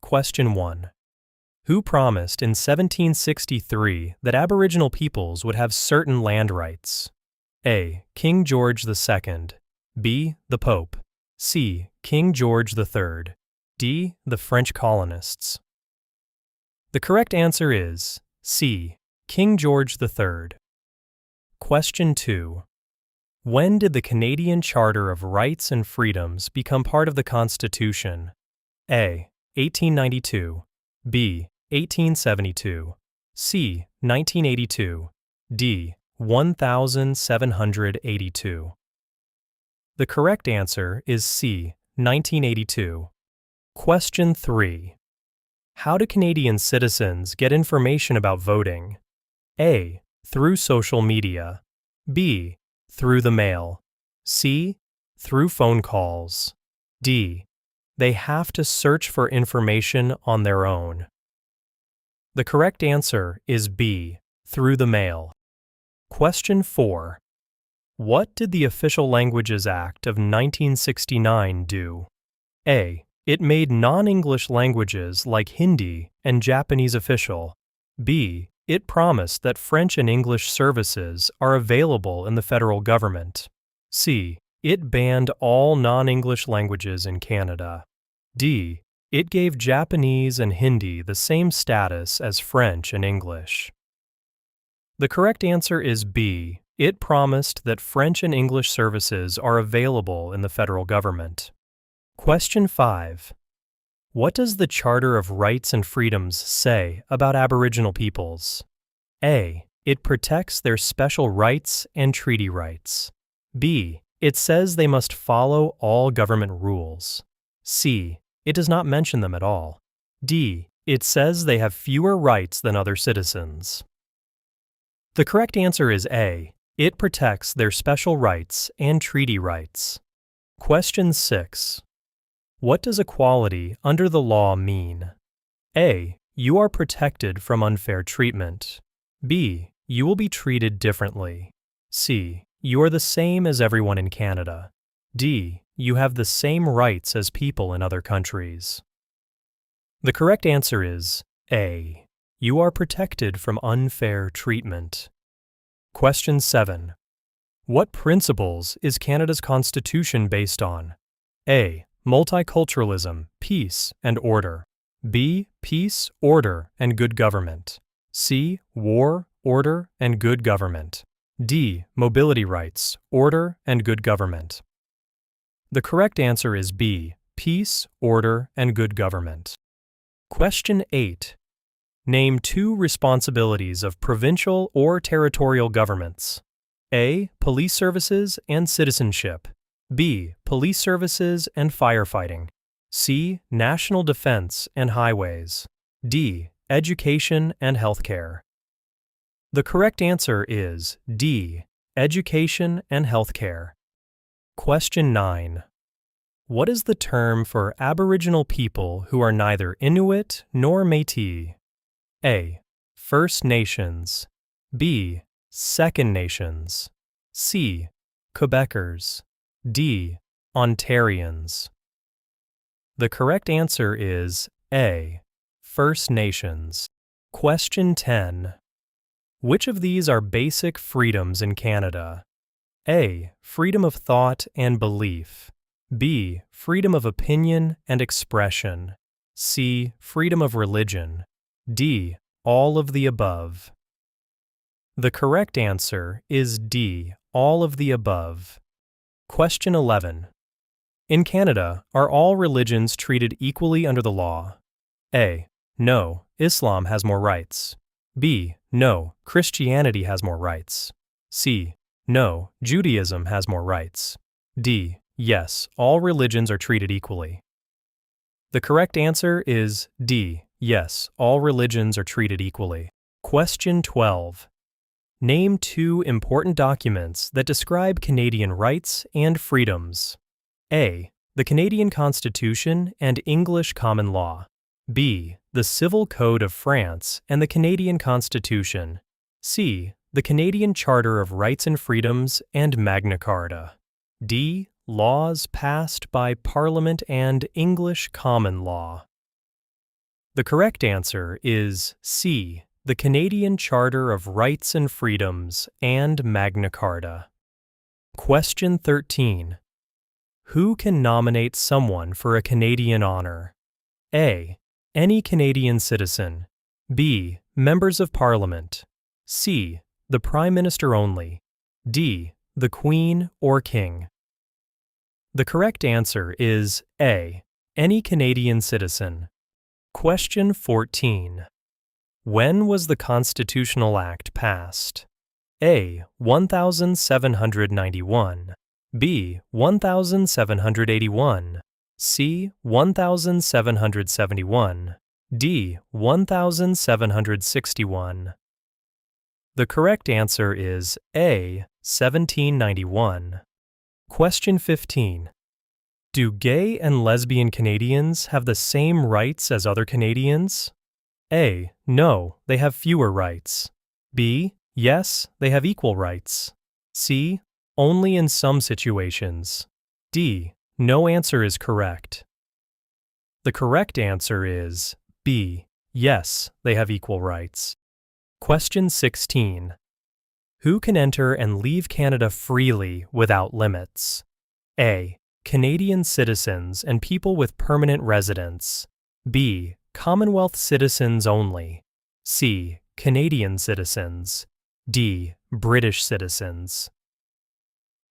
Question 1. Who promised in 1763 that Aboriginal peoples would have certain land rights? A. King George II. B. The Pope. C. King George III. D. The French colonists. The correct answer is C. King George III. Question 2. When did the Canadian Charter of Rights and Freedoms become part of the Constitution? A. 1892. B. 1872. C. 1982. D. 1782. The correct answer is C. 1982. Question 3. How do Canadian citizens get information about voting? A. Through social media. B. Through the mail. C. Through phone calls. D. They have to search for information on their own. The correct answer is B. Through the mail. Question 4. What did the Official Languages Act of 1969 do? A. It made non-English languages like Hindi and Japanese official. B. It promised that French and English services are available in the federal government. C. It banned all non-English languages in Canada. D. It gave Japanese and Hindi the same status as French and English. The correct answer is B. It promised that French and English services are available in the federal government. Question 5. What does the Charter of Rights and Freedoms say about Aboriginal peoples? A. It protects their special rights and treaty rights. B. It says they must follow all government rules. C. It does not mention them at all. D. It says they have fewer rights than other citizens. The correct answer is A. It protects their special rights and treaty rights. Question 6. What does equality under the law mean? A. You are protected from unfair treatment. B. You will be treated differently. C. You are the same as everyone in Canada. D. You have the same rights as people in other countries. The correct answer is A. You are protected from unfair treatment. Question 7. What principles is Canada's Constitution based on? A. Multiculturalism, peace, and order. B. Peace, order, and good government. C. War, order, and good government. D. Mobility rights, order, and good government. The correct answer is B. Peace, order, and good government. Question 8. Name 2 responsibilities of provincial or territorial governments. A. Police services and citizenship. B. Police services and firefighting. C. National defense and highways. D. Education and healthcare. The correct answer is D. Education and healthcare. Question 9. What is the term for Aboriginal people who are neither Inuit nor Métis? A. First Nations. B. Second Nations. C. Quebecers. D. Ontarians. The correct answer is A. First Nations. Question 10. Which of these are basic freedoms in Canada? A. Freedom of thought and belief. B. Freedom of opinion and expression. C. Freedom of religion. D. All of the above. The correct answer is D. All of the above. Question 11. In Canada, are all religions treated equally under the law? A. No, Islam has more rights. B. No, Christianity has more rights. C. No, Judaism has more rights. D. Yes, all religions are treated equally. The correct answer is D. Yes, all religions are treated equally. Question 12. Name 2 important documents that describe Canadian rights and freedoms. A. The Canadian Constitution and English Common Law. B. The Civil Code of France and the Canadian Constitution. C. The Canadian Charter of Rights and Freedoms and Magna Carta. D. Laws passed by Parliament and English Common Law. The correct answer is C, the Canadian Charter of Rights and Freedoms and Magna Carta. Question 13. Who can nominate someone for a Canadian honor? A. Any Canadian citizen. B. Members of Parliament. C. The Prime Minister only. D. The Queen or King. The correct answer is A. Any Canadian citizen. Question 14. When was the Constitutional Act passed? A. 1791. B. 1781. C. 1771. D. 1761. The correct answer is A. 1791. Question 15. Do gay and lesbian Canadians have the same rights as other Canadians? A. No, they have fewer rights. B. Yes, they have equal rights. C. Only in some situations. D. No answer is correct. The correct answer is B. Yes, they have equal rights. Question 16. Who can enter and leave Canada freely without limits? A. Canadian citizens and people with permanent residence. B. Commonwealth citizens only. C. Canadian citizens. D. British citizens.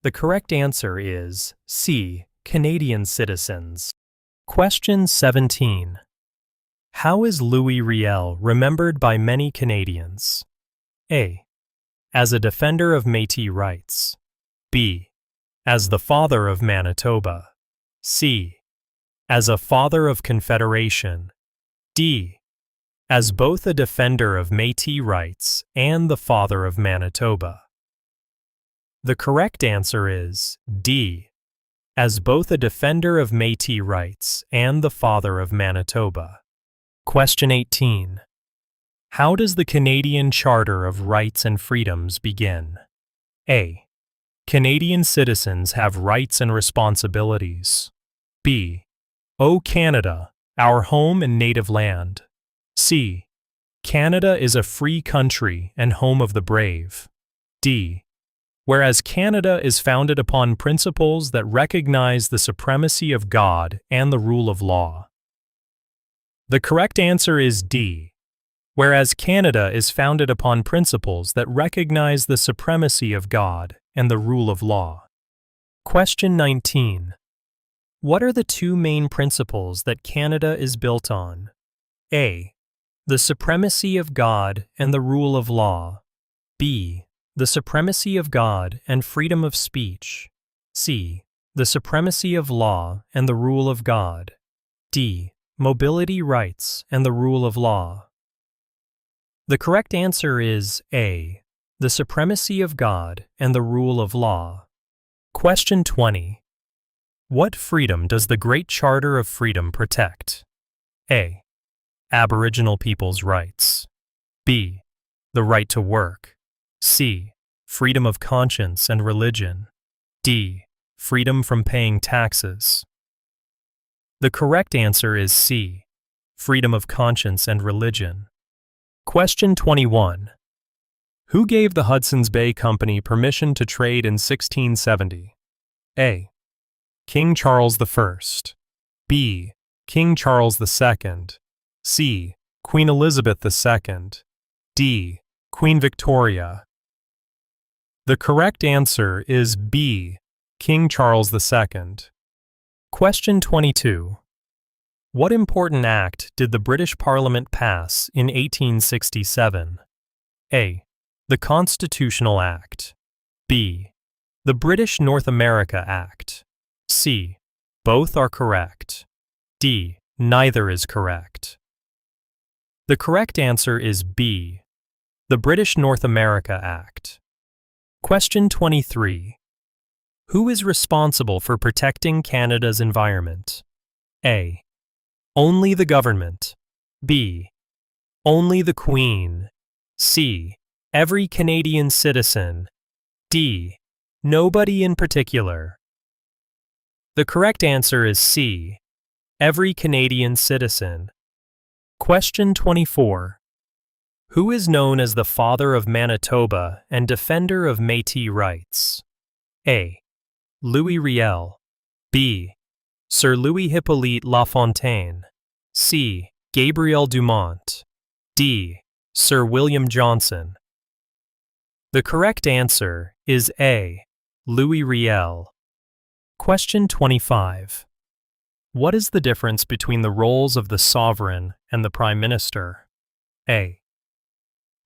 The correct answer is C. Canadian citizens. Question 17. How is Louis Riel remembered by many Canadians? A. As a defender of Métis rights. B. As the father of Manitoba. C. As a father of Confederation. D. As both a defender of Métis rights and the father of Manitoba. The correct answer is D. As both a defender of Métis rights and the father of Manitoba. Question 18. How does the Canadian Charter of Rights and Freedoms begin? A. Canadian citizens have rights and responsibilities. B. O Canada, our home and native land. C. Canada is a free country and home of the brave. D. Whereas Canada is founded upon principles that recognize the supremacy of God and the rule of law. The correct answer is D. Whereas Canada is founded upon principles that recognize the supremacy of God and the rule of law. Question 19. What are the two main principles that Canada is built on? A. The supremacy of God and the rule of law. B. The supremacy of God and freedom of speech. C. The supremacy of law and the rule of God. D. Mobility rights and the rule of law. The correct answer is A. The supremacy of God and the rule of law. Question 20. What freedom does the Great Charter of Freedom protect? A. Aboriginal people's rights. B. The right to work. C. Freedom of conscience and religion. D. Freedom from paying taxes. The correct answer is C. Freedom of conscience and religion. Question 21. Who gave the Hudson's Bay Company permission to trade in 1670? A. King Charles I. B. King Charles II. C. Queen Elizabeth II. D. Queen Victoria. The correct answer is B. King Charles II. Question 22. What important act did the British Parliament pass in 1867? A. The Constitutional Act. B. The British North America Act. C. Both are correct. D. Neither is correct. The correct answer is B. The British North America Act. Question 23. Who is responsible for protecting Canada's environment? A. Only the government. B. Only the Queen. C. Every Canadian citizen. D. Nobody in particular. The correct answer is C. Every Canadian citizen. Question 24. Who is known as the father of Manitoba and defender of Métis rights? A. Louis Riel. B. Sir Louis Hippolyte Lafontaine. C. Gabriel Dumont. D. Sir William Johnson. The correct answer is A. Louis Riel. Question 25. What is the difference between the roles of the sovereign and the Prime Minister? A.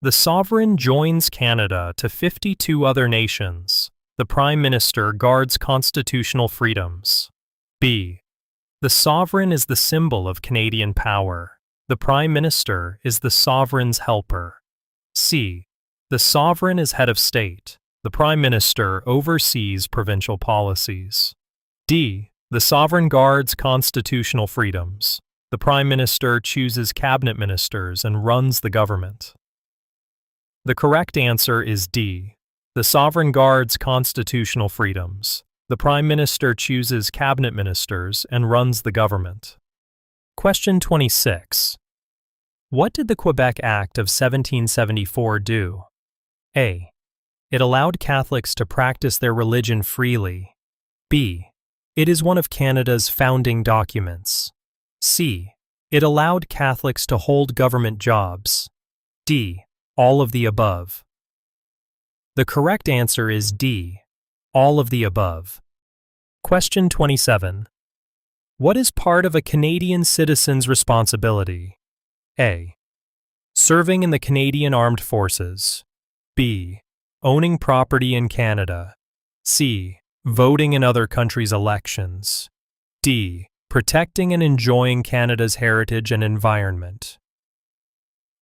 The sovereign joins Canada to 52 other nations. The Prime Minister guards constitutional freedoms. B. The sovereign is the symbol of Canadian power. The Prime Minister is the sovereign's helper. C. The sovereign is head of state. The Prime Minister oversees provincial policies. D. The sovereign guards constitutional freedoms. The Prime Minister chooses cabinet ministers and runs the government. The correct answer is D. The sovereign guards constitutional freedoms. The Prime Minister chooses cabinet ministers and runs the government. Question 26. What did the Quebec Act of 1774 do? A. It allowed Catholics to practice their religion freely. B. It is one of Canada's founding documents. C. It allowed Catholics to hold government jobs. D. All of the above. The correct answer is D. All of the above. Question 27. What is part of a Canadian citizen's responsibility? A. Serving in the Canadian Armed Forces. B. Owning property in Canada. C. Voting in other countries' elections. D. Protecting and enjoying Canada's heritage and environment.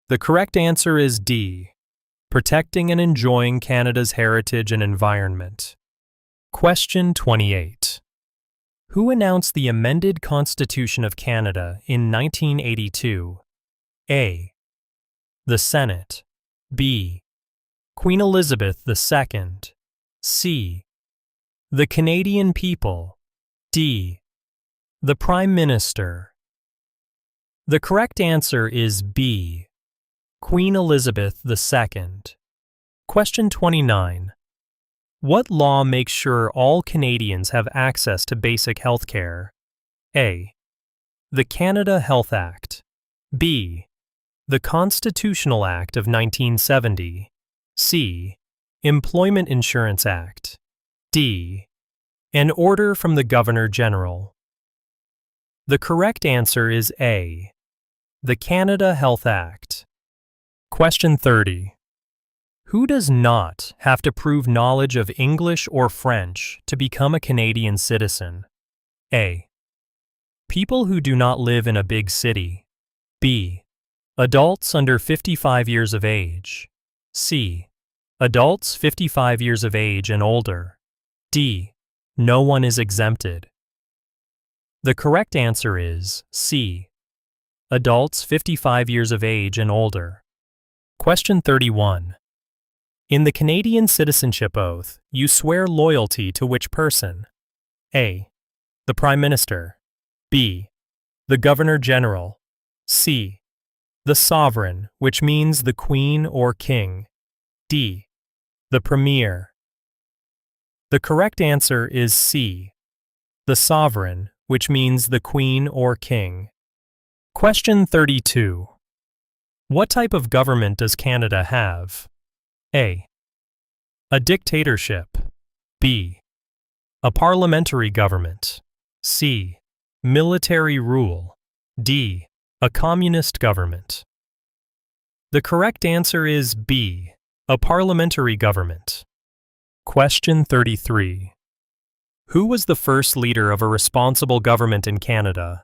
The correct answer is D. Protecting and enjoying Canada's heritage and environment. Question 28. Who announced the amended Constitution of Canada in 1982? A. The Senate. B. Queen Elizabeth II. C. The Canadian people. D. The Prime Minister. The correct answer is B. Queen Elizabeth II. Question 29. What law makes sure all Canadians have access to basic health care? A. The Canada Health Act. B. The Constitutional Act of 1970. C. Employment Insurance Act. D. An order from the Governor-General. The correct answer is A. The Canada Health Act. Question 30. Who does not have to prove knowledge of English or French to become a Canadian citizen? A. People who do not live in a big city. B. Adults under 55 years of age. C. Adults 55 years of age and older. D. No one is exempted. The correct answer is C. Adults 55 years of age and older. Question 31. In the Canadian Citizenship Oath, you swear loyalty to which person? A. The Prime Minister. B. The Governor-General. C. The Sovereign, which means the Queen or King. D. The Premier. The correct answer is C. The Sovereign, which means the Queen or King. Question 32. What type of government does Canada have? A. A dictatorship. B. A parliamentary government. C. Military rule. D. A communist government. The correct answer is B. A parliamentary government. Question 33. Who was the first leader of a responsible government in Canada?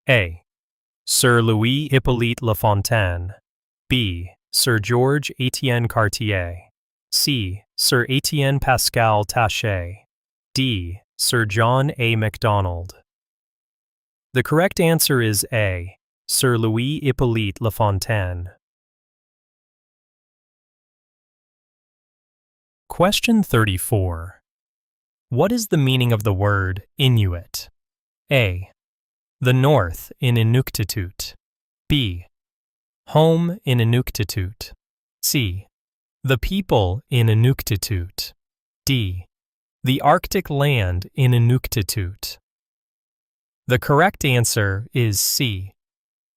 A. Sir Louis Hippolyte Lafontaine. B. Sir Georges Étienne Cartier. C. Sir Étienne Pascal Taché. D. Sir John A. Macdonald. The correct answer is A. Sir Louis Hippolyte Lafontaine. Question 34. What is the meaning of the word Inuit? A. The North in Inuktitut. B. Home in Inuktitut. C. The people in Inuktitut. D. The Arctic land in Inuktitut. The correct answer is C.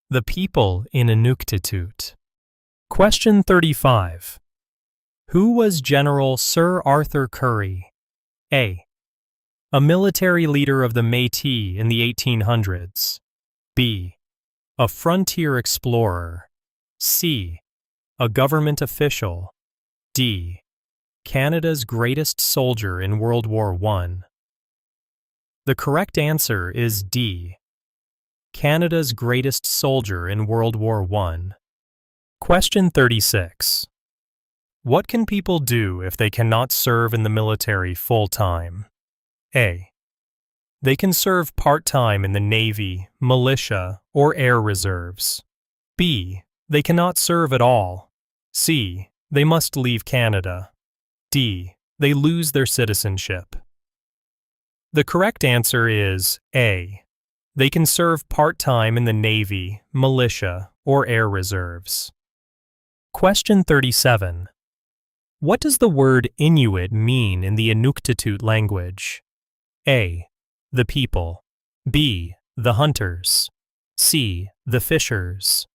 The people in Inuktitut. Question 35. Who was General Sir Arthur Currie? A. A military leader of the Métis in the 1800s. B. A frontier explorer. C. A government official. D. Canada's greatest soldier in World War I. The correct answer is D. Canada's greatest soldier in World War I. Question 36. What can people do if they cannot serve in the military full-time? A. They can serve part-time in the Navy, militia, or air reserves. B. They cannot serve at all. C. They must leave Canada. D. They lose their citizenship. The correct answer is A. They can serve part-time in the Navy, militia, or air reserves. Question 37. What does the word Inuit mean in the Inuktitut language? A. The people. B. The hunters. C. The fishers.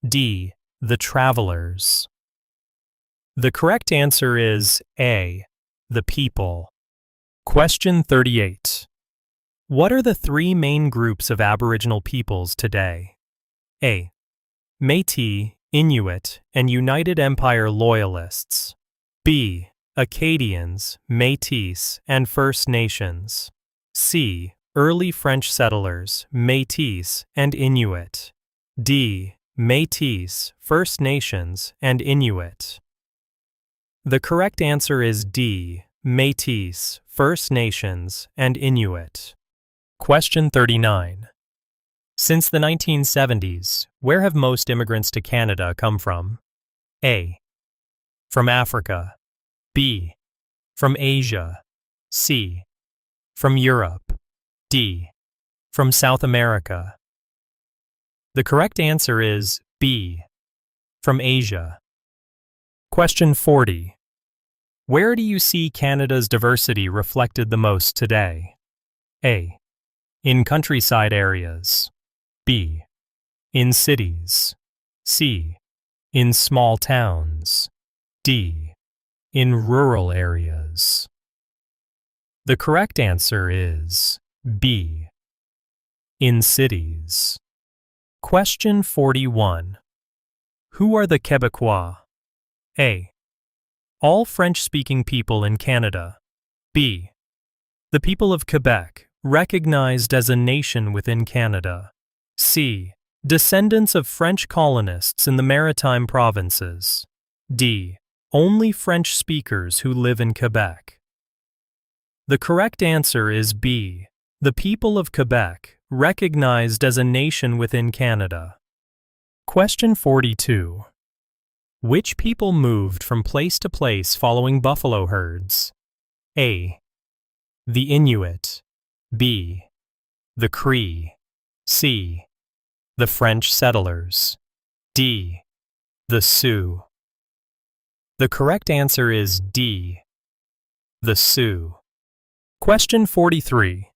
D. The travelers. The correct answer is A. The people. Question 38. What are the three main groups of Aboriginal peoples today? A. Métis, Inuit, and United Empire Loyalists. B. Acadians, Métis, and First Nations. C. Early French settlers, Métis, and Inuit. D. Métis, First Nations, and Inuit. The correct answer is D. Métis, First Nations, and Inuit. Question 39. Since the 1970s, where have most immigrants to Canada come from? A. From Africa. B. From Asia. C. From Europe. D. From South America. The correct answer is B. From Asia. Question 40. Where do you see Canada's diversity reflected the most today? A. In countryside areas. B. In cities. C. In small towns. D. In rural areas. The correct answer is B. In cities. Question 41. Who are the Québécois? A. All French-speaking people in Canada. B. The people of Quebec, recognized as a nation within Canada. C. Descendants of French colonists in the maritime provinces. D. Only French speakers who live in Quebec. The correct answer is B. The people of Quebec, recognized as a nation within Canada. Question 42. Which people moved from place to place following buffalo herds? A. The Inuit. B. The Cree. C. The French settlers. D. The Sioux. The correct answer is D. The Sioux. Question 43.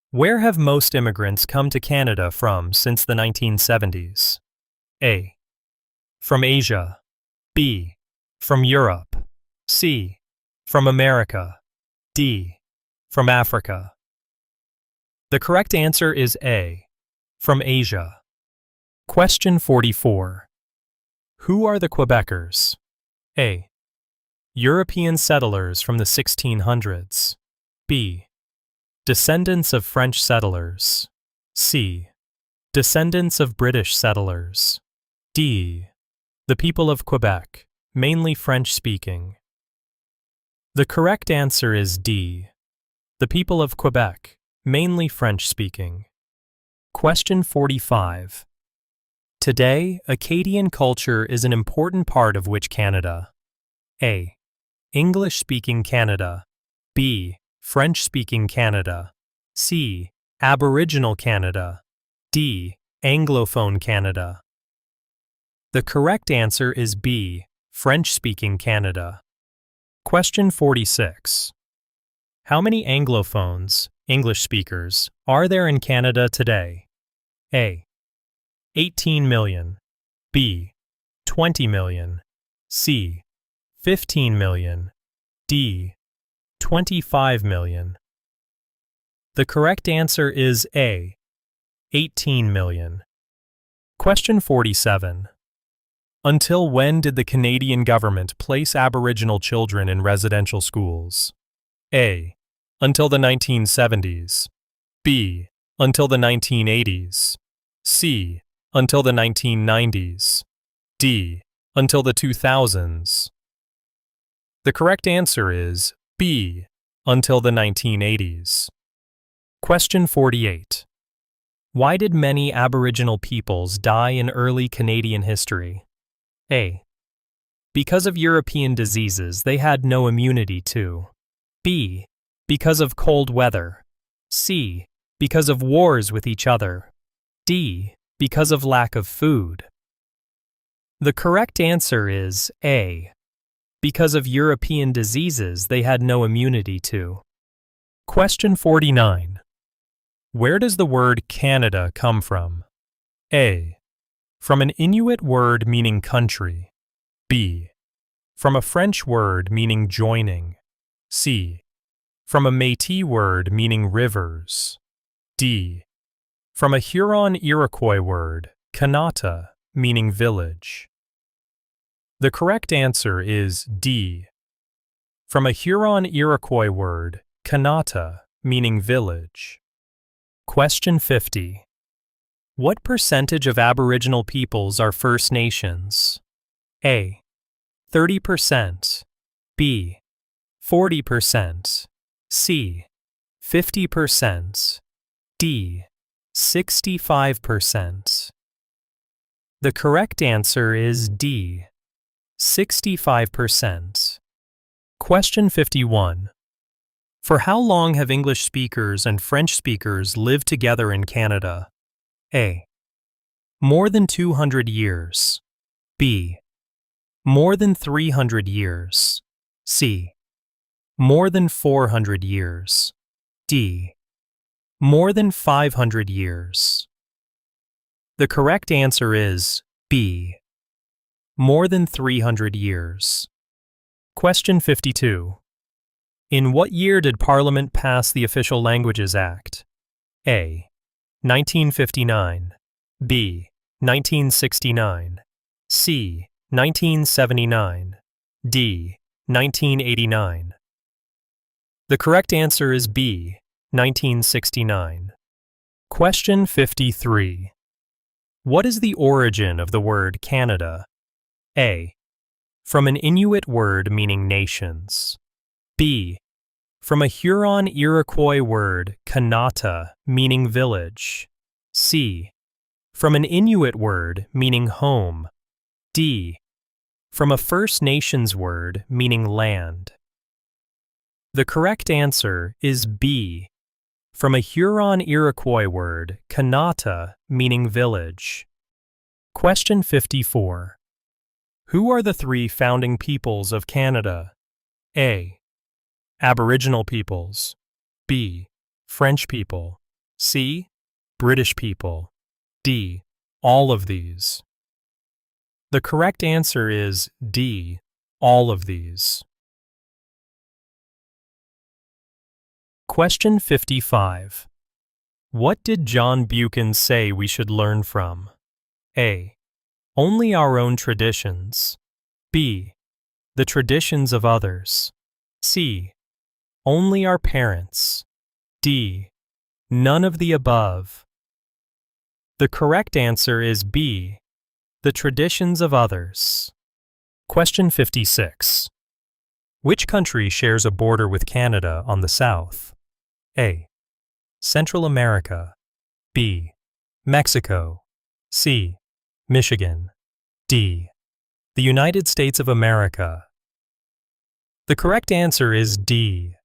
Where have most immigrants come to Canada from since the 1970s? A. From Asia. B. From Europe. C. From America. D. From Africa. The correct answer is A. From Asia. Question 44. Who are the Quebecers? A. European settlers from the 1600s. B. Descendants of French settlers. C. Descendants of British settlers. D. The people of Quebec, mainly French-speaking. The correct answer is D. The people of Quebec, mainly French-speaking. Question 45. Today, Acadian culture is an important part of which Canada? A. English-speaking Canada. B. French-speaking Canada. C. Aboriginal Canada. D. Anglophone Canada. The correct answer is B, French-speaking Canada. Question 46. How many Anglophones, English speakers, are there in Canada today? A. 18 million. B. 20 million. C. 15 million. D. 25 million. The correct answer is A. 18 million. Question 47. Until when did the Canadian government place Aboriginal children in residential schools? A. Until the 1970s. B. Until the 1980s. C. Until the 1990s. D. Until the 2000s. The correct answer is B. Until the 1980s. Question 48. Why did many Aboriginal peoples die in early Canadian history? A. Because of European diseases they had no immunity to. B. Because of cold weather. C. Because of wars with each other. D. Because of lack of food. The correct answer is A. Because of European diseases they had no immunity to. Question 49. Where does the word Canada come from? A. From an Inuit word meaning country. B. From a French word meaning joining. C. From a Métis word meaning rivers. D. From a Huron-Iroquois word, Kanata, meaning village. The correct answer is D. From a Huron-Iroquois word, Kanata, meaning village. Question 50. What percentage of Aboriginal peoples are First Nations? A. 30%. B. 40%. C. 50%. D. 65%. The correct answer is D. 65%. Question 51. For how long have English speakers and French speakers lived together in Canada? A. More than 200 years. B. More than 300 years. C. More than 400 years. D. More than 500 years. The correct answer is B. More than 300 years. Question 52. In what year did Parliament pass the Official Languages Act? A. 1959. B. 1969. C. 1979. D. 1989. The correct answer is B. 1969. Question 53. What is the origin of the word Canada? A. From an Inuit word meaning nations. B. From a Huron-Iroquois word, Kanata, meaning village. C. From an Inuit word meaning home. D. From a First Nations word meaning land. The correct answer is B. From a Huron-Iroquois word, Kanata, meaning village. Question 54. Who are the three founding peoples of Canada? A. Aboriginal peoples. B. French people. C. British people. D. All of these. The correct answer is D. All of these. Question 55. What did John Buchan say we should learn from? A. Only our own traditions. B. The traditions of others. C. Only our parents. D. None of the above. The correct answer is B. The traditions of others. Question 56. Which country shares a border with Canada on the south? A. Central America. B. Mexico. C. Michigan. D. The United States of America. The correct answer is D.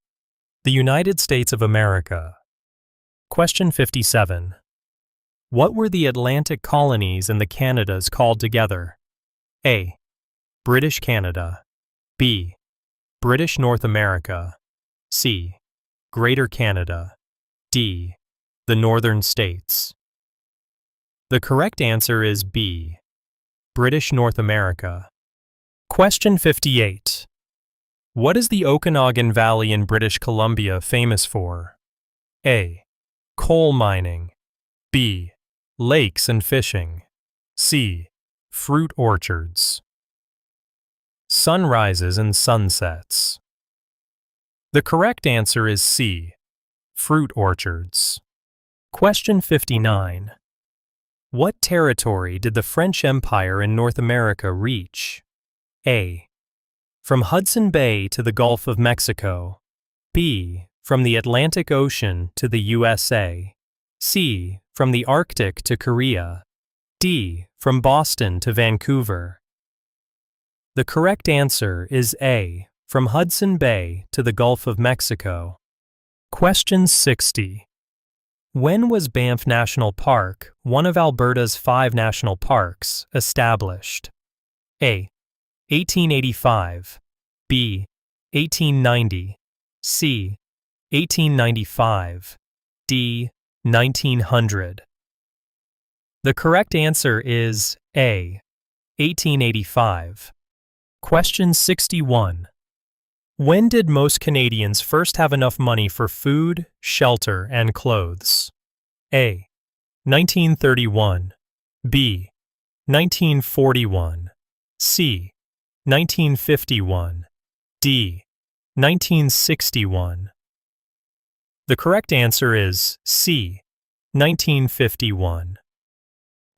The United States of America. Question 57. What were the Atlantic colonies in the Canadas called together? A. British Canada. B. British North America. C. Greater Canada. D. The Northern States. The correct answer is B. British North America. Question 58. What is the Okanagan Valley in British Columbia famous for? A. Coal mining. B. Lakes and fishing. C. Fruit orchards. Sunrises and sunsets. The correct answer is C. Fruit orchards. Question 59. What territory did the French Empire in North America reach? A. From Hudson Bay to the Gulf of Mexico. B. From the Atlantic Ocean to the USA. C. From the Arctic to Korea. D. From Boston to Vancouver. The correct answer is A. From Hudson Bay to the Gulf of Mexico. Question 60. When was Banff National Park, one of Alberta's 5 national parks, established? A. 1885. B. 1890. C. 1895. D. 1900. The correct answer is A. 1885. Question 61. When did most Canadians first have enough money for food, shelter, and clothes? A. 1931. B. 1941. C. 1951. D. 1961. The correct answer is C. 1951.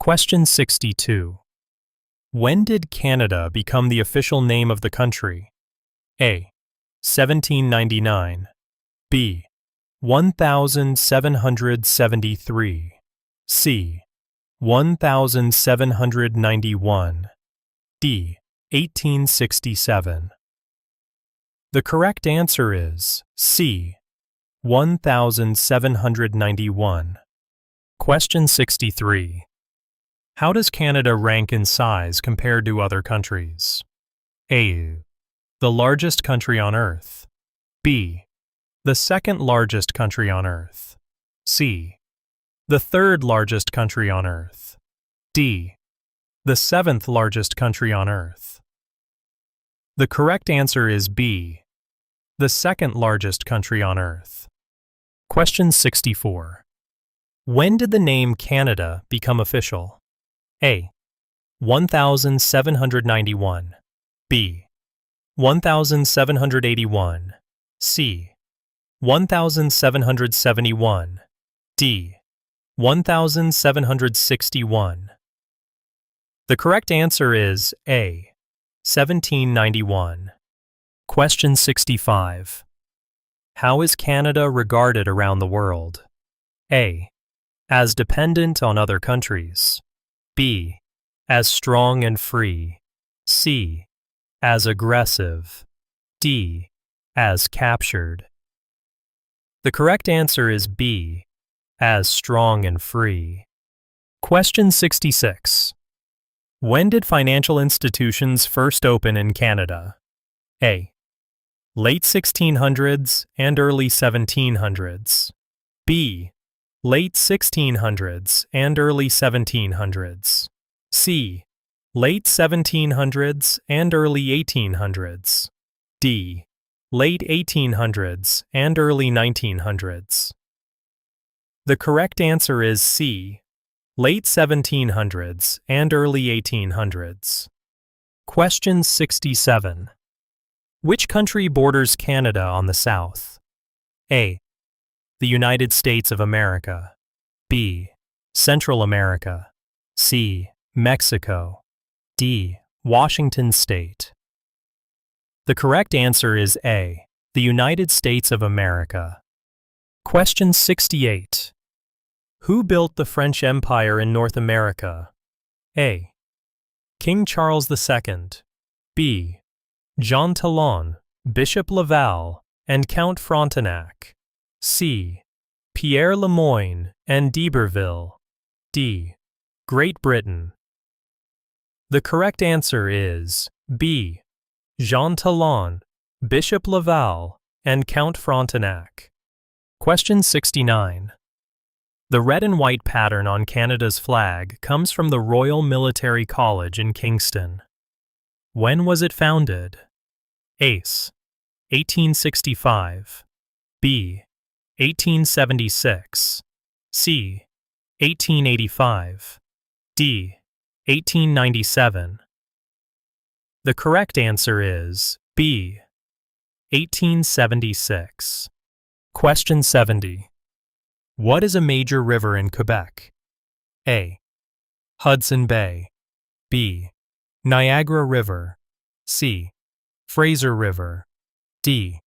Question 62. When did Canada become the official name of the country? A. 1799. B. 1773. C. 1791. D. 1867. The correct answer is C. 1791. Question 63. How does Canada rank in size compared to other countries? A. The largest country on Earth. B. The second largest country on Earth. C. The third largest country on Earth. D. The 7th largest country on Earth. The correct answer is B. The second largest country on Earth. Question 64. When did the name Canada become official? A. 1791. B. 1781. C. 1771. D. 1761. The correct answer is A. 1791. Question 65. How is Canada regarded around the world? A. As dependent on other countries. B. As strong and free. C. As aggressive. D. As captured. The correct answer is B. As strong and free. Question 66. When did financial institutions first open in Canada? A. Late 1600s and early 1700s. B. Late 1600s and early 1700s. C. Late 1700s and early 1800s. D. Late 1800s and early 1900s. The correct answer is C. Late 1700s and early 1800s. Question 67. Which country borders Canada on the south? A. The United States of America. B. Central America. C. Mexico. D. Washington State. The correct answer is A. The United States of America. Question 68. Who built the French Empire in North America? A. King Charles II. B. Jean Talon, Bishop Laval, and Count Frontenac. C. Pierre Le Moyne and d'Iberville. D. Great Britain. The correct answer is B. Jean Talon, Bishop Laval, and Count Frontenac. Question 69. The red and white pattern on Canada's flag comes from the Royal Military College in Kingston. When was it founded? Ace. 1865. B. 1876. C. 1885. D. 1897. The correct answer is B. 1876. Question 70. What is a major river in Quebec? A. Hudson Bay. B. Niagara River. C. Fraser River. D.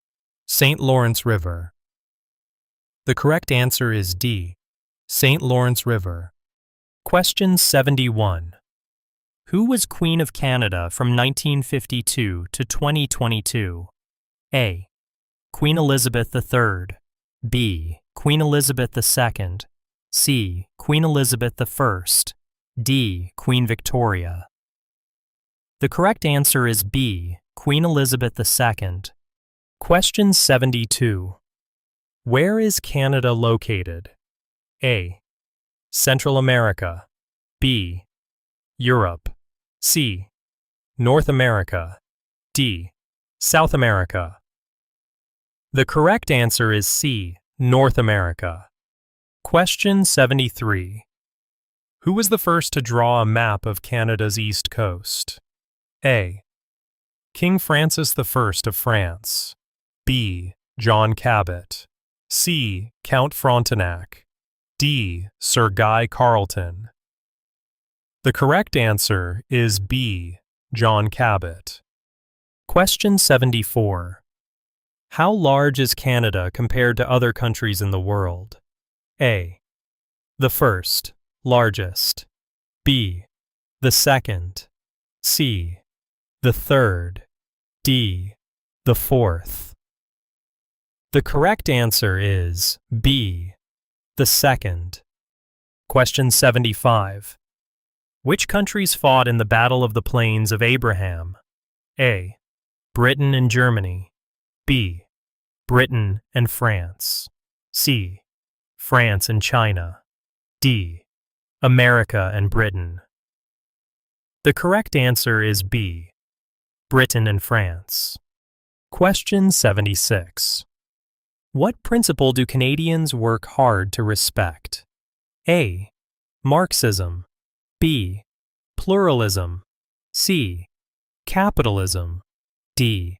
St. Lawrence River. The correct answer is D. St. Lawrence River. Question 71. Who was Queen of Canada from 1952 to 2022? A. Queen Elizabeth III. B. Queen Elizabeth II. C. Queen Elizabeth I. D. Queen Victoria. The correct answer is B. Queen Elizabeth II. Question 72. Where is Canada located? A. Central America. B. Europe. C. North America. D. South America. The correct answer is C. North America. Question 73. Who was the first to draw a map of Canada's east coast? A. King Francis I of France. B. John Cabot. C. Count Frontenac. D. Sir Guy Carleton. The correct answer is B. John Cabot. Question 74. How large is Canada compared to other countries in the world? A. The first, largest. B. The second. C. The third. D. The fourth. The correct answer is B. The second. Question 75. Which countries fought in the Battle of the Plains of Abraham? A. Britain and Germany. B. Britain and France. C. France and China. D. America and Britain. The correct answer is B. Britain and France. Question 76. What principle do Canadians work hard to respect? A. Marxism. B. Pluralism. C. Capitalism. D.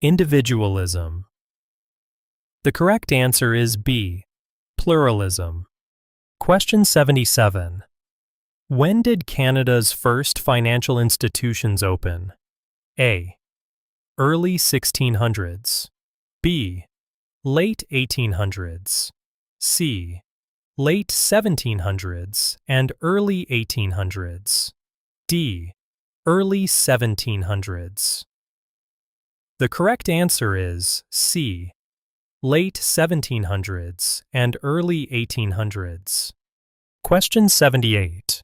Individualism. The correct answer is B. Pluralism. Question 77. When did Canada's first financial institutions open? A. Early 1600s. B. Late 1800s. C. Late 1700s and early 1800s. D. Early 1700s. The correct answer is C. Late 1700s and early 1800s. Question 78.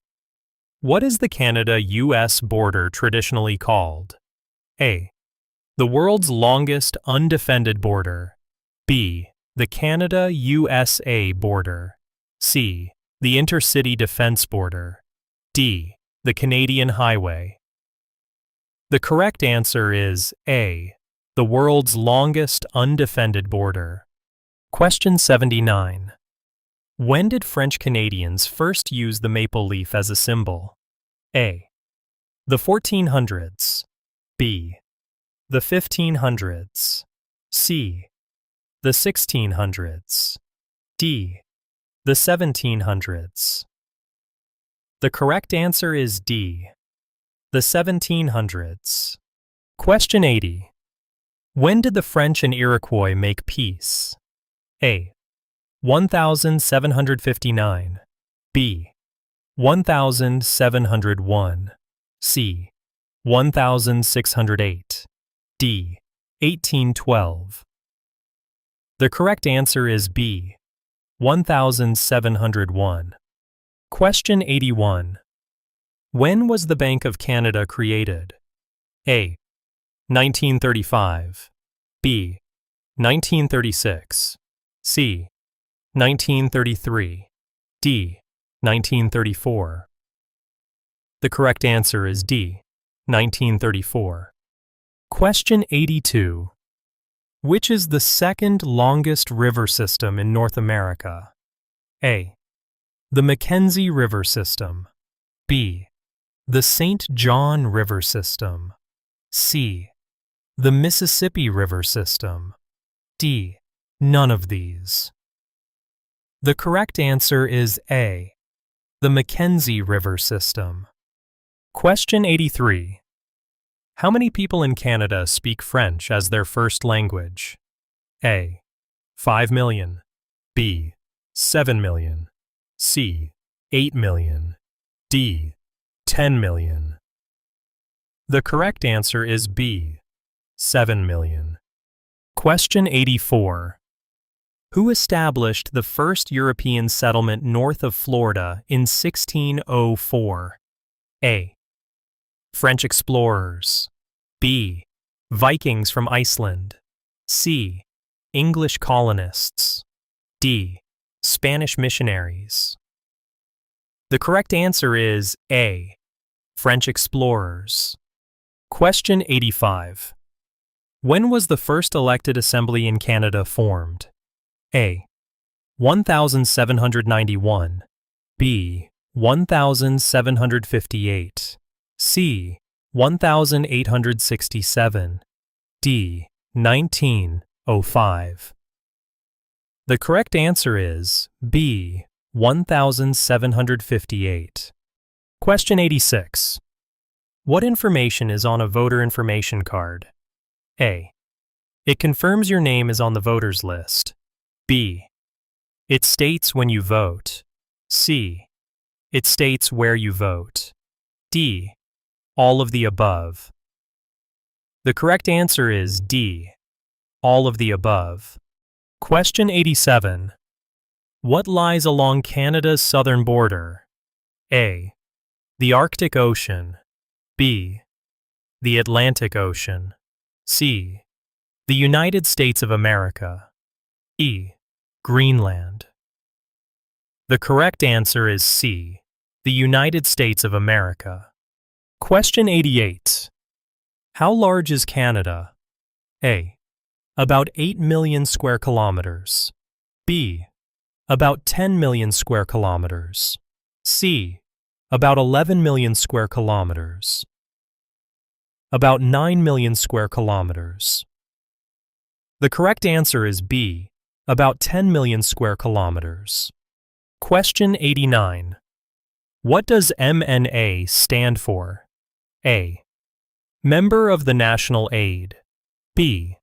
What is the Canada-US border traditionally called? A. The world's longest undefended border. B. The Canada-USA border. C. The intercity defense border. D. The Canadian highway. The correct answer is A. The world's longest undefended border. Question 79. When did French Canadians first use the maple leaf as a symbol? A. The 1400s. B. The 1500s. C. The 1600s. D. The 1700s. The correct answer is D. The 1700s. Question 80. When did the French and Iroquois make peace? A. 1759. B. 1701. C. 1608. D. 1812. The correct answer is B. 1701. Question 81. When was the Bank of Canada created? A. 1935. B. 1936. C. 1933. D. 1934. The correct answer is D. 1934. Question 82. Which is the second longest river system in North America? A. The Mackenzie River System. B. The St. John River System. C. The Mississippi River System. D. None of these. The correct answer is A. The Mackenzie River System. Question 83. How many people in Canada speak French as their first language? A. 5 million. B. 7 million. C. 8 million. D. 10 million. The correct answer is B. 7 million. Question 84. Who established the first European settlement north of Florida in 1604? A. French explorers. B. Vikings from Iceland. C. English colonists. D. Spanish missionaries. The correct answer is A. French explorers. Question 85. When was the first elected assembly in Canada formed? A. 1791. B. 1758. C. 1867. D. 1905. The correct answer is B. 1758. Question 86. What information is on a voter information card? A. It confirms your name is on the voters list. B. It states when you vote. C. It states where you vote. D. All of the above. The correct answer is D. All of the above. Question 87. What lies along Canada's southern border? A. The Arctic Ocean. B. The Atlantic Ocean. C. The United States of America. E. Greenland. The correct answer is C. The United States of America. Question 88. How large is Canada? A. About 8 million square kilometers. B. About 10 million square kilometers. C. About 11 million square kilometers. About 9 million square kilometers. The correct answer is B. About 10 million square kilometers. Question 89. What does MNA stand for? A. Member of the National Aid. B.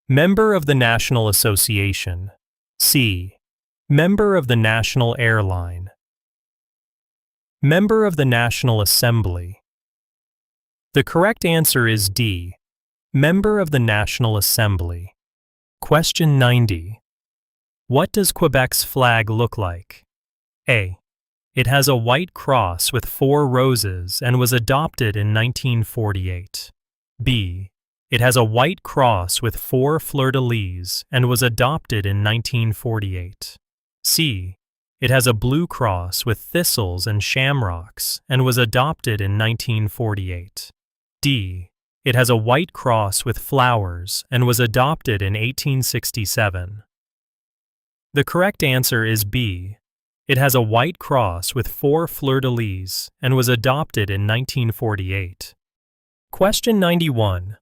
Member of the National Association. C. Member of the National Airline. Member of the National Assembly. The correct answer is D. Member of the National Assembly. Question 90. What does Quebec's flag look like? A. It has a white cross with 4 roses and was adopted in 1948. B. It has a white cross with 4 fleur-de-lis and was adopted in 1948. C. It has a blue cross with thistles and shamrocks and was adopted in 1948. D. It has a white cross with flowers and was adopted in 1867. The correct answer is B. It has a white cross with 4 fleur-de-lis and was adopted in 1948. Question 91.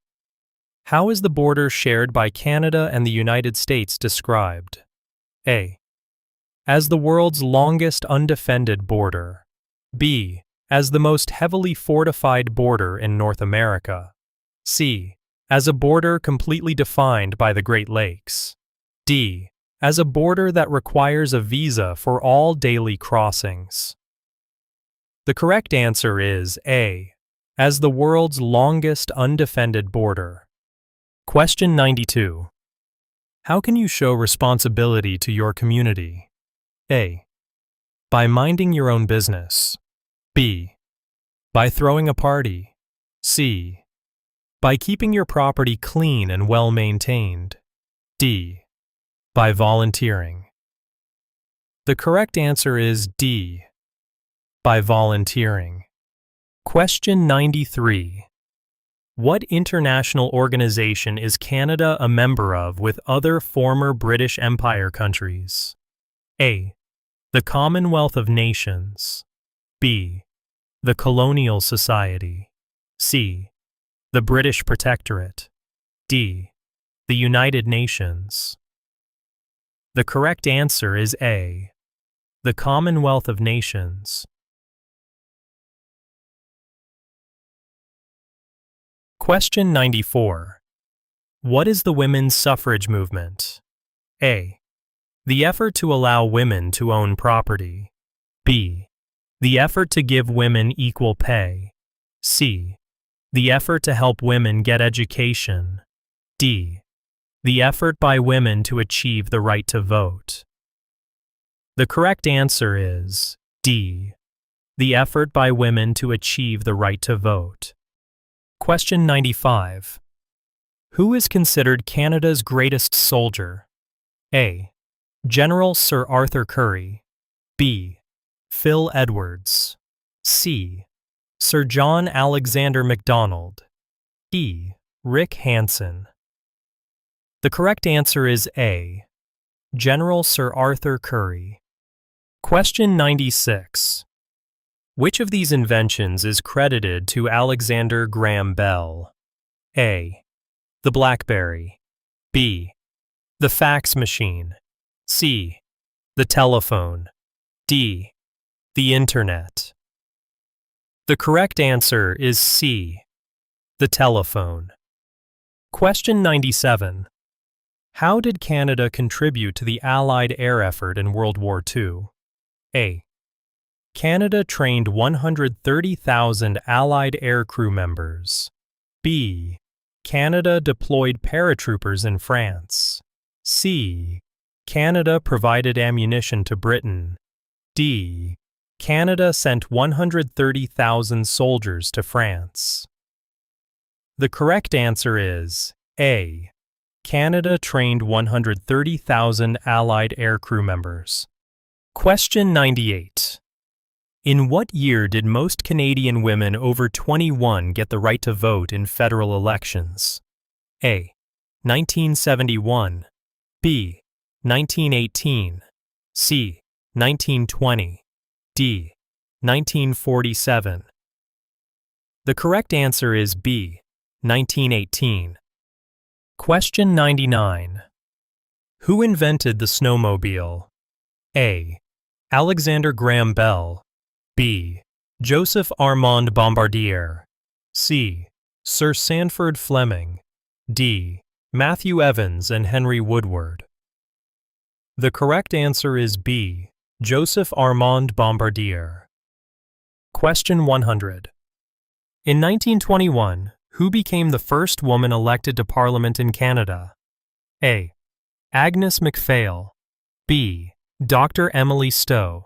How is the border shared by Canada and the United States described? A. As the world's longest undefended border. B. As the most heavily fortified border in North America. C. As a border completely defined by the Great Lakes. D. As a border that requires a visa for all daily crossings. The correct answer is A. As the world's longest undefended border. Question 92. How can you show responsibility to your community? A. By minding your own business. B. By throwing a party. C. By keeping your property clean and well maintained. D. By volunteering. The correct answer is D. By volunteering. Question 93. What international organization is Canada a member of with other former British Empire countries? A. The Commonwealth of Nations. B. The Colonial Society. C. The British Protectorate. D. The United Nations. The correct answer is A. The Commonwealth of Nations. Question 94. What is the women's suffrage movement? A. The effort to allow women to own property. B. The effort to give women equal pay. C. The effort to help women get education. D. The effort by women to achieve the right to vote. The correct answer is D. The effort by women to achieve the right to vote. Question 95. Who is considered Canada's greatest soldier? A. General Sir Arthur Currie. B. Phil Edwards. C. Sir John Alexander Macdonald. E. Rick Hansen. The correct answer is A. General Sir Arthur Currie. Question 96. Which of these inventions is credited to Alexander Graham Bell? A. The BlackBerry. B. The fax machine. C. The telephone. D. The Internet. The correct answer is C. The telephone. Question 97. How did Canada contribute to the Allied air effort in World War II? A. Canada trained 130,000 Allied aircrew members. B. Canada deployed paratroopers in France. C. Canada provided ammunition to Britain. D. Canada sent 130,000 soldiers to France. The correct answer is A. Canada trained 130,000 Allied aircrew members. Question 98. In what year did most Canadian women over 21 get the right to vote in federal elections? A. 1971. B. 1918. C. 1920. D. 1947. The correct answer is B. 1918. Question 99. Who invented the snowmobile? A. Alexander Graham Bell. B. Joseph Armand Bombardier. C. Sir Sanford Fleming. D. Matthew Evans and Henry Woodward. The correct answer is B. Joseph Armand Bombardier. Question 100. In 1921, who became the first woman elected to Parliament in Canada? A. Agnes MacPhail. B. Dr. Emily Stowe.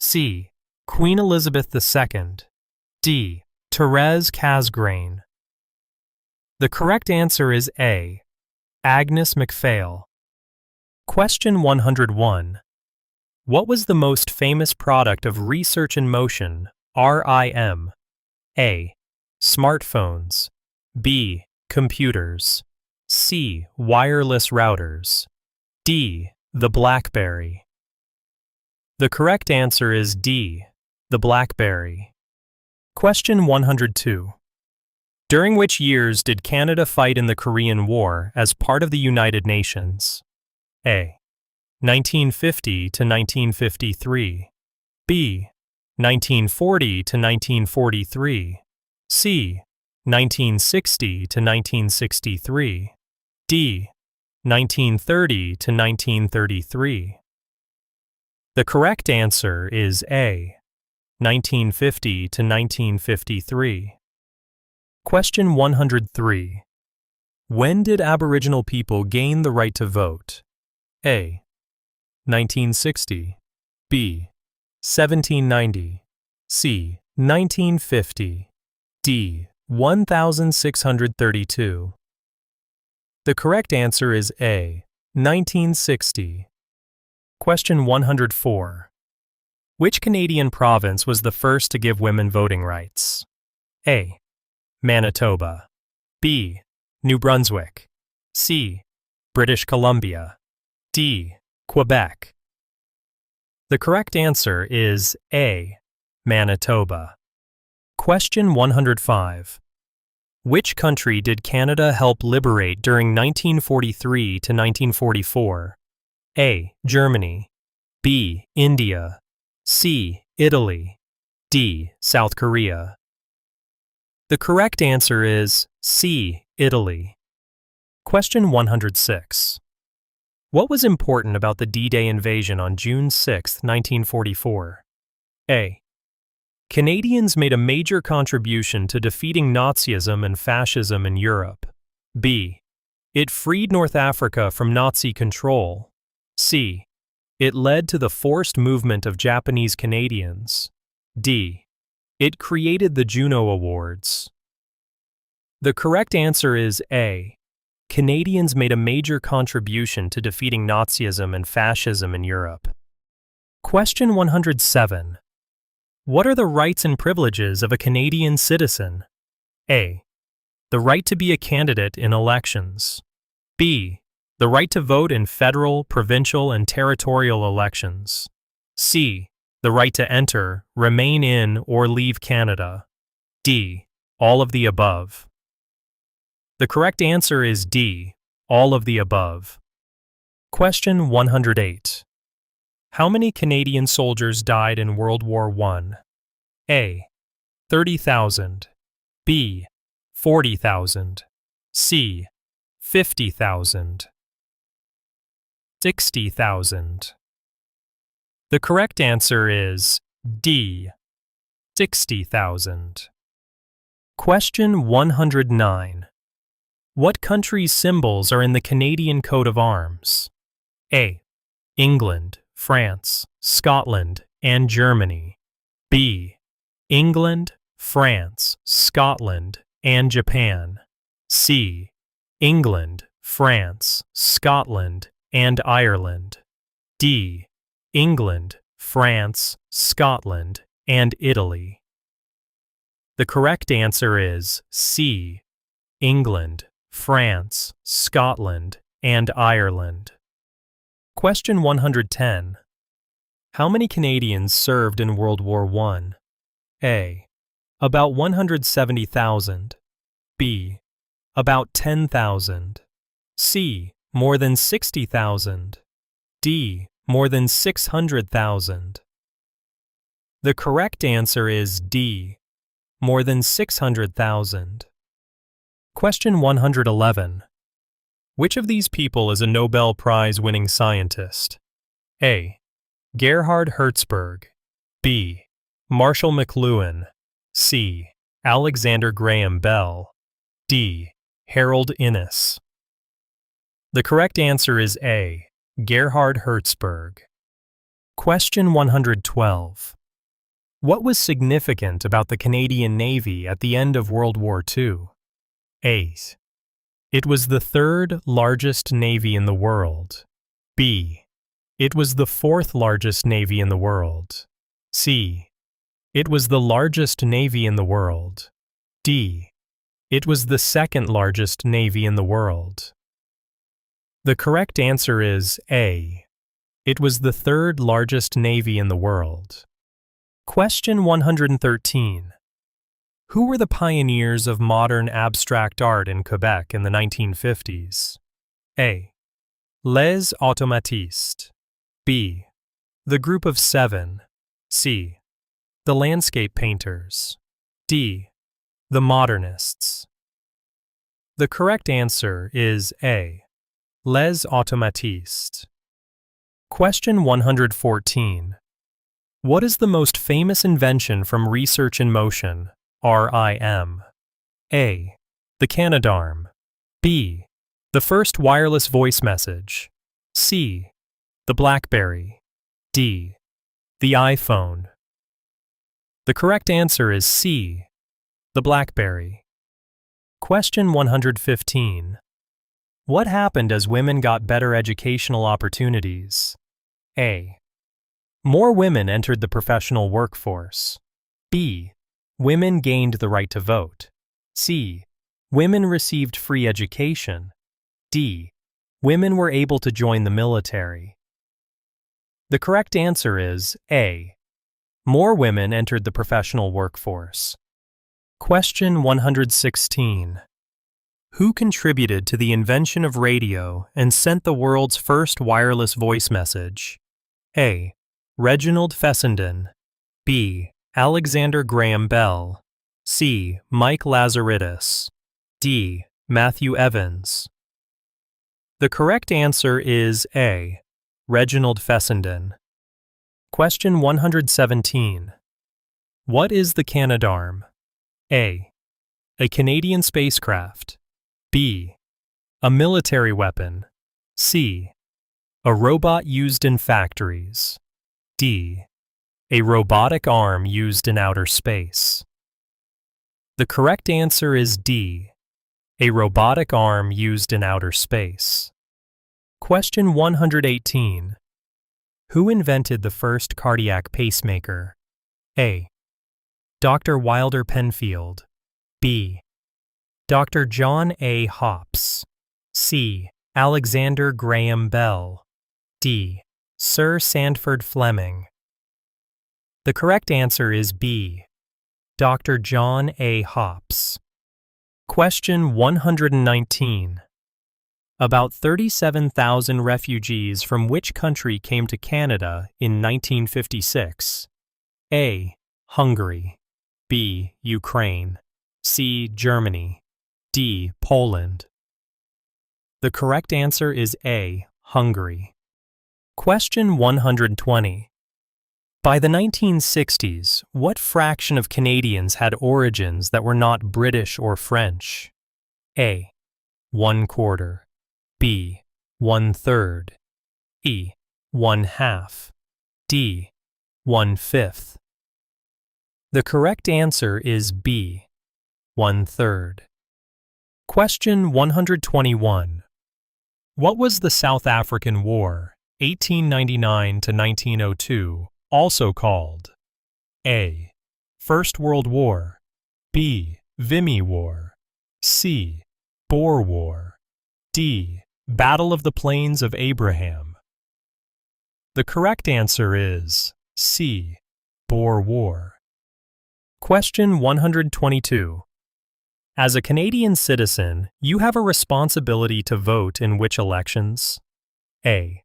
C. Queen Elizabeth II. D. Therese Casgrain. The correct answer is A. Agnes MacPhail. Question 101. What was the most famous product of Research in Motion, RIM? A. Smartphones. B. Computers. C. Wireless routers. D. The BlackBerry. The correct answer is D. The BlackBerry. Question 102. During which years did Canada fight in the Korean War as part of the United Nations? A. 1950 to 1953. B. 1940 to 1943. C. 1960 to 1963. D. 1930 to 1933. The correct answer is A. 1950 to 1953. Question 103. When did Aboriginal people gain the right to vote? A. 1960. B. 1790. C. 1950. D. 1632. The correct answer is A. 1960. Question 104. Which Canadian province was the first to give women voting rights? A. Manitoba. B. New Brunswick. C. British Columbia. D. Quebec. The correct answer is A. Manitoba. Question 105. Which country did Canada help liberate during 1943 to 1944? A. Germany. B. India. C. Italy. D. South Korea. The correct answer is C. Italy. Question 106. What was important about the D-Day invasion on June 6, 1944? A. Canadians made a major contribution to defeating Nazism and fascism in Europe. B. It freed North Africa from Nazi control. C. It led to the forced movement of Japanese Canadians. D. It created the Juno Awards. The correct answer is A. Canadians made a major contribution to defeating Nazism and fascism in Europe. Question 107. What are the rights and privileges of a Canadian citizen? A. The right to be a candidate in elections. B. The right to vote in federal, provincial, and territorial elections. C. The right to enter, remain in, or leave Canada. D. All of the above. The correct answer is D. All of the above. Question 108. How many Canadian soldiers died in World War I? A. 30,000. B. 40,000. C. 50,000. 60,000. The correct answer is D. 60,000. Question 109. What country's symbols are in the Canadian coat of arms? A. England, France, Scotland, and Germany. B. England, France, Scotland, and Japan. C. England, France, Scotland, and Ireland. D. England, France, Scotland, and Italy. The correct answer is C. England, France, Scotland, and Ireland. Question 110. How many Canadians served in World War I? A. About 170,000. B. About 10,000. C. More than 60,000. D. More than 600,000. The correct answer is D. More than 600,000. Question 111. Which of these people is a Nobel Prize-winning scientist? A. Gerhard Hertzberg. B. Marshall McLuhan. C. Alexander Graham Bell. D. Harold Innis. The correct answer is A. Gerhard Hertzberg. Question 112. What was significant about the Canadian Navy at the end of World War II? A. It was the third largest navy in the world. B. It was the fourth largest navy in the world. C. It was the largest navy in the world. D. It was the second largest navy in the world. The correct answer is A. It was the third largest navy in the world. Question 113. Who were the pioneers of modern abstract art in Quebec in the 1950s? A. Les Automatistes. B. The Group of Seven. C. The Landscape Painters. D. The Modernists. The correct answer is A. Les Automatistes. Question 114. What is the most famous invention from Research in Motion, RIM? A. The Canadarm. B. The first wireless voice message. C. The BlackBerry. D. The iPhone. The correct answer is C. The BlackBerry. Question 115. What happened as women got better educational opportunities? A. More women entered the professional workforce. B. Women gained the right to vote. C. Women received free education. D. Women were able to join the military. The correct answer is A. More women entered the professional workforce. Question 116. Who contributed to the invention of radio and sent the world's first wireless voice message? A. Reginald Fessenden. B. Alexander Graham Bell. C. Mike Lazaridis. D. Matthew Evans. The correct answer is A. Reginald Fessenden. Question 117. What is the Canadarm? A. A Canadian spacecraft. B. A military weapon. C. A robot used in factories. D. A robotic arm used in outer space. The correct answer is D. A robotic arm used in outer space. Question 118. Who invented the first cardiac pacemaker? A. Dr. Wilder Penfield. B. Dr. John A. Hopps. C. Alexander Graham Bell. D. Sir Sandford Fleming. The correct answer is B. Dr. John A. Hopps. Question 119. About 37,000 refugees from which country came to Canada in 1956? A. Hungary. B. Ukraine. C. Germany. D. Poland. The correct answer is A. Hungary. Question 120. By the 1960s, what fraction of Canadians had origins that were not British or French? A. 1/4. B. 1/3. E. 1/2. D. 1/5. The correct answer is B. 1/3. Question 121. What was the South African War, 1899 to 1902, also called? A. First World War. B. Vimy War. C. Boer War. D. Battle of the Plains of Abraham. The correct answer is C. Boer War. Question 122. As a Canadian citizen, you have a responsibility to vote in which elections? A.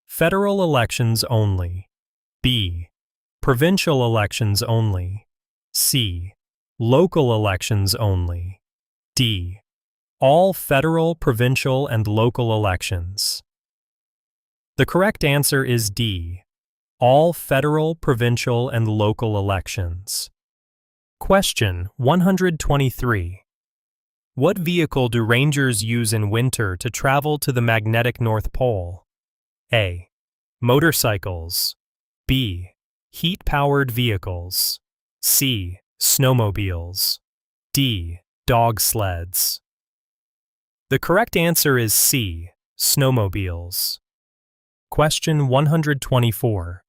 Federal elections only. B. Provincial elections only. C. Local elections only. D. All federal, provincial, and local elections. The correct answer is D. All federal, provincial, and local elections. Question 123. What vehicle do rangers use in winter to travel to the magnetic North Pole? A. Motorcycles. B. Heat-powered vehicles. C. Snowmobiles. D. Dog sleds. The correct answer is C. Snowmobiles. Question 124.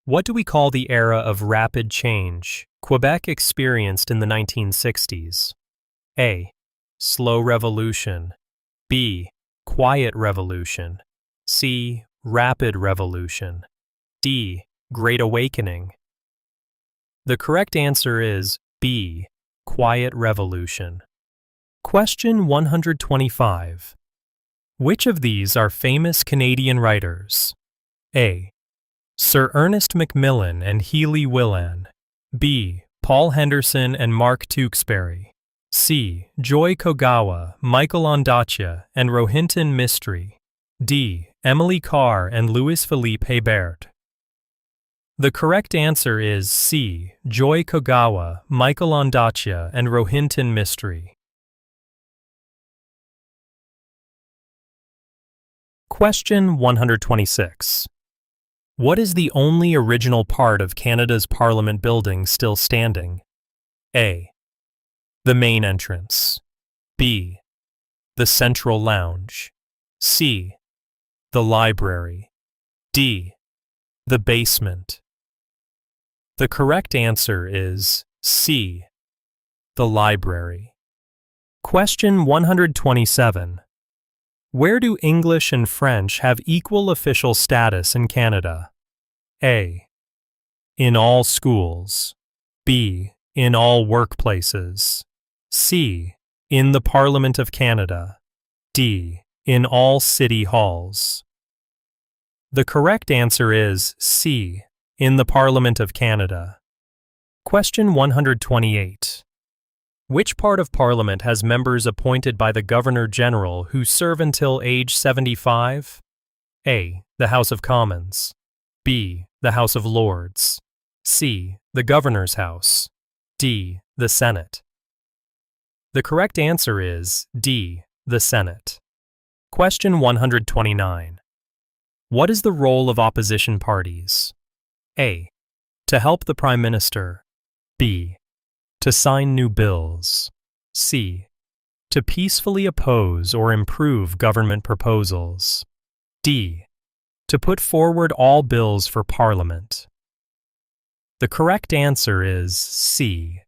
What do we call the era of rapid change Quebec experienced in the 1960s? A. Slow revolution. B. Quiet revolution. C. Rapid revolution. D. Great awakening. The correct answer is B. Quiet revolution. Question 125. Which of these are famous Canadian writers? A. Sir Ernest Macmillan and Healy Willan. B. Paul Henderson and Mark Tewksbury. C. Joy Kogawa, Michael Ondaatje, and Rohinton Mistry. D. Emily Carr and Louis-Philippe Hebert. The correct answer is C. Joy Kogawa, Michael Ondaatje, and Rohinton Mistry. Question 126. What is the only original part of Canada's Parliament building still standing? A. the main entrance. B, the central lounge. C, the library. D, the basement. The correct answer is C, the library. Question 127. Where do English and French have equal official status in Canada? A, in all schools. B, in all workplaces. C, in the Parliament of Canada. D, in all city halls. The correct answer is C, in the Parliament of Canada. Question 128. Which part of Parliament has members appointed by the Governor-General who serve until age 75? A, the House of Commons. B, the House of Lords. C, the Governor's House. D, the Senate. The correct answer is D, the Senate. Question 129. What is the role of opposition parties? A, to help the Prime Minister. B, to sign new bills. C, to peacefully oppose or improve government proposals. D, to put forward all bills for Parliament. The correct answer is C,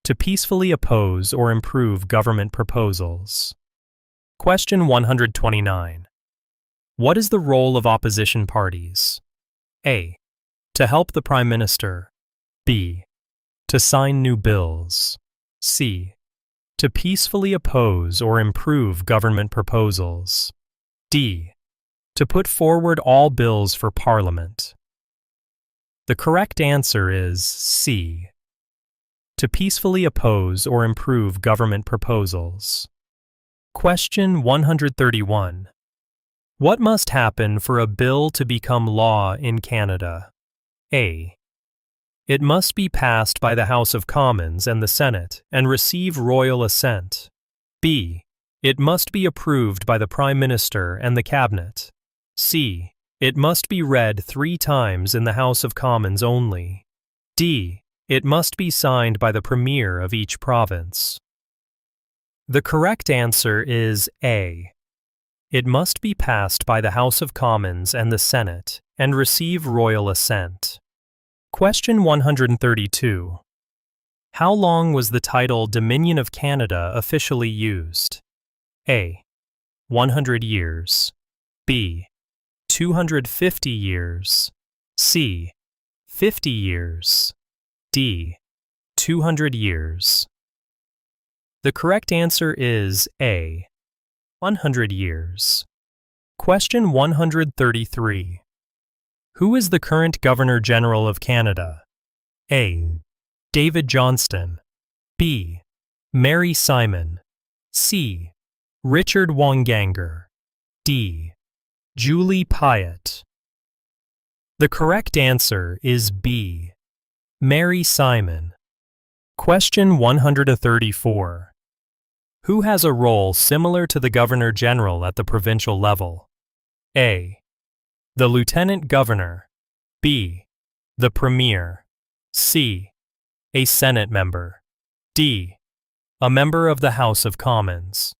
to peacefully oppose or improve government proposals. Question 129. What is the role of opposition parties? A, to help the Prime Minister. B, to sign new bills. C, to peacefully oppose or improve government proposals. D, to put forward all bills for Parliament. The correct answer is C, to peacefully oppose or improve government proposals. Question 131. What must happen for a bill to become law in Canada? A, it must be passed by the House of Commons and the Senate and receive royal assent. B, it must be approved by the Prime Minister and the Cabinet. C, it must be read 3 times in the House of Commons only. D, it must be signed by the Premier of each province. The correct answer is A. It must be passed by the House of Commons and the Senate and receive royal assent. Question 132. How long was the title Dominion of Canada officially used? A, 100 years. B, 250 years. C, 50 years. D, 200 years. The correct answer is A, 100 years. Question 133. Who is the current Governor-General of Canada? A, David Johnston. B, Mary Simon. C, Richard Wonganger. D, Julie Pyatt. The correct answer is B, Mary Simon. Question 134. Who has a role similar to the Governor-General at the provincial level? A, the Lieutenant Governor. B, the Premier. C, a Senate member. D, a member of the House of Commons.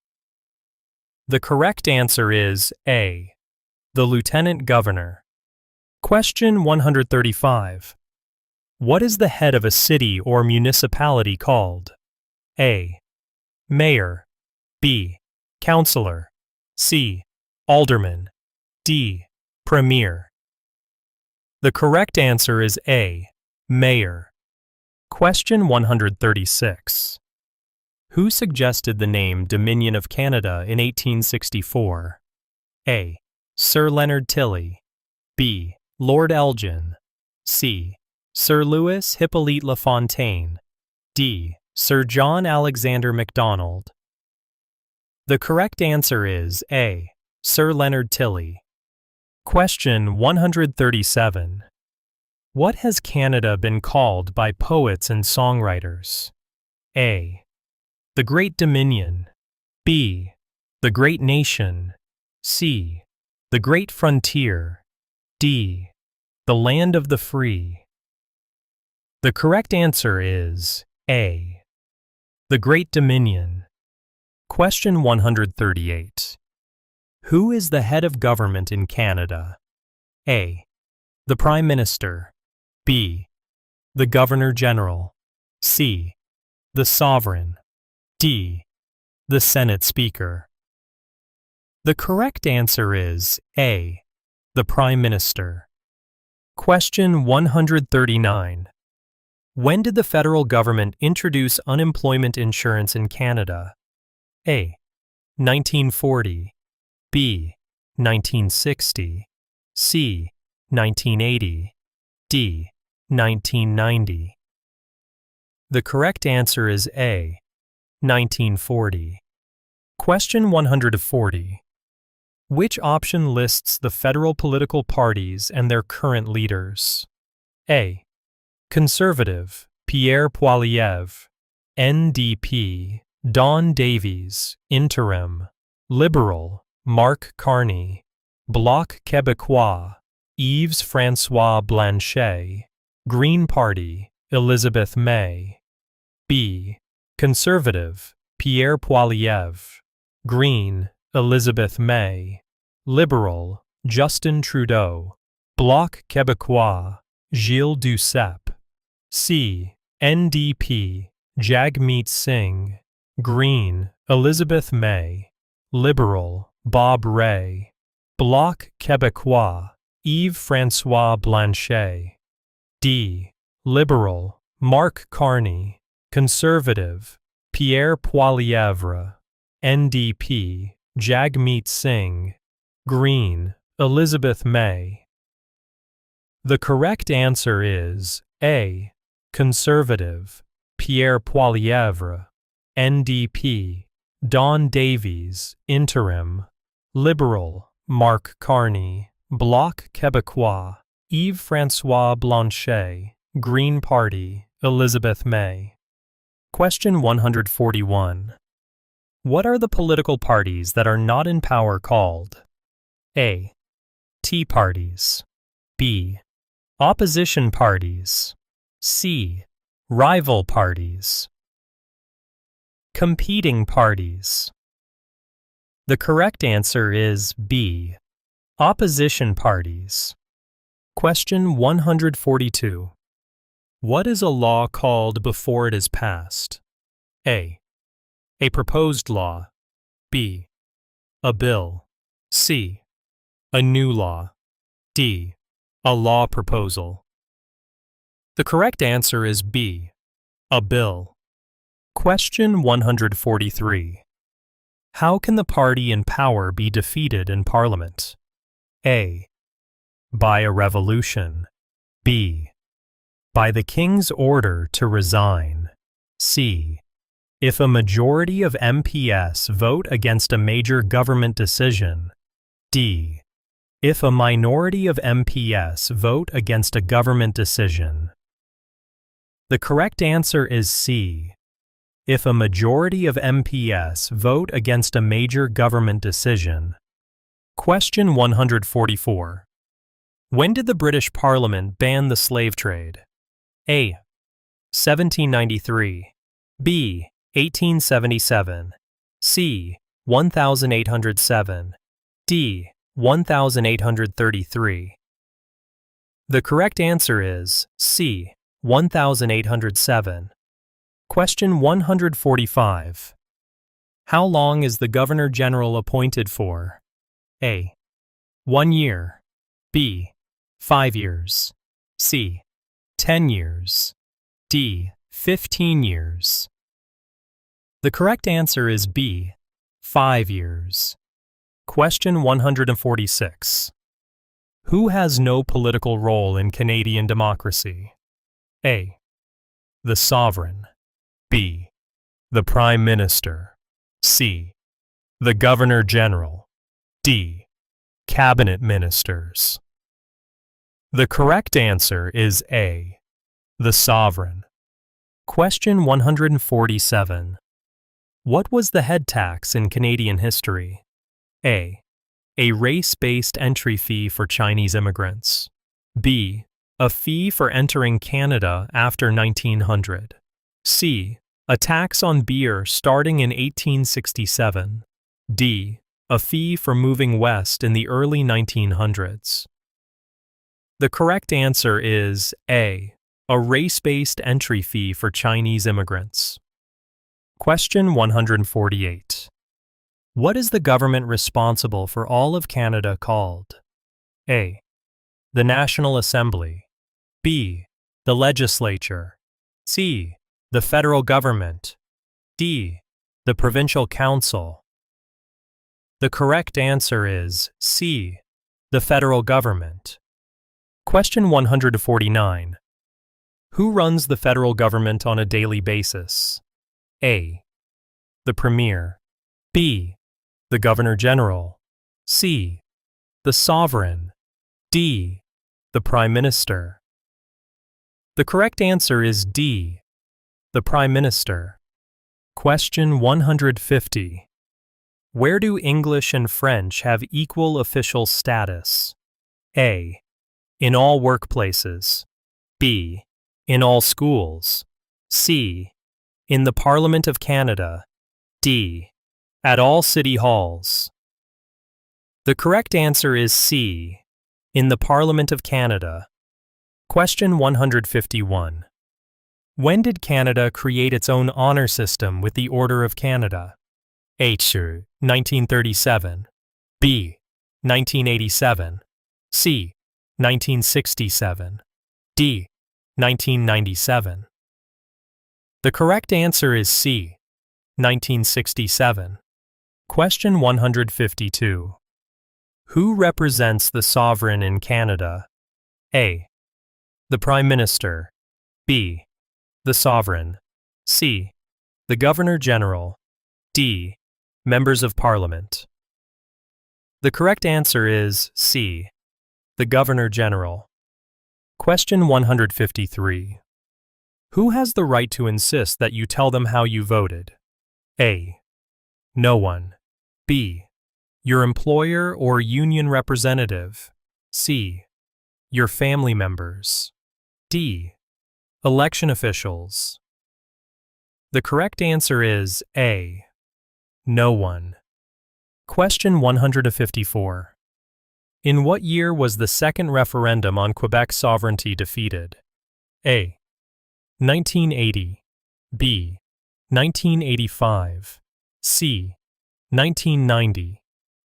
The correct answer is A, the Lieutenant Governor. Question 135. What is the head of a city or municipality called? A, Mayor. B, Councillor. C, Alderman. D, Premier. The correct answer is A, Mayor. Question 136. Who suggested the name Dominion of Canada in 1864? A, Sir Leonard Tilley. B, Lord Elgin. C, Sir Louis Hippolyte LaFontaine. D, Sir John Alexander MacDonald. The correct answer is A, Sir Leonard Tilley. Question 137. What has Canada been called by poets and songwriters? A, the Great Dominion. B, the Great Nation. C, the Great Frontier. D, the Land of the Free. The correct answer is A, The Great Dominion. Question 138. Who is the head of government in Canada? A. The Prime Minister. B. The Governor-General. C. The Sovereign. D. The Senate Speaker. The correct answer is A. The Prime Minister. Question 139. When did the federal government introduce unemployment insurance in Canada? A. 1940. B. 1960. C. 1980. D. 1990. The correct answer is A. 1940. Question 140. Which option lists the federal political parties and their current leaders? A. Conservative, Pierre Poilievre. NDP, Don Davies, interim. Liberal, Marc Carney. Bloc Québécois, Yves-François Blanchet. Green Party, Elizabeth May. B. Conservative, Pierre Poilievre. Green, Elizabeth May. Liberal, Justin Trudeau. Bloc Québécois, Gilles Duceppe. C. NDP, Jagmeet Singh. Green, Elizabeth May. Liberal, Bob Rae. Bloc Québécois, Yves-François Blanchet. D. Liberal, Marc Carney. Conservative, Pierre Poilievre. NDP, Jagmeet Singh. Green, Elizabeth May. The correct answer is A. Conservative, Pierre Poilievre. NDP, Don Davies, interim. Liberal, Marc Carney. Bloc Québécois, Yves-François Blanchet. Green Party, Elizabeth May. Question 141. What are the political parties that are not in power called? A. Tea parties. B. Opposition parties. C. Rival parties. Competing parties. The correct answer is B. Opposition parties. Question 142. What is a law called before it is passed? A. A proposed law. B. A bill. C. A new law. D. A law proposal. The correct answer is B. A bill. Question 143. How can the party in power be defeated in Parliament? A. By a revolution. B. By the King's order to resign. C. If a majority of MPs vote against a major government decision. D. If a minority of MPs vote against a government decision. The correct answer is C. If a majority of MPs vote against a major government decision. Question 144. When did the British Parliament ban the slave trade? A. 1793. B. 1877. C. 1807. D. 1833. The correct answer is C. 1807. Question 145. How long is the Governor-General appointed for? A. 1 year. B. 5 years. C. 10 years. D. 15 years. The correct answer is B. 5 years. Question 146. Who has no political role in Canadian democracy? A. The Sovereign. B. The Prime Minister. C. The Governor-General. D. Cabinet Ministers. The correct answer is A. The Sovereign. Question 147. What was the head tax in Canadian history? A. A race-based entry fee for Chinese immigrants. B. A fee for entering Canada after 1900. C. A tax on beer starting in 1867. D. A fee for moving west in the early 1900s. The correct answer is A. A race-based entry fee for Chinese immigrants. Question 148. What is the government responsible for all of Canada called? A. The National Assembly. B. The Legislature. C. The Federal Government. D. The Provincial Council. The correct answer is C. The Federal Government. Question 149. Who runs the federal government on a daily basis? A. The Premier. B. The Governor General. C. The Sovereign. D. The Prime Minister. The correct answer is D. The Prime Minister. Question 150. Where do English and French have equal official status? A. In all workplaces. B. In all schools. C. In the Parliament of Canada. D. At all city halls. The correct answer is C. In the Parliament of Canada. Question 151. When did Canada create its own honor system with the Order of Canada? H. 1937. B. 1987. C. 1967. D. 1997. The correct answer is C. 1967. Question 152. Who represents the sovereign in Canada? A. The Prime Minister. B. The Sovereign. C. The Governor General. D. Members of Parliament. The correct answer is C. The Governor General. Question 153. Who has the right to insist that you tell them how you voted? A. No one. B. Your employer or union representative. C. Your family members. D. Election officials. The correct answer is A. No one. Question 154. In what year was the second referendum on Quebec sovereignty defeated? A. 1980. B. 1985. C. 1990.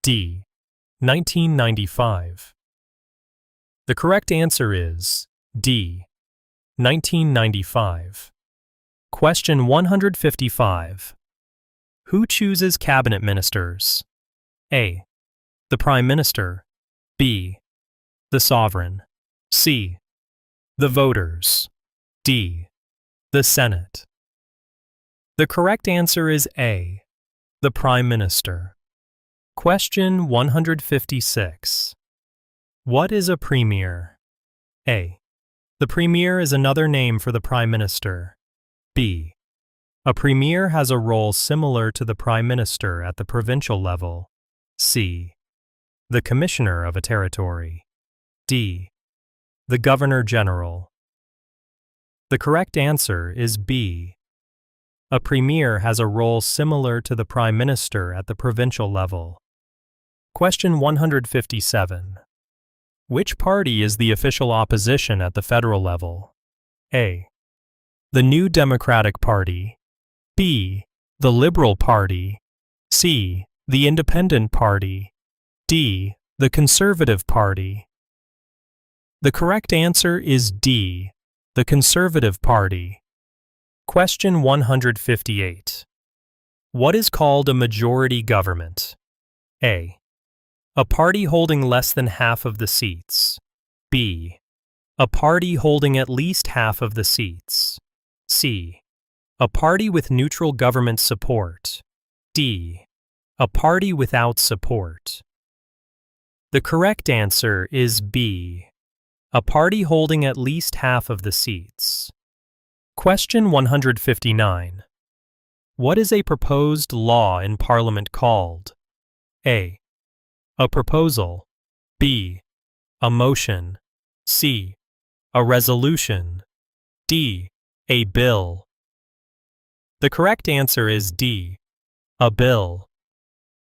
D. 1995. The correct answer is D. 1995. Question 155. Who chooses cabinet ministers? A. The Prime Minister. B. The Sovereign. C. The voters. D. The Senate. The correct answer is A. The Prime Minister. Question 156. What is a Premier? A. The Premier is another name for the Prime Minister. B. A Premier has a role similar to the Prime Minister at the provincial level. C. The Commissioner of a territory. D. The Governor General. The correct answer is B. A Premier has a role similar to the Prime Minister at the provincial level. Question 157. Which party is the official opposition at the federal level? A. The New Democratic Party. B. The Liberal Party. C. The Independent Party. D. The Conservative Party. The correct answer is D. The Conservative Party. Question 158. What is called a majority government? A. A party holding less than half of the seats. B. A party holding at least half of the seats. C. A party with neutral government support. D. A party without support. The correct answer is B. A party holding at least half of the seats. Question 159. What is a proposed law in Parliament called? A. A proposal. B. A motion. C. A resolution. D. A bill. The correct answer is D. A bill.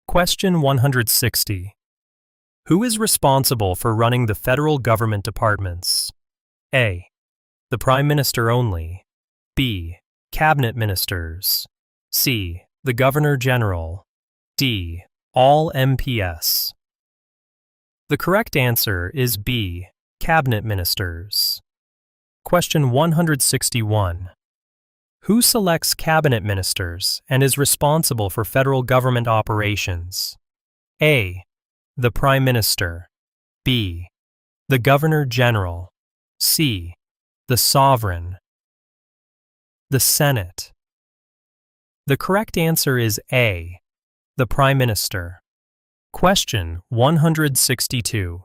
Question 160. Who is responsible for running the federal government departments? A. The Prime Minister only. B. Cabinet ministers. C. The Governor General. D. All MPS. The correct answer is B. Cabinet ministers. Question 161. Who selects cabinet ministers and is responsible for federal government operations? A. The Prime Minister. B. The Governor General. C. The Sovereign. The Senate. The correct answer is A. The Prime Minister. Question 162.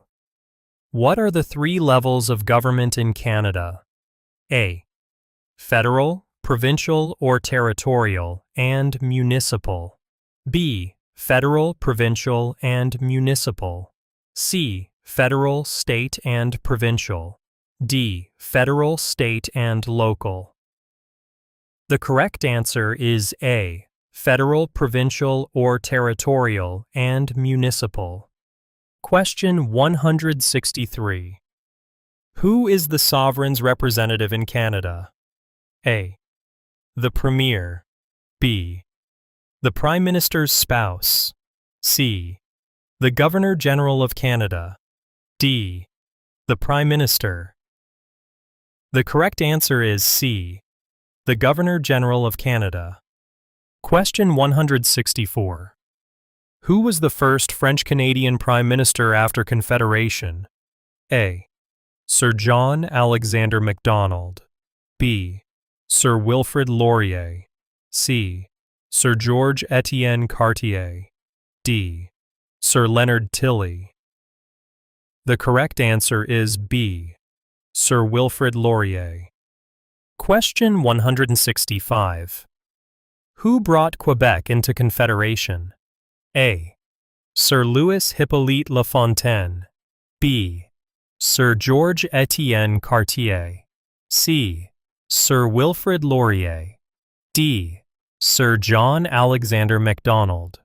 What are the three levels of government in Canada? A. Federal, provincial or territorial, and municipal. B. Federal, provincial, and municipal. C. Federal, state, and provincial. D. Federal, state, and local. The correct answer is A. Federal, provincial, or territorial, and municipal. Question 163. Who is the sovereign's representative in Canada? A. The Premier. B. The Prime Minister's spouse. C. The Governor General of Canada. D. The Prime Minister. The correct answer is C. The Governor General of Canada. Question 164. Who was the first French-Canadian Prime Minister after Confederation? A. Sir John Alexander Macdonald. B. Sir Wilfrid Laurier. C. Sir George Etienne Cartier. D. Sir Leonard Tilley. The correct answer is B. Sir Wilfrid Laurier. Question 165. Who brought Quebec into Confederation? A. Sir Louis Hippolyte Lafontaine. B. Sir George Etienne Cartier. C. Sir Wilfrid Laurier. D. Sir John Alexander Macdonald.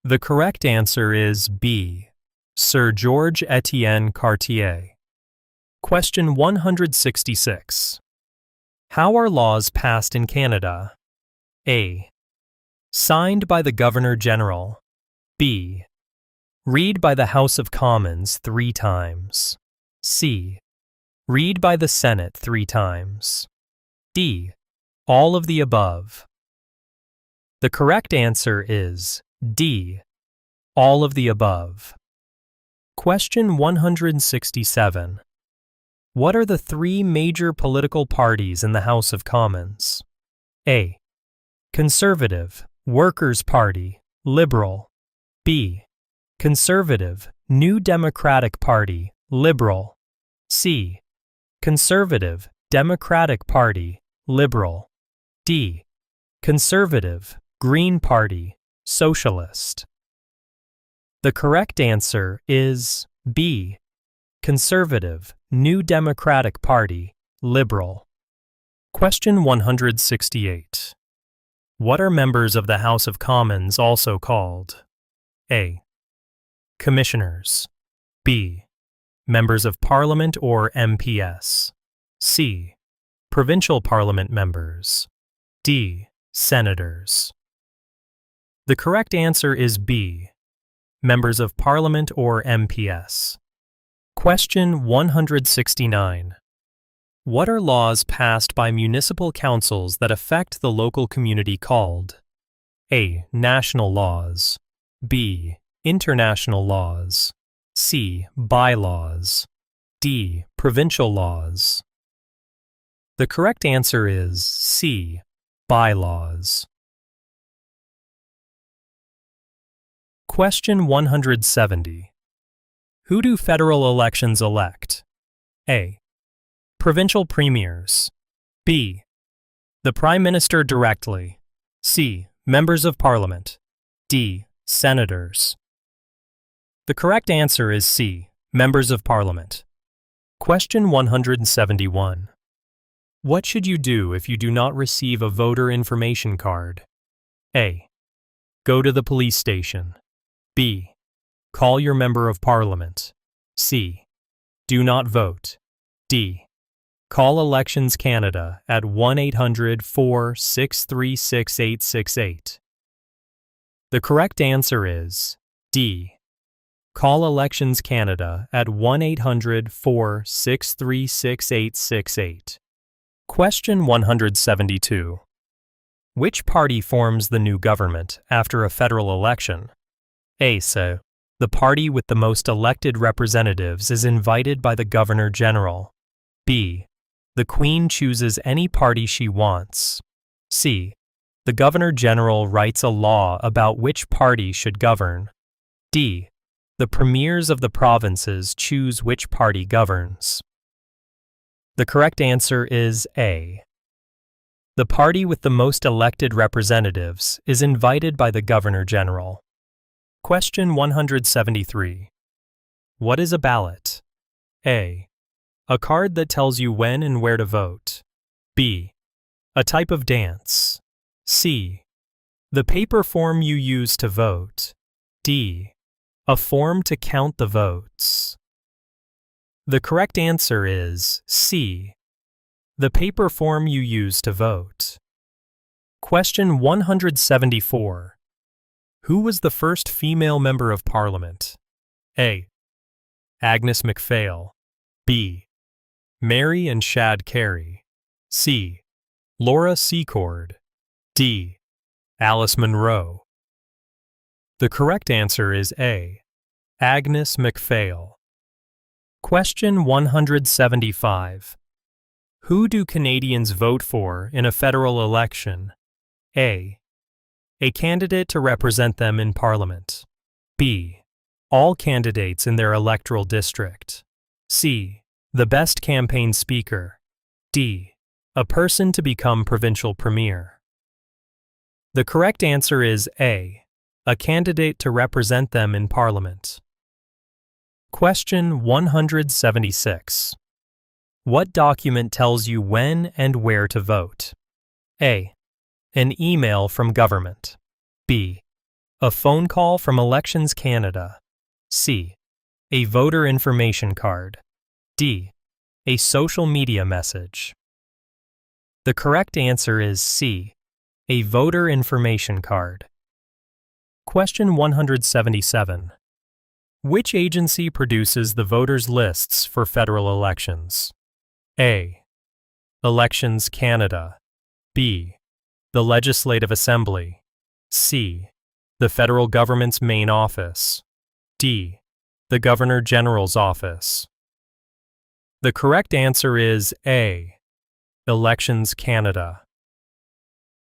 The correct answer is B. Sir George Etienne Cartier. Question 166. How are laws passed in Canada? A. Signed by the Governor General. B. Read by the House of Commons 3 times. C. Read by the Senate 3 times. D. All of the above. The correct answer is D. All of the above. Question 167. What are the 3 major political parties in the House of Commons? A. Conservative, Workers' Party, Liberal. B. Conservative, New Democratic Party, Liberal. C. Conservative, Democratic Party, Liberal. D. Conservative, Green Party, Socialist. The correct answer is B. Conservative, New Democratic Party, Liberal. Question 168. What are members of the House of Commons also called? A. Commissioners. B. Members of Parliament or MPS. C. Provincial Parliament members. D. Senators. The correct answer is B. Members of Parliament or MPS. Question 169. What are laws passed by municipal councils that affect the local community called? A. National laws. B. International laws. C. Bylaws. D. Provincial laws. The correct answer is C. Bylaws. Question 170. Who do federal elections elect? A. Provincial premiers. B. The Prime Minister directly. C. Members of Parliament. D. Senators. The correct answer is C. Members of Parliament. Question 171. What should you do if you do not receive a voter information card? A. Go to the police station. B. Call your member of parliament. C. Do not vote. D. Call Elections Canada at 1-800-463-6868. The correct answer is D. Call Elections Canada at 1-800-463-6868. Question 172. Which party forms the new government after a federal election? A. So, the party with the most elected representatives is invited by the Governor General. B. The Queen chooses any party she wants. C. The Governor General writes a law about which party should govern. D. The premiers of the provinces choose which party governs. The correct answer is A. The party with the most elected representatives is invited by the Governor General. Question 173. What is a ballot? A. A card that tells you when and where to vote. B. A type of dance. C. The paper form you use to vote. D. A form to count the votes. The correct answer is C. The paper form you use to vote. Question 174. Who was the first female member of Parliament? A. Agnes MacPhail. B. Mary and Shad Carey. C. Laura Secord. D. Alice Munro. The correct answer is A. Agnes MacPhail. Question 175. Who do Canadians vote for in a federal election? A. A candidate to represent them in Parliament. B. All candidates in their electoral district. C. The best campaign speaker. D. A person to become provincial premier. The correct answer is A. A candidate to represent them in Parliament. Question 176. What document tells you when and where to vote? A. An email from government. B. A phone call from Elections Canada. C. A voter information card. D. A social media message. The correct answer is C. A voter information card. Question 177. Which agency produces the voters' lists for federal elections? A. Elections Canada. B. The Legislative Assembly. C. The federal government's main office. D. The Governor General's office. The correct answer is A. Elections Canada.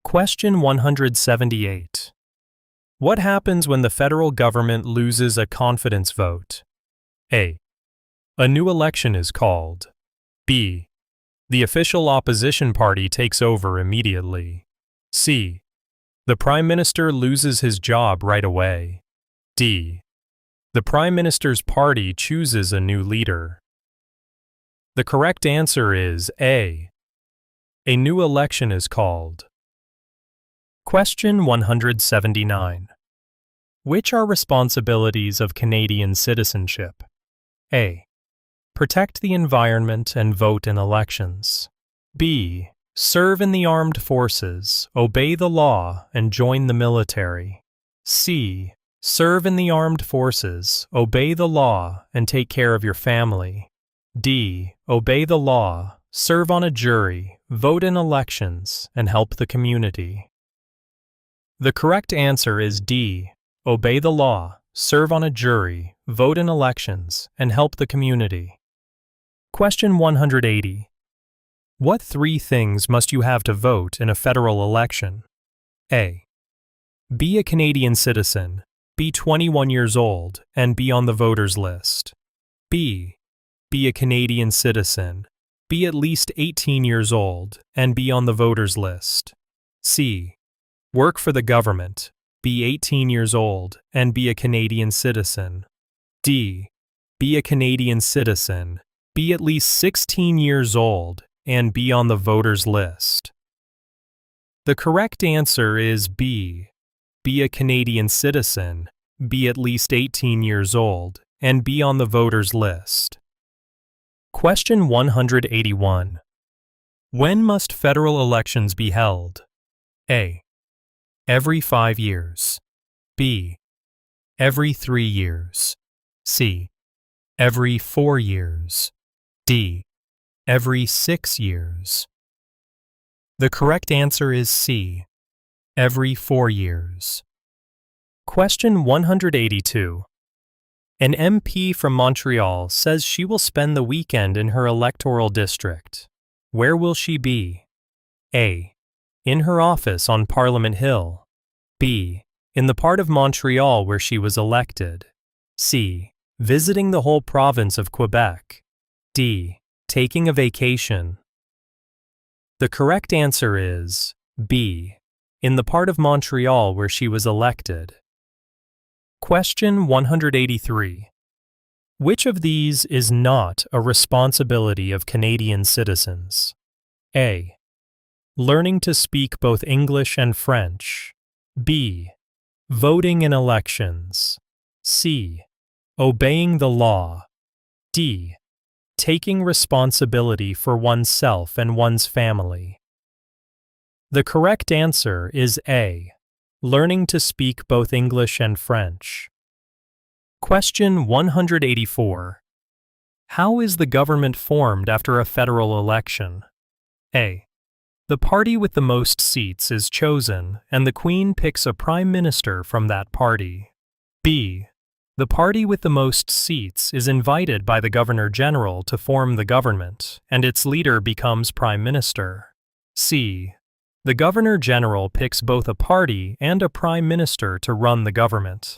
Question 178. What happens when the federal government loses a confidence vote? A. A new election is called. B. The official opposition party takes over immediately. C. The Prime Minister loses his job right away. D. The Prime Minister's party chooses a new leader. The correct answer is A. A new election is called. Question 179. Which are responsibilities of Canadian citizenship? A. Protect the environment and vote in elections. B. Serve in the armed forces, obey the law, and join the military. C. Serve in the armed forces, obey the law, and take care of your family. D. Obey the law, serve on a jury, vote in elections, and help the community. The correct answer is D. Obey the law, serve on a jury, vote in elections, and help the community. Question 180. What three things must you have to vote in a federal election? A. Be a Canadian citizen, be 21 years old, and be on the voters list. B. Be a Canadian citizen, be at least 18 years old, and be on the voters list. C. Work for the government, be 18 years old, and be a Canadian citizen. D. Be a Canadian citizen, be at least 16 years old, and be on the voters list? The correct answer is B. Be a Canadian citizen, be at least 18 years old, and be on the voters list. Question 181. When must federal elections be held? A. Every 5 years. B. Every 3 years. C. Every 4 years. D. Every 6 years. The correct answer is C. Every 4 years. Question 182. An MP from Montreal says she will spend the weekend in her electoral district. Where will she be? A. In her office on Parliament Hill. B. In the part of Montreal where she was elected. C. Visiting the whole province of Quebec. D. Taking a vacation. The correct answer is B. In the part of Montreal where she was elected. Question 183. Which of these is not a responsibility of Canadian citizens? A. Learning to speak both English and French. B. Voting in elections. C. Obeying the law. D. Taking responsibility for oneself and one's family. The correct answer is A. Learning to speak both English and French. Question 184. How is the government formed after a federal election? A. The party with the most seats is chosen, and the Queen picks a prime minister from that party. B. The party with the most seats is invited by the Governor-General to form the government, and its leader becomes prime minister. C. The Governor-General picks both a party and a prime minister to run the government.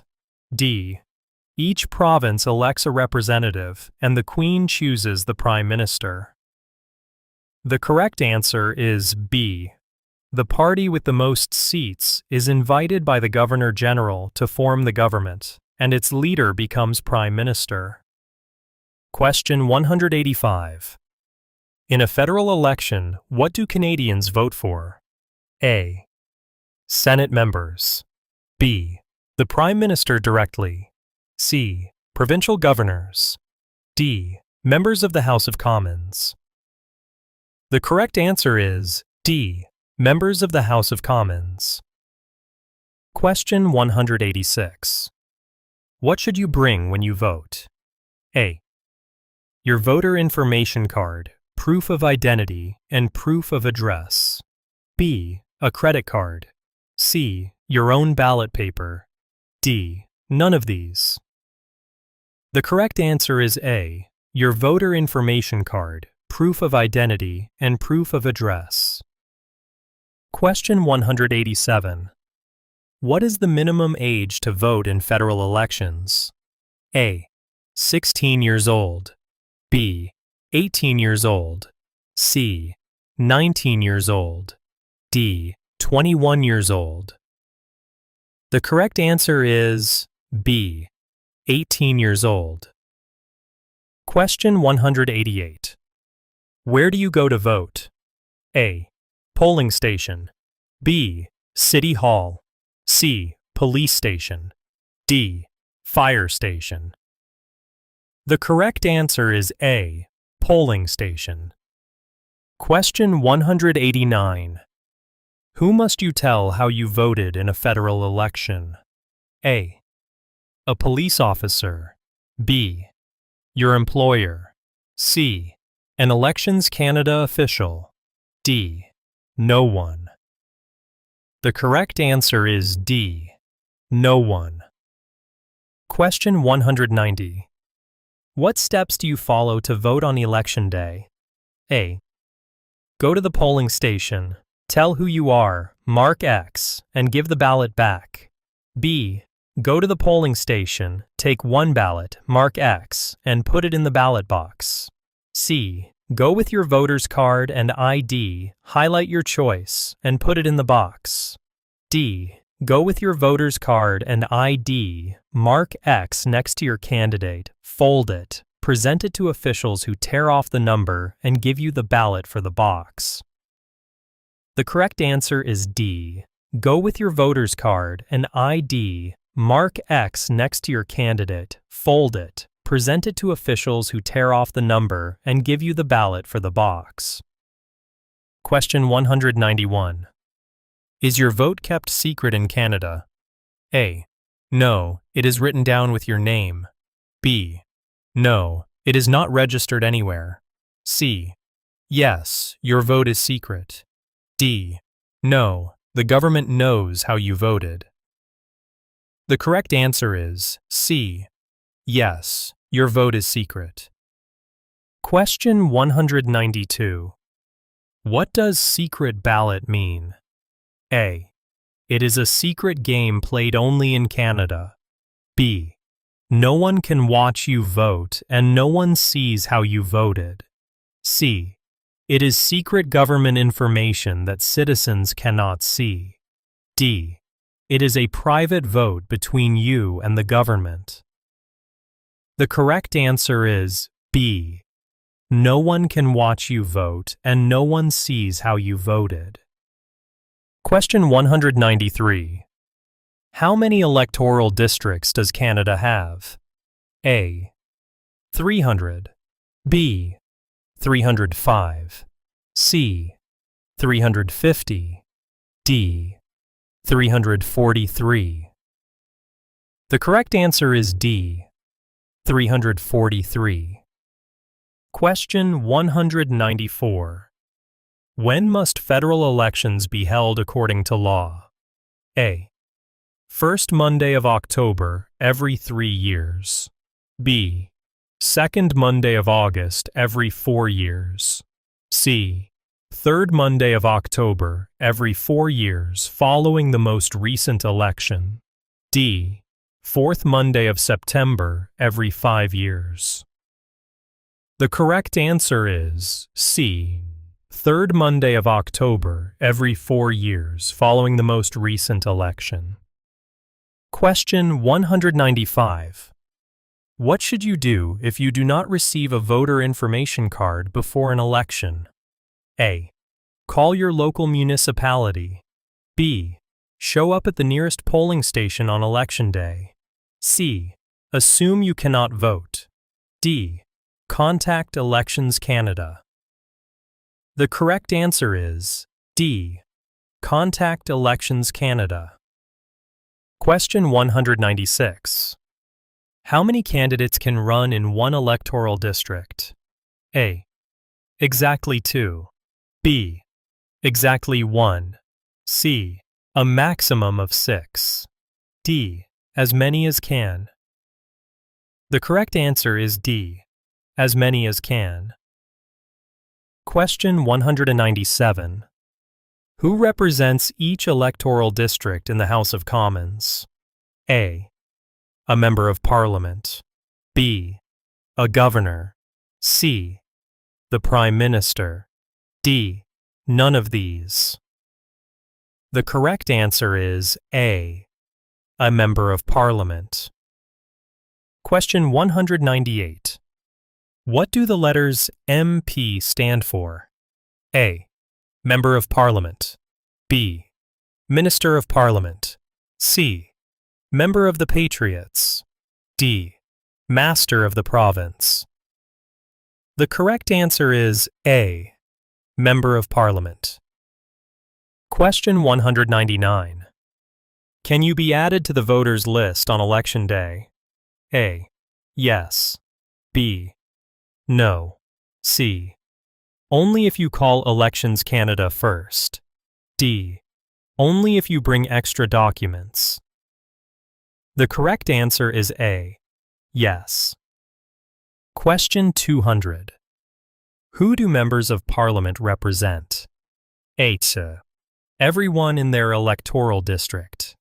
D. Each province elects a representative, and the Queen chooses the prime minister. The correct answer is B. The party with the most seats is invited by the Governor-General to form the government, and its leader becomes prime minister. Question 185. In a federal election, what do Canadians vote for? A. Senate members. B. The Prime Minister directly. C. Provincial governors. D. Members of the House of Commons. The correct answer is D. Members of the House of Commons. Question 186. What should you bring when you vote? A. Your voter information card, proof of identity, and proof of address. B. A credit card. C. Your own ballot paper. D. None of these. The correct answer is A. Your voter information card, proof of identity, and proof of address. Question 187. What is the minimum age to vote in federal elections? A. 16 years old. B. 18 years old. C. 19 years old. D. 21 years old. The correct answer is B. 18 years old. Question 188. Where do you go to vote? A. Polling station. B. City Hall. C. Police station. D. Fire station. The correct answer is A. Polling station. Question 189. Who must you tell how you voted in a federal election? A. A police officer. B. Your employer. C. An Elections Canada official. D. No one. The correct answer is D. No one. Question 190. What steps do you follow to vote on Election Day? A. Go to the polling station. Tell who you are, mark X, and give the ballot back. B. Go to the polling station, take one ballot, mark X, and put it in the ballot box. C. Go with your voter's card and ID, highlight your choice, and put it in the box. D. Go with your voter's card and ID, mark X next to your candidate, fold it, present it to officials who tear off the number and give you the ballot for the box. The correct answer is D. Go with your voter's card and ID, mark X next to your candidate, fold it, present it to officials who tear off the number and give you the ballot for the box. Question 191. Is your vote kept secret in Canada? A. No, it is written down with your name. B. No, it is not registered anywhere. C. Yes, your vote is secret. D. No, the government knows how you voted. The correct answer is C. Yes, your vote is secret. Question 192. What does secret ballot mean? A. It is a secret game played only in Canada. B. No one can watch you vote and no one sees how you voted. C. It is secret government information that citizens cannot see. D. It is a private vote between you and the government. The correct answer is B. No one can watch you vote and no one sees how you voted. Question 193. How many electoral districts does Canada have? A. 300. B. 305. C. 350. D. 343. The correct answer is D. 343. Question 194. When must federal elections be held according to law? A. First Monday of October every 3 years. B. Second Monday of August every 4 years. C. Third Monday of October every 4 years following the most recent election. D. Fourth Monday of September every 5 years. The correct answer is C. Third Monday of October every 4 years following the most recent election. Question 195. What should you do if you do not receive a voter information card before an election? A. Call your local municipality. B. Show up at the nearest polling station on election day. C. Assume you cannot vote. D. Contact Elections Canada. The correct answer is D. Contact Elections Canada. Question 196. How many candidates can run in one electoral district? A. Exactly 2. B. Exactly 1. C. A maximum of 6. D. As many as can. The correct answer is D. As many as can. Question 197. Who represents each electoral district in the House of Commons? A. A member of Parliament. B. A governor. C. The Prime Minister. D. None of these. The correct answer is A. A member of Parliament. Question 198. What do the letters MP stand for? A. Member of Parliament. B. Minister of Parliament. C. Member of the Patriots. D. Master of the Province. The correct answer is A. Member of Parliament. Question 199. Can you be added to the voters' list on election day? A. Yes. B. No. C. Only if you call Elections Canada first. D. Only if you bring extra documents. The correct answer is A. Yes. Question 200. Who do members of Parliament represent? A. Everyone in their electoral district.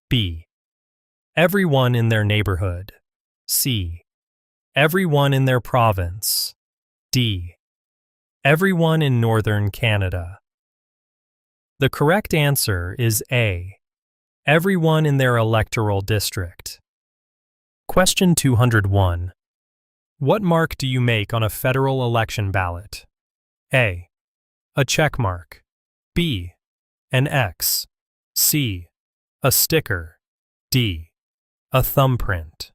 B. Everyone in their neighborhood. C. Everyone in their province. D. Everyone in northern Canada. The correct answer is A. Everyone in their electoral district. Question 201. What mark do you make on a federal election ballot? A. A check mark. B. An X. C. A sticker. D. A thumbprint.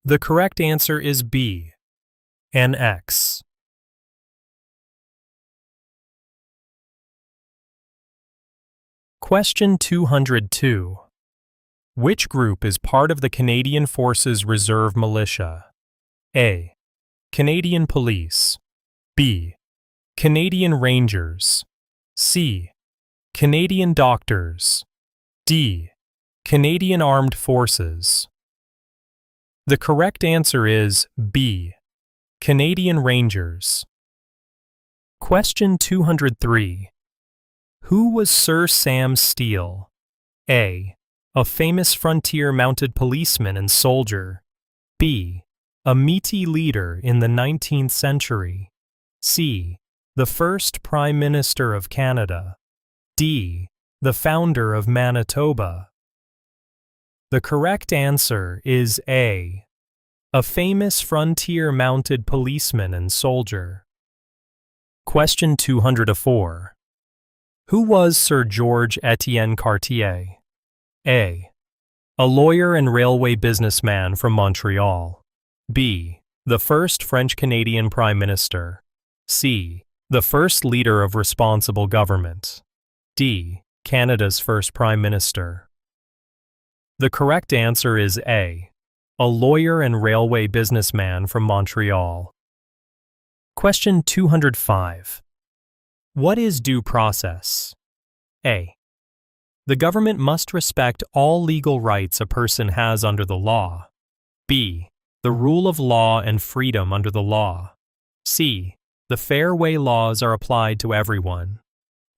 The correct answer is B. An X. Question 202. Which group is part of the Canadian Forces Reserve Militia? A. Canadian Police. B. Canadian Rangers. C. Canadian Doctors. D. Canadian Armed Forces. The correct answer is B. Canadian Rangers. Question 203. Who was Sir Sam Steele? A. A famous frontier-mounted policeman and soldier. B. A Métis leader in the 19th century. C. The first Prime Minister of Canada. D. The founder of Manitoba. The correct answer is A. A famous frontier-mounted policeman and soldier. Question 204. Who was Sir George Etienne Cartier? A. A lawyer and railway businessman from Montreal. B. The first French-Canadian Prime Minister. C. The first leader of responsible government. D. Canada's first Prime Minister. The correct answer is A. A lawyer and railway businessman from Montreal. Question 205. What is due process? A. The government must respect all legal rights a person has under the law. B. The rule of law and freedom under the law. C. The fair way laws are applied to everyone.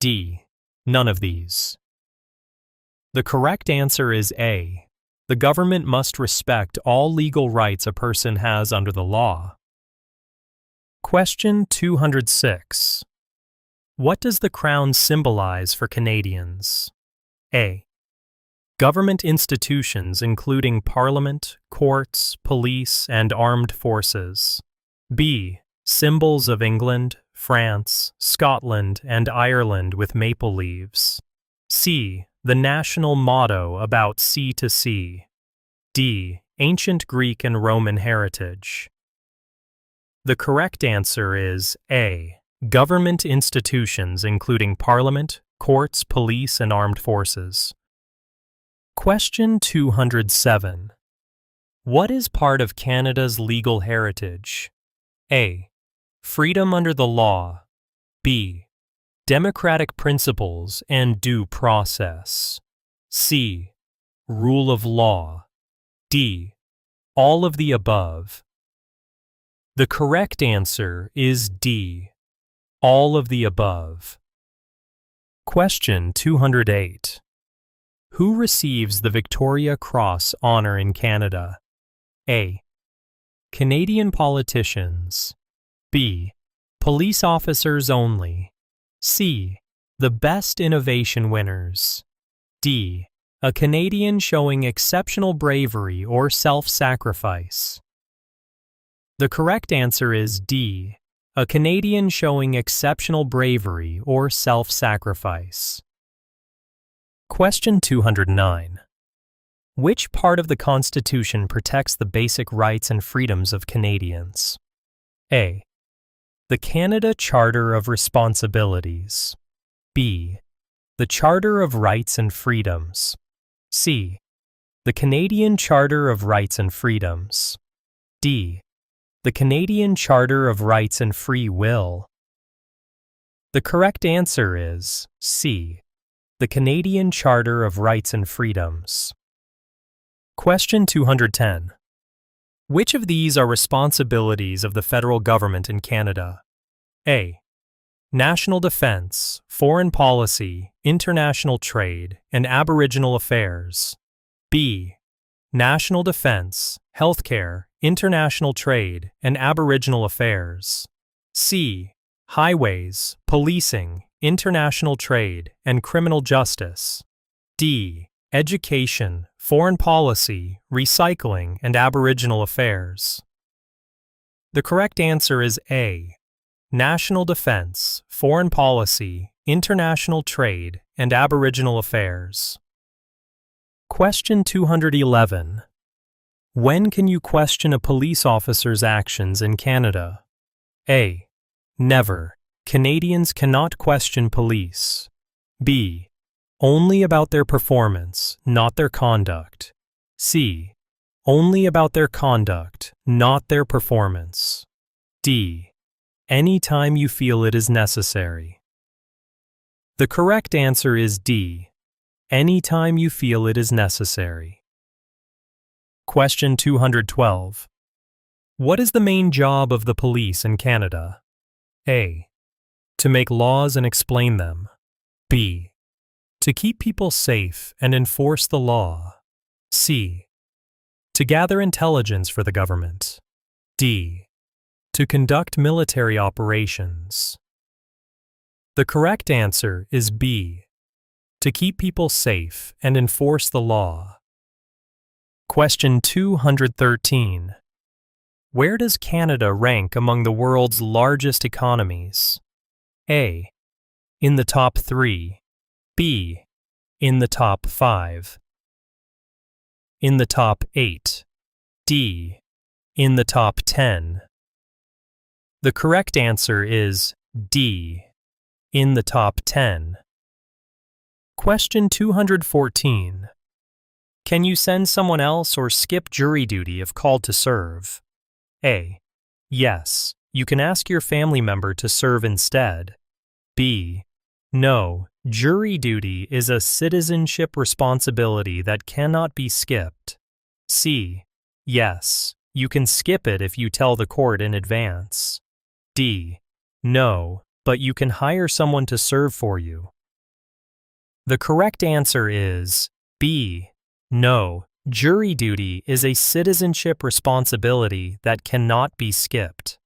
D. None of these. The correct answer is A. The government must respect all legal rights a person has under the law. Question 206. What does the crown symbolize for Canadians? A. Government institutions including Parliament, courts, police, and armed forces. B. Symbols of England, France, Scotland, and Ireland with maple leaves. C. The national motto about sea to sea. D. Ancient Greek and Roman heritage. The correct answer is A. Government institutions including Parliament, courts, police, and armed forces. Question 207. What is part of Canada's legal heritage? A. Freedom under the law. B. Democratic principles and due process. C. Rule of law. D. All of the above. The correct answer is D. All of the above. Question 208. Who receives the Victoria Cross honor in Canada? A. Canadian politicians. B. Police officers only. C. The best innovation winners. D. A Canadian showing exceptional bravery or self-sacrifice. The correct answer is D. A Canadian showing exceptional bravery or self-sacrifice. Question 209. Which part of the Constitution protects the basic rights and freedoms of Canadians? A. The Canada Charter of Responsibilities. B. The Charter of Rights and Freedoms. C. The Canadian Charter of Rights and Freedoms. D. The Canadian Charter of Rights and Free Will. The correct answer is C. The Canadian Charter of Rights and Freedoms. Question 210. Which of these are responsibilities of the federal government in Canada? A. National defense, foreign policy, international trade, and Aboriginal affairs. B. National defense, healthcare, international trade, and Aboriginal affairs. C. Highways, policing, international trade, and criminal justice. D. Education, foreign policy, recycling, and Aboriginal affairs. The correct answer is A. National defense, foreign policy, international trade, and Aboriginal affairs. Question 211. When can you question a police officer's actions in Canada? A. Never. Canadians cannot question police. B. Only about their performance, not their conduct. C. Only about their conduct, not their performance. D. Anytime you feel it is necessary. The correct answer is D. Anytime you feel it is necessary. Question 212. What is the main job of the police in Canada? A. To make laws and explain them. B. To keep people safe and enforce the law. C. To gather intelligence for the government. D. To conduct military operations. The correct answer is B. To keep people safe and enforce the law. Question 213. Where does Canada rank among the world's largest economies? A. In the top 3. B. In the top 5. In the top 8. D. In the top 10. The correct answer is D. In the top 10. Question 214. Can you send someone else or skip jury duty if called to serve? A. Yes, you can ask your family member to serve instead. B. No, jury duty is a citizenship responsibility that cannot be skipped. C. Yes, you can skip it if you tell the court in advance. D. No, but you can hire someone to serve for you. The correct answer is B. No, jury duty is a citizenship responsibility that cannot be skipped.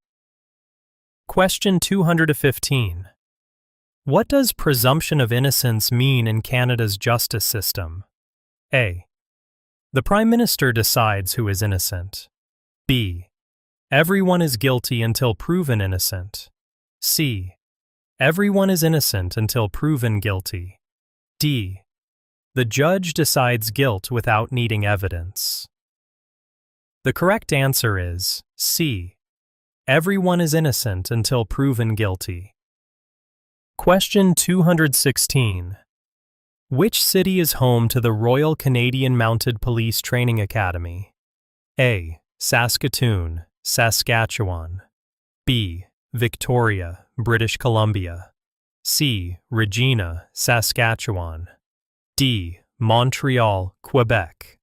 Question 215. What does presumption of innocence mean in Canada's justice system? A. The Prime Minister decides who is innocent. B. Everyone is guilty until proven innocent. C. Everyone is innocent until proven guilty. D. The judge decides guilt without needing evidence. The correct answer is C. Everyone is innocent until proven guilty. Question 216. Which city is home to the Royal Canadian Mounted Police Training Academy? A. Saskatoon, Saskatchewan. B. Victoria, British Columbia. C. Regina, Saskatchewan. D. Montreal, Quebec.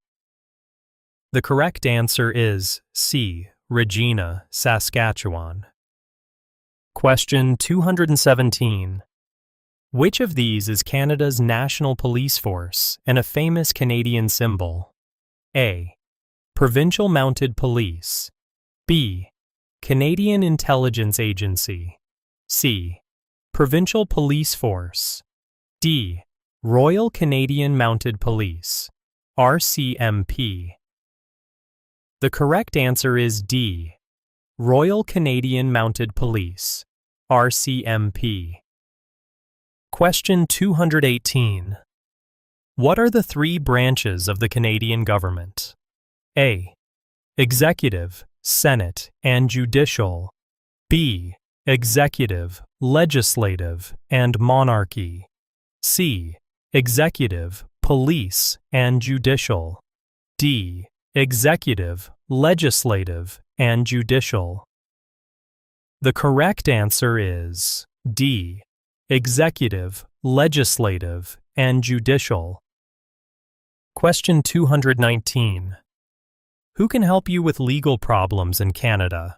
The correct answer is C. Regina, Saskatchewan. Question 217. Which of these is Canada's national police force and a famous Canadian symbol? A. Provincial Mounted Police. B. Canadian Intelligence Agency. C. Provincial Police Force. D. Royal Canadian Mounted Police, RCMP. The correct answer is D. Royal Canadian Mounted Police, RCMP. Question 218. What are the three branches of the Canadian government? A. Executive, Senate, and Judicial. B. Executive, Legislative, and Monarchy. C. Executive, Police, and Judicial. D. Executive, Legislative, and Judicial. The correct answer is D. Executive, Legislative, and Judicial. Question 219. Who can help you with legal problems in Canada?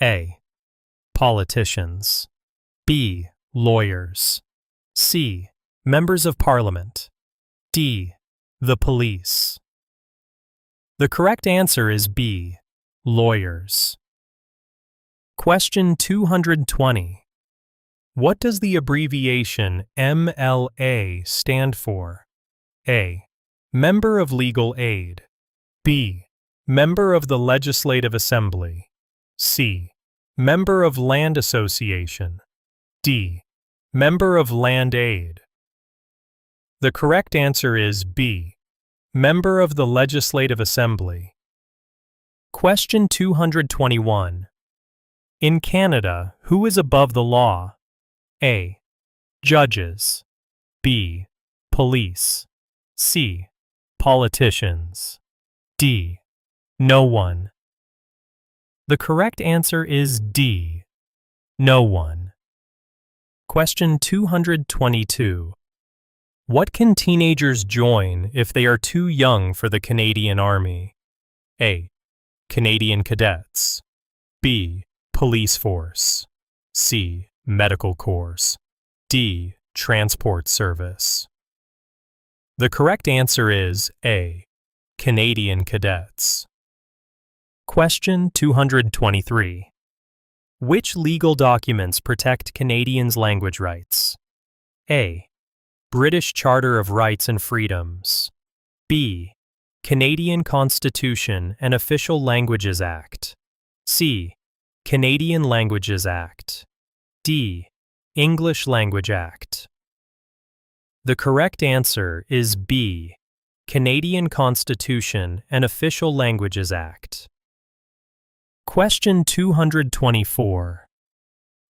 A. Politicians. B. Lawyers. C. Members of Parliament. D. The police. The correct answer is B. Lawyers. Question 220. What does the abbreviation MLA stand for? A. Member of Legal Aid. B. Member of the Legislative Assembly. C. Member of Land Association. D. Member of Land Aid. The correct answer is B. Member of the Legislative Assembly. Question 221. In Canada, who is above the law? A. Judges. B. Police. C. Politicians. D. No one. The correct answer is D. No one. Question 222. What can teenagers join if they are too young for the Canadian Army? A. Canadian Cadets. B. Police Force. C. Medical Corps. D. Transport Service. The correct answer is A. Canadian Cadets. Question 223. Which legal documents protect Canadians' language rights? A. British Charter of Rights and Freedoms. B. Canadian Constitution and Official Languages Act. C. Canadian Languages Act. D. English Language Act. The correct answer is B. Canadian Constitution and Official Languages Act. Question 224.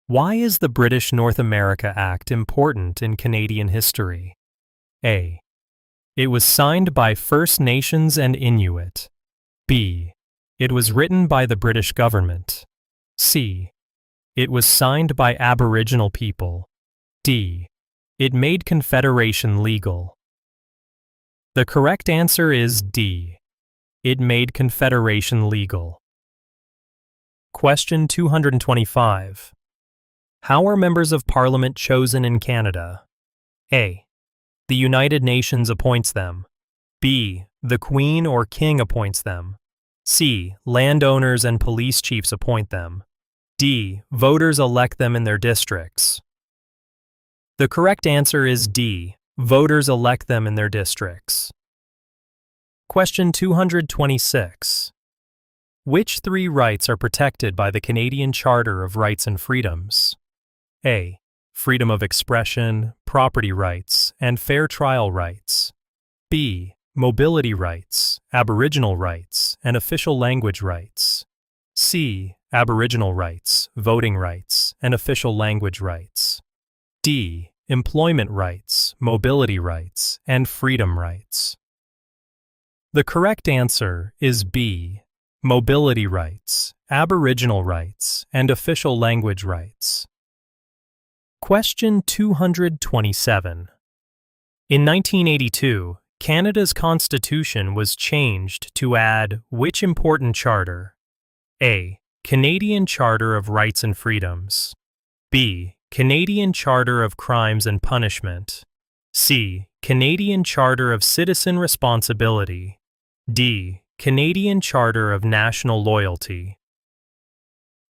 Why is the British North America Act important in Canadian history? A. It was signed by First Nations and Inuit. B. It was written by the British government. C. It was signed by Aboriginal people. D. It made Confederation legal. The correct answer is D. It made Confederation legal. Question 225. How are members of Parliament chosen in Canada? A. The United Nations appoints them. B. The Queen or King appoints them. C. Landowners and police chiefs appoint them. D. Voters elect them in their districts. The correct answer is D. Voters elect them in their districts. Question 226. Which three rights are protected by the Canadian Charter of Rights and Freedoms? A. Freedom of expression, property rights, and fair trial rights. B. Mobility rights, Aboriginal rights, and official language rights. C. Aboriginal rights, voting rights, and official language rights. D. Employment rights, mobility rights, and freedom rights. The correct answer is B. Mobility rights, Aboriginal rights, and official language rights. Question 227. In 1982, Canada's Constitution was changed to add which important charter? A. Canadian Charter of Rights and Freedoms. B. Canadian Charter of Crimes and Punishment. C. Canadian Charter of Citizen Responsibility. D. Canadian Charter of National Loyalty.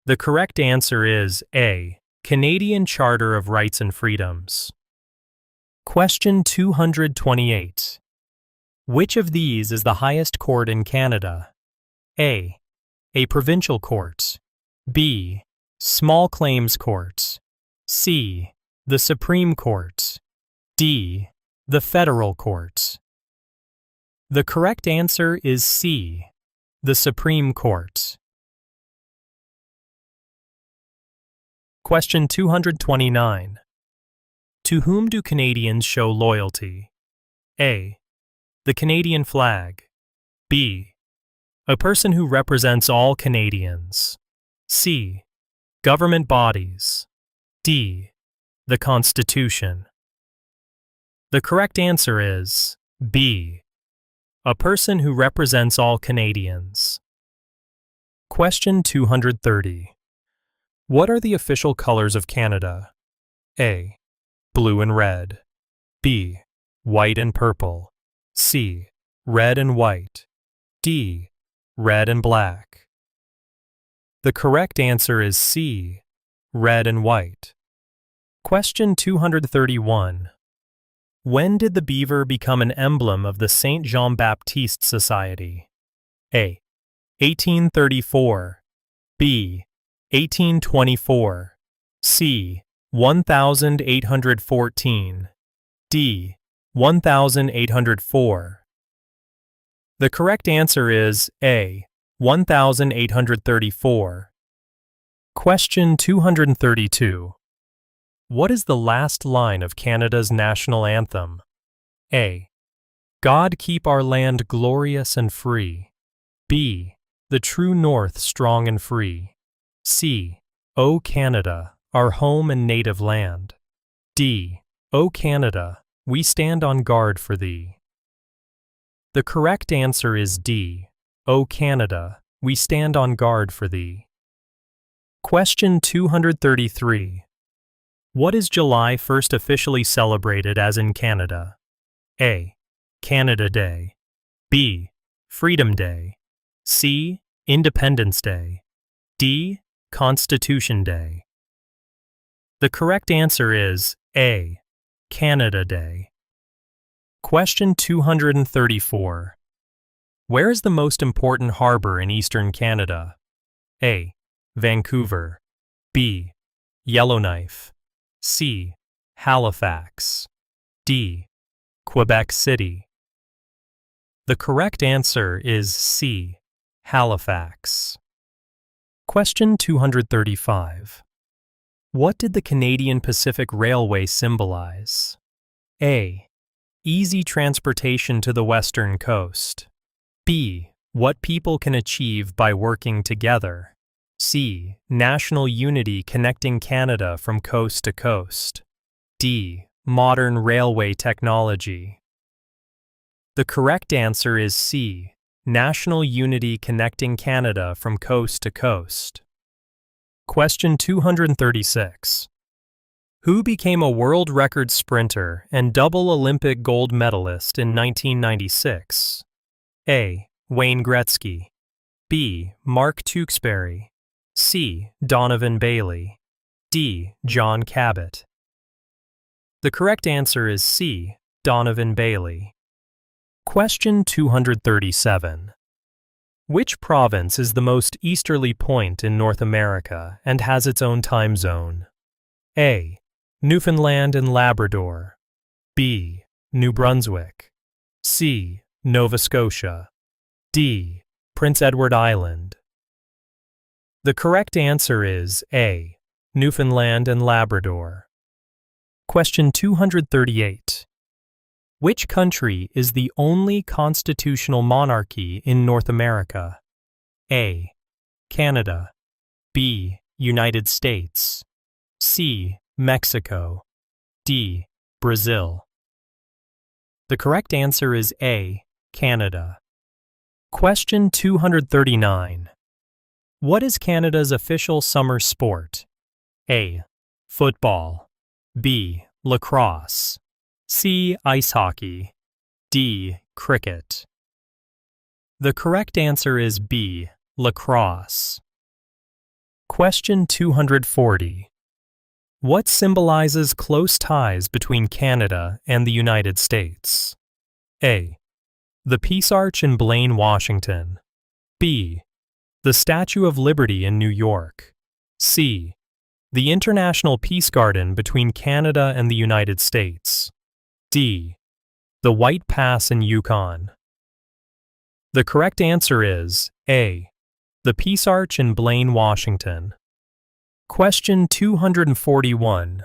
The correct answer is A. Canadian Charter of Rights and Freedoms. Question 228. Which of these is the highest court in Canada? A. A provincial court. B. Small claims court. C. The Supreme Court. D. The Federal Court. The correct answer is C. The Supreme Court. Question 229. To whom do Canadians show loyalty? A. The Canadian flag. B. A person who represents all Canadians. C. Government bodies. D. The Constitution. The correct answer is B. A person who represents all Canadians. Question 230. What are the official colors of Canada? A. Blue and red. B. White and purple. C. Red and white. D. Red and black. The correct answer is C. Red and white. Question 231. When did the beaver become an emblem of the Saint Jean Baptiste Society? A. 1834. B. 1824, C. 1814, D. 1804. The correct answer is A. 1834. Question 232. What is the last line of Canada's national anthem? A. God keep our land glorious and free. B. The true north strong and free. C. O Canada, our home and native land. D. O Canada, we stand on guard for thee. The correct answer is D. O Canada, we stand on guard for thee. Question 233. What is July 1st officially celebrated as in Canada? A. Canada Day. B. Freedom Day. C. Independence Day. D. Constitution Day. The correct answer is A. Canada Day. Question 234. Where is the most important harbor in eastern Canada? A. Vancouver. B. Yellowknife. C. Halifax. D. Quebec City. The correct answer is C. Halifax. Question 235. What did the Canadian Pacific Railway symbolize? A. Easy transportation to the western coast. B. What people can achieve by working together. C. National unity connecting Canada from coast to coast. D. Modern railway technology. The correct answer is C. National unity connecting Canada from coast to coast. Question 236. Who became a world record sprinter and double Olympic gold medalist in 1996? A. Wayne Gretzky. B. Mark Tewksbury. C. Donovan Bailey. D. John Cabot. The correct answer is C. Donovan Bailey. Question 237. Which province is the most easterly point in North America and has its own time zone? A. Newfoundland and Labrador. B. New Brunswick. C. Nova Scotia. D. Prince Edward Island. The correct answer is A. Newfoundland and Labrador. Question 238. Which country is the only constitutional monarchy in North America? A. Canada. B. United States. C. Mexico. D. Brazil. The correct answer is A. Canada. Question 239. What is Canada's official summer sport? A. Football. B. Lacrosse. C. Ice hockey. D. Cricket. The correct answer is B. Lacrosse. Question 240. What symbolizes close ties between Canada and the United States? A. The Peace Arch in Blaine, Washington. B. The Statue of Liberty in New York. C. The International Peace Garden between Canada and the United States. D. The White Pass in Yukon. The correct answer is A. The Peace Arch in Blaine, Washington. Question 241.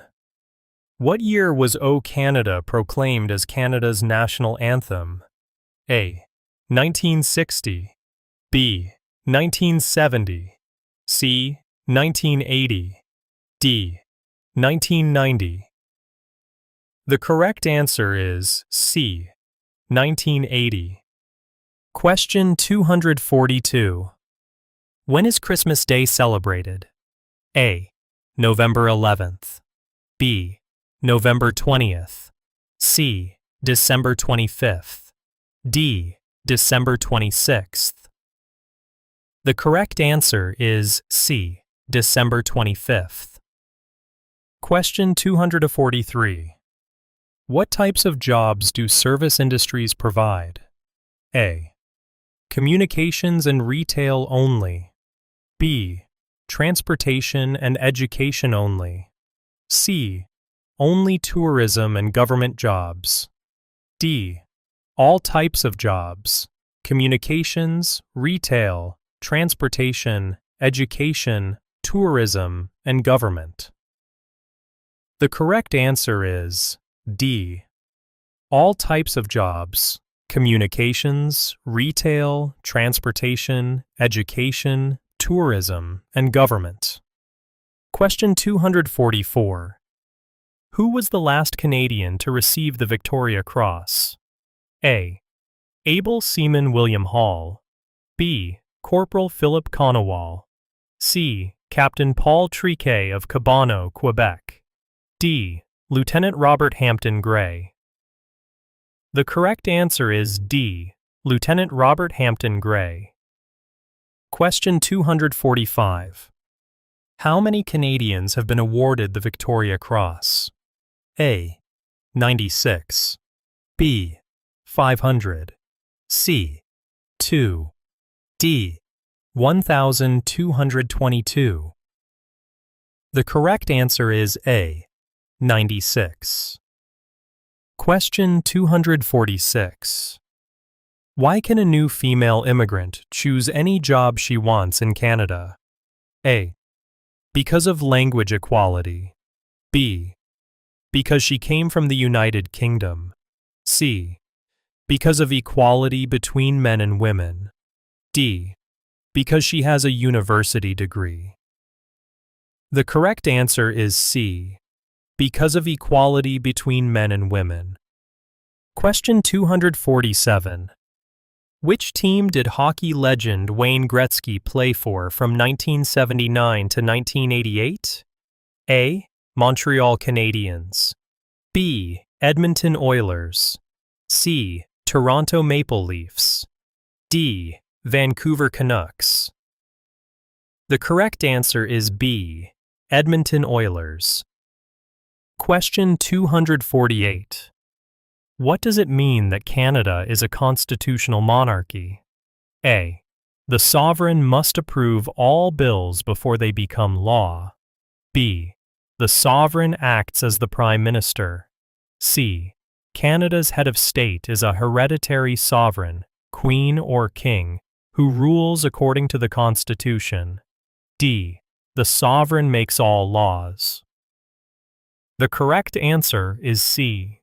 What year was O Canada proclaimed as Canada's national anthem? A. 1960. B. 1970. C. 1980. D. 1990. The correct answer is C. 1980. Question 242. When is Christmas Day celebrated? A. November 11th. B. November 20th. C. December 25th. D. December 26th. The correct answer is C. December 25th. Question 243. What types of jobs do service industries provide? A. Communications and retail only. B. transportation and education only. C. Only tourism and government jobs. D. All types of jobs, communications, retail, transportation, education, tourism, and government. The correct answer is D. All types of jobs, communications, retail, transportation, education, tourism, and government. Question 244. Who was the last Canadian to receive the Victoria Cross? A. Able Seaman William Hall. B. Corporal Philip Conowall. C. Captain Paul Triquet of Cabano, Quebec. D. Lieutenant Robert Hampton Gray. The correct answer is D. Lieutenant Robert Hampton Gray. Question 245. How many Canadians have been awarded the Victoria Cross? A. 96. B. 500. C. 2. D. 1,222. The correct answer is A. 96. Question 246. Why can a new female immigrant choose any job she wants in Canada? A. Because of language equality. B. Because she came from the United Kingdom. C. Because of equality between men and women. D. Because she has a university degree. The correct answer is C. Because of equality between men and women. Question 247. Which team did hockey legend Wayne Gretzky play for from 1979 to 1988? A. Montreal Canadiens. B. Edmonton Oilers. C. Toronto Maple Leafs. D. Vancouver Canucks. The correct answer is B. Edmonton Oilers. Question 248. What does it mean that Canada is a constitutional monarchy? A. The sovereign must approve all bills before they become law. B. The sovereign acts as the Prime Minister. C. Canada's head of state is a hereditary sovereign, queen or king, who rules according to the Constitution. D. The sovereign makes all laws. The correct answer is C.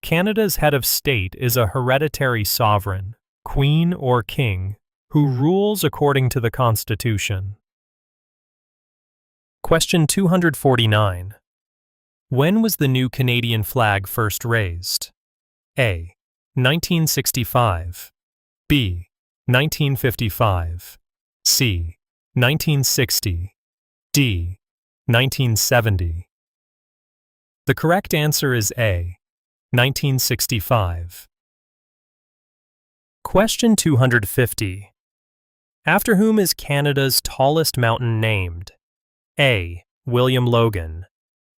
Canada's head of state is a hereditary sovereign, queen or king, who rules according to the Constitution. Question 249. When was the new Canadian flag first raised? A. 1965. B. 1955. C. 1960. D. 1970. The correct answer is A. 1965. Question 250. After whom is Canada's tallest mountain named? A. William Logan.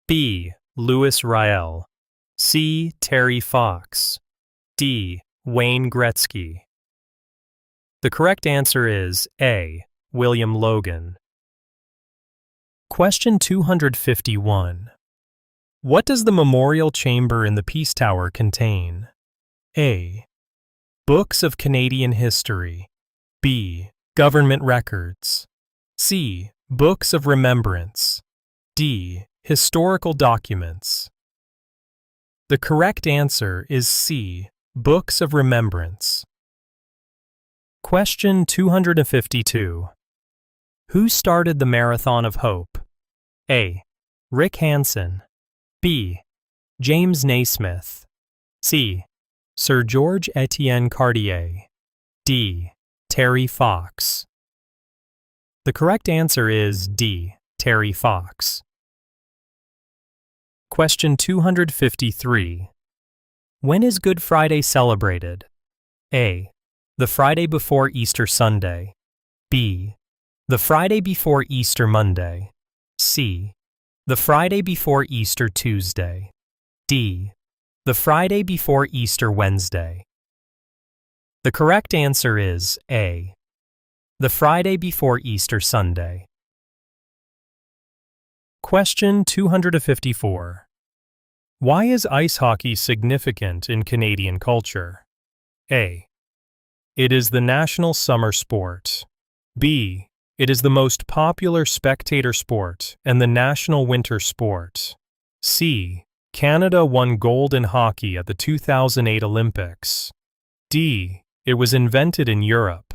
B. Louis Riel. C. Terry Fox. D. Wayne Gretzky. The correct answer is A. William Logan. Question 251. What does the memorial chamber in the Peace Tower contain? A. Books of Canadian history. B. Government records. C. Books of remembrance. D. Historical documents. The correct answer is C. Books of remembrance. Question 252. Who started the Marathon of Hope? A. Rick Hansen. B. James Naismith. C. Sir George Etienne Cartier. D. Terry Fox. The correct answer is D. Terry Fox. Question 253. When is Good Friday celebrated? A. The Friday before Easter Sunday. B. The Friday before Easter Monday. C. The Friday before Easter Tuesday. D. The Friday before Easter Wednesday. The correct answer is A. The Friday before Easter Sunday. Question 254. Why is ice hockey significant in Canadian culture? A. It is the national summer sport. B. It is the most popular spectator sport and the national winter sport. C. Canada won gold in hockey at the 2008 Olympics. D. It was invented in Europe.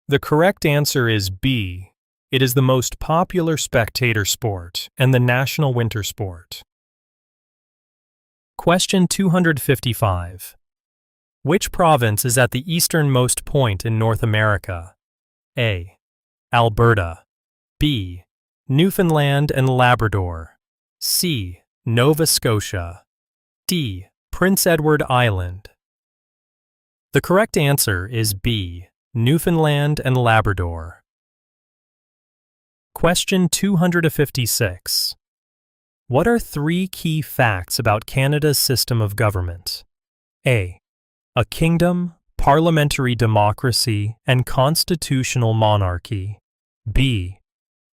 The correct answer is B. It is the most popular spectator sport and the national winter sport. Question 255. Which province is at the easternmost point in North America? A. Alberta. B. Newfoundland and Labrador. C. Nova Scotia. D. Prince Edward Island. The correct answer is B. Newfoundland and Labrador. Question 256. What are 3 key facts about Canada's system of government? A. A kingdom, parliamentary democracy, and constitutional monarchy. B.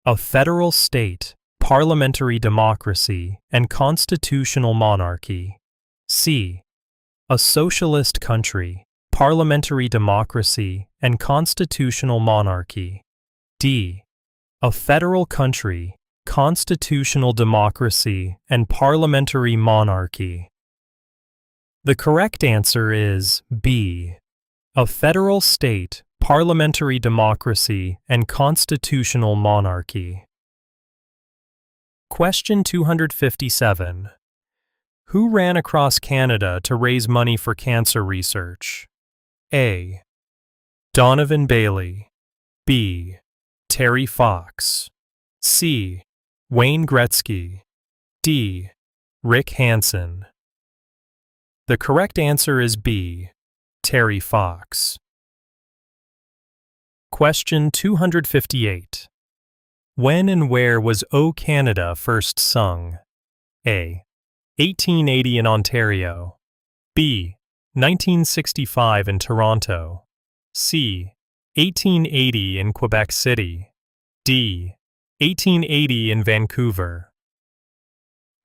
A federal state, parliamentary democracy, and constitutional monarchy. C. A socialist country, parliamentary democracy, and constitutional monarchy. D. A federal country, constitutional democracy, and parliamentary monarchy. The correct answer is B. A federal state, parliamentary democracy, and constitutional monarchy. Question 257. Who ran across Canada to raise money for cancer research? A. Donovan Bailey. B. Terry Fox. C. Wayne Gretzky. D. Rick Hansen. The correct answer is B. Terry Fox. Question 258. When and where was O Canada first sung? A. 1880 in Ontario. B. 1965 in Toronto. C. 1880 in Quebec City. D. 1880 in Vancouver.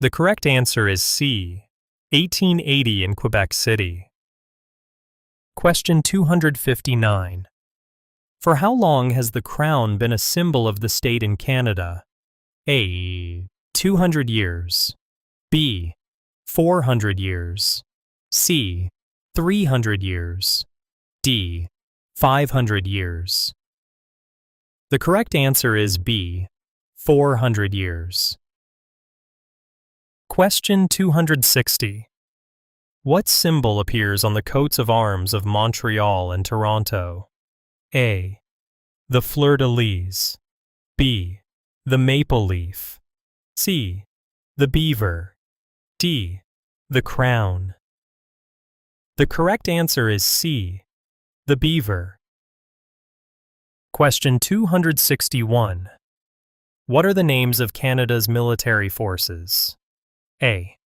The correct answer is C. 1880 in Quebec City. Question 259. For how long has the crown been a symbol of the state in Canada? A. 200 years. B. 400 years. C. 300 years. D. 500 years. The correct answer is B. 400 years. Question 260. What symbol appears on the coats of arms of Montreal and Toronto? A. The fleur-de-lis. B. The maple leaf. C. The beaver. D. The crown. The correct answer is C. The beaver. Question 261. What are the names of Canada's military forces? A.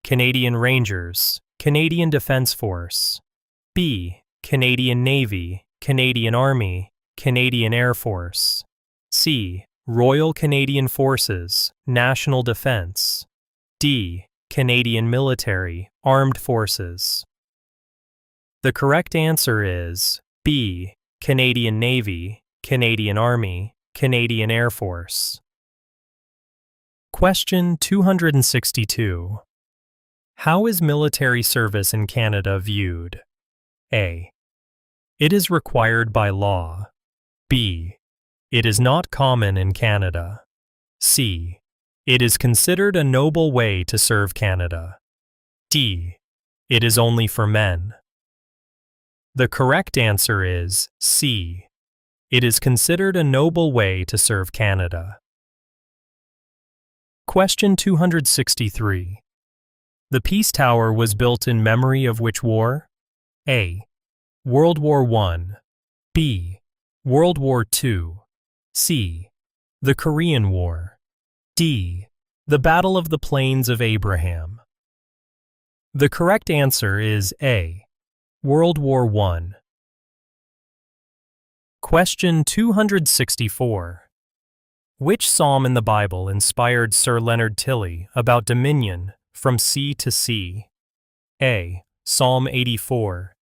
Canadian Rangers, Canadian Defence Force. B. Canadian Navy, Canadian Army, Canadian Air Force. C. Royal Canadian Forces, National Defence. D. Canadian Military, Armed Forces. The correct answer is B. Canadian Navy, Canadian Army, Canadian Air Force. Question 262. How is military service in Canada viewed? A. It is required by law. B. It is not common in Canada. C. It is considered a noble way to serve Canada. D. It is only for men. The correct answer is C. It is considered a noble way to serve Canada. Question 263. The Peace Tower was built in memory of which war? A. World War I. B. World War II. C. The Korean War. D. The Battle of the Plains of Abraham. The correct answer is A. World War I. Question 264. Which psalm in the Bible inspired Sir Leonard Tilley about dominion from sea to sea? A. Psalm 84.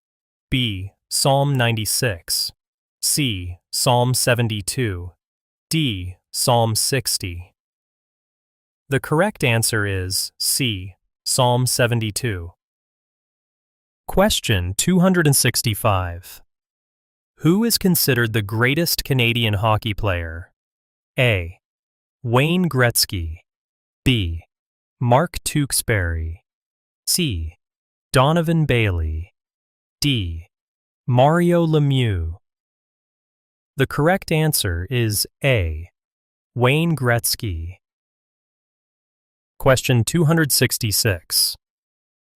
B. Psalm 96. C. Psalm 72. D. Psalm 60. The correct answer is C. Psalm 72. Question 265. Who is considered the greatest Canadian hockey player? A. Wayne Gretzky. B. Mark Tewksbury. C. Donovan Bailey. D. Mario Lemieux. The correct answer is A. Wayne Gretzky. Question 266.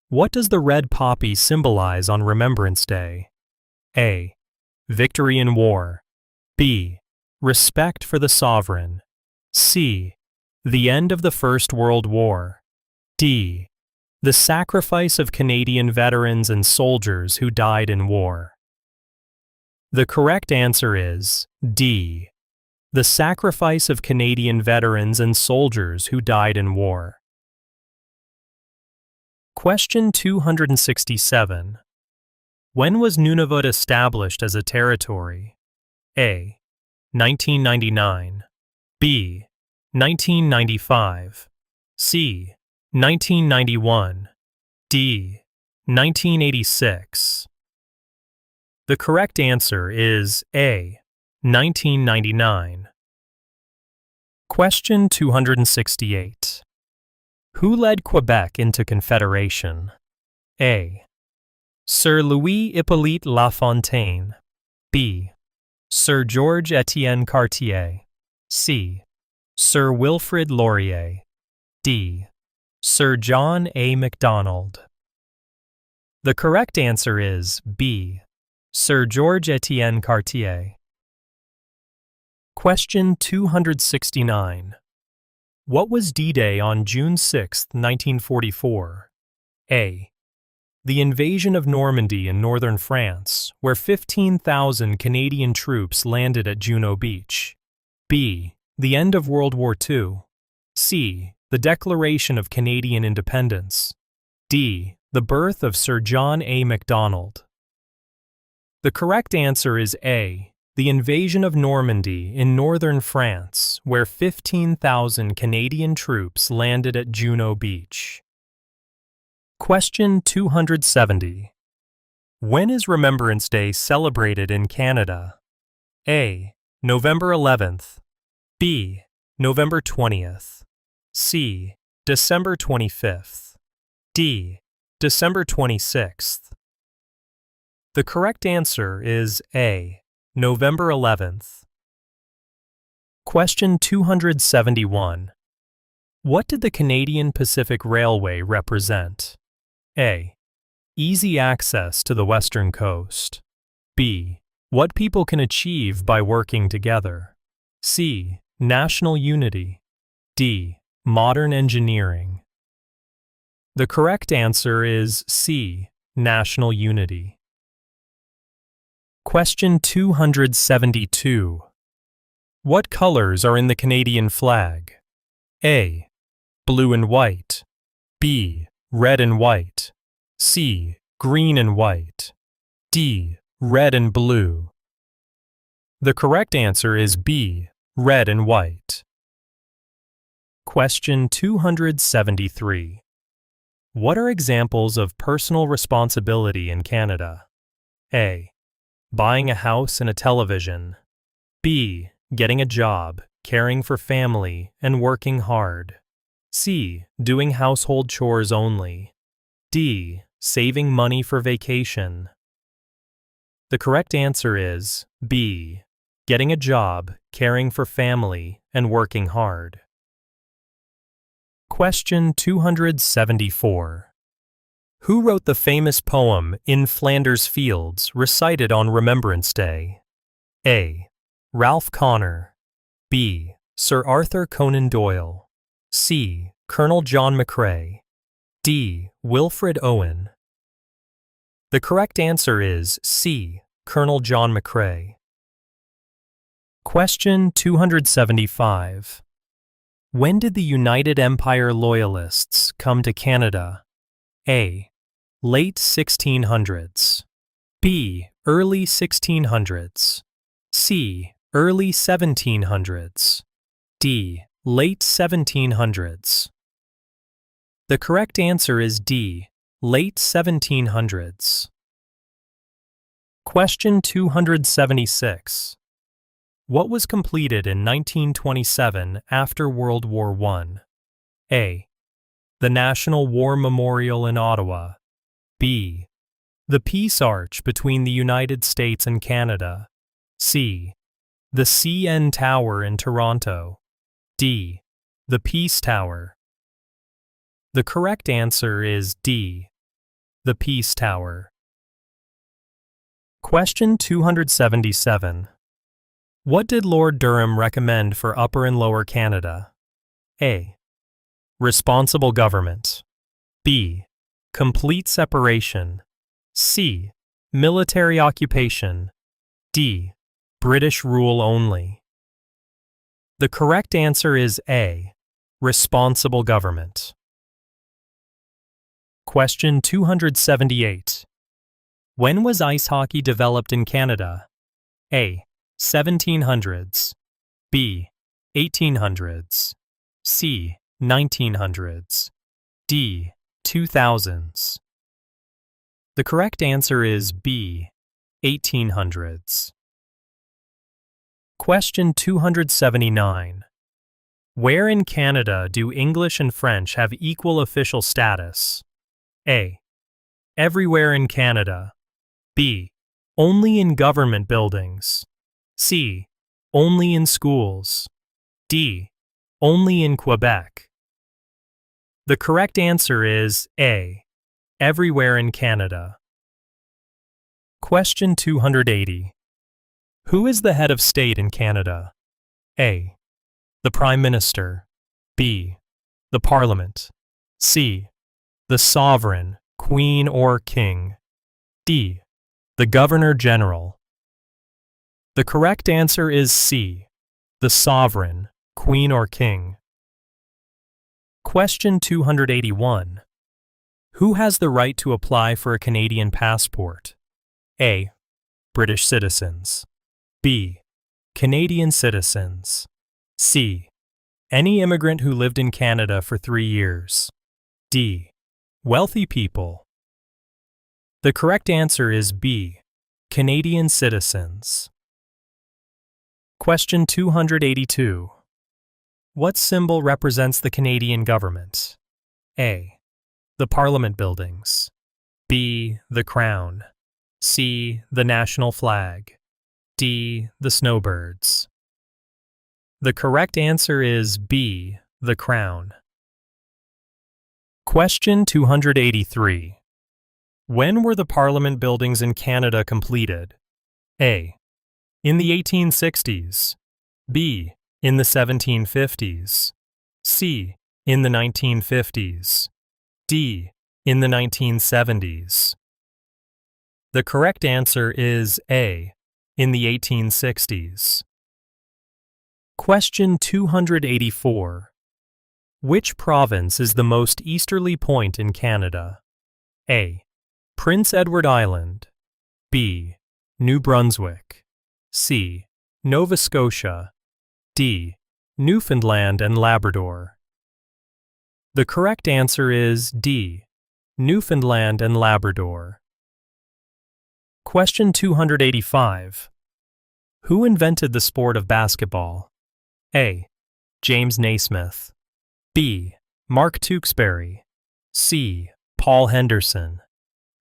What does the red poppy symbolize on Remembrance Day? A. Victory in war. B. Respect for the sovereign. C. The end of the First World War. D. The sacrifice of Canadian veterans and soldiers who died in war. The correct answer is D. The sacrifice of Canadian veterans and soldiers who died in war. Question 267. When was Nunavut established as a territory? A. 1999. B. 1995. C. 1991. D. 1986. The correct answer is A. 1999. Question 268. Who led Quebec into Confederation? A. Sir Louis Hippolyte Lafontaine. B. Sir George Etienne Cartier. C. Sir Wilfrid Laurier. D. Sir John A. Macdonald. The correct answer is B. Sir George Etienne Cartier. Question 269. What was D-Day on June 6, 1944? A. The invasion of Normandy in northern France, where 15,000 Canadian troops landed at Juno Beach. B. The end of World War II. C. The Declaration of Canadian Independence. D. The birth of Sir John A. Macdonald. The correct answer is A. The invasion of Normandy in northern France, where 15,000 Canadian troops landed at Juno Beach. Question 270. When is Remembrance Day celebrated in Canada? A. November 11th. B. November 20th. C. December 25th. D. December 26th. The correct answer is A. November 11th. Question 271. What did the Canadian Pacific Railway represent? A. Easy access to the western coast. B. What people can achieve by working together. C. National unity. D. Modern engineering. The correct answer is C. National unity. Question 272. What colors are in the Canadian flag? A. Blue and white. B. Red and white. C. Green and white. D. Red and blue. The correct answer is B. Red and white. Question 273. What are examples of personal responsibility in Canada? A. Buying a house and a television. B. Getting a job, caring for family, and working hard. C. Doing household chores only. D. Saving money for vacation. The correct answer is B. Getting a job, caring for family, and working hard. Question 274. Who wrote the famous poem In Flanders Fields recited on Remembrance Day? A. Ralph Connor. B. Sir Arthur Conan Doyle. C. Colonel John McCrae. D. Wilfred Owen. The correct answer is C. Colonel John McCrae. Question 275. When did the United Empire Loyalists come to Canada? A. Late 1600s. B. Early 1600s. C. Early 1700s. D. Late 1700s. The correct answer is D. Late 1700s. Question 276. What was completed in 1927 after World War I? A. The National War Memorial in Ottawa. B. The Peace Arch between the United States and Canada. C. The CN Tower in Toronto. D. The Peace Tower. The correct answer is D. The Peace Tower. Question 277. What did Lord Durham recommend for Upper and Lower Canada? A. Responsible government. B. Complete separation. C. Military occupation. D. British rule only. The correct answer is A. Responsible government. Question 278. When was ice hockey developed in Canada? A. 1700s. B. 1800s. C. 1900s. D. 2000s. The correct answer is B. 1800s. Question 279. Where in Canada do English and French have equal official status? A. Everywhere in Canada. B. Only in government buildings. C. Only in schools. D. Only in Quebec. The correct answer is A. Everywhere in Canada. Question 280. Who is the head of state in Canada? A. The Prime Minister. B. The Parliament. C. The Sovereign, Queen or King. D. The Governor General. The correct answer is C. The Sovereign, Queen or King. Question 281. Who has the right to apply for a Canadian passport? A. British citizens. B. Canadian citizens. C. Any immigrant who lived in Canada for 3 years. D. Wealthy people. The correct answer is B. Canadian citizens. Question 282. What symbol represents the Canadian government? A. The Parliament buildings. B. The Crown. C. The national flag. D. The snowbirds. The correct answer is B. The Crown. Question 283. When were the Parliament buildings in Canada completed? A. In the 1860s. B. In the 1750s. C. In the 1950s. D. In the 1970s. The correct answer is A. In the 1860s. Question 284. Which province is the most easterly point in Canada? A. Prince Edward Island. B. New Brunswick. C. Nova Scotia. D. Newfoundland and Labrador. The correct answer is D. Newfoundland and Labrador. Question 285. Who invented the sport of basketball? A. James Naismith. B. Mark Tewksbury. C. Paul Henderson.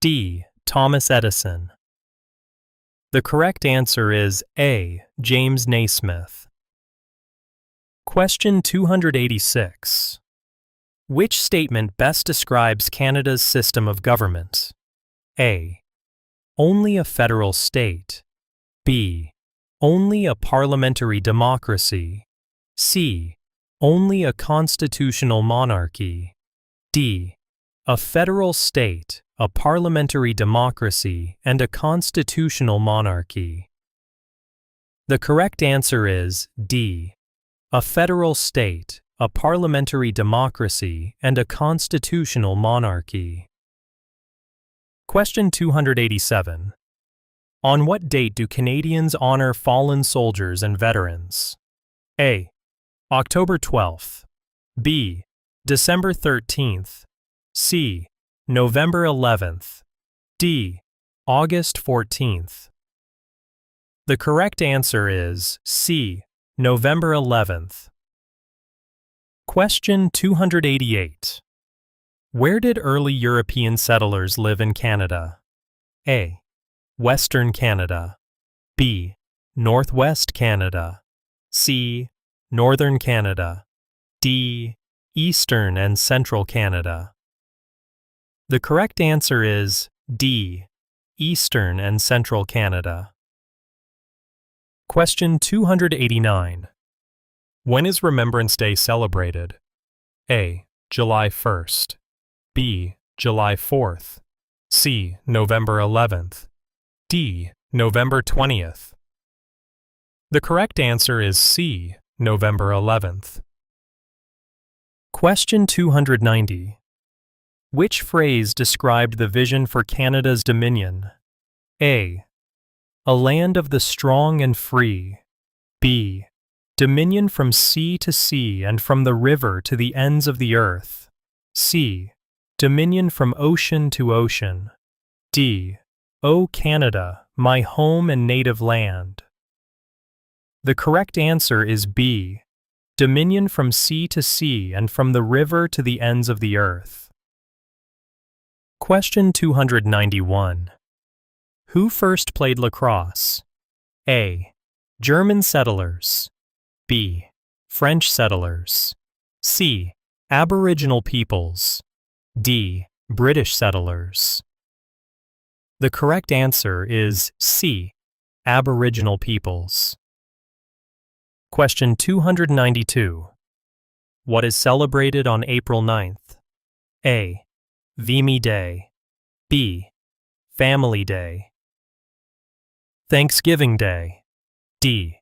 D. Thomas Edison. The correct answer is A. James Naismith. Question 286. Which statement best describes Canada's system of government? A. Only a federal state. B. Only a parliamentary democracy. C. Only a constitutional monarchy. D. A federal state, a parliamentary democracy, and a constitutional monarchy. The correct answer is D. A federal state, a parliamentary democracy, and a constitutional monarchy. Question 287. On what date do Canadians honor fallen soldiers and veterans? A. October 12th. B. December 13th. C. November 11th. D. August 14th. The correct answer is C. November 11th. Question 288. Where did early European settlers live in Canada? A. Western Canada. B. Northwest Canada. C. Northern Canada. D. Eastern and Central Canada. The correct answer is D. Eastern and Central Canada. Question 289. When is Remembrance Day celebrated? A. July 1st. B. July 4th. C. November 11th. D. November 20th. The correct answer is C. November 11th. Question 290. Which phrase described the vision for Canada's dominion? A. A land of the strong and free. B. Dominion from sea to sea and from the river to the ends of the earth. C. Dominion from ocean to ocean. D. O Canada, my home and native land. The correct answer is B. Dominion from sea to sea and from the river to the ends of the earth. Question 291. Who first played lacrosse? A. German settlers. B. French settlers. C. Aboriginal peoples. D. British settlers. The correct answer is C. Aboriginal peoples. Question 292. What is celebrated on April 9th? A. Vimy Day. B. Family Day. Thanksgiving Day. D.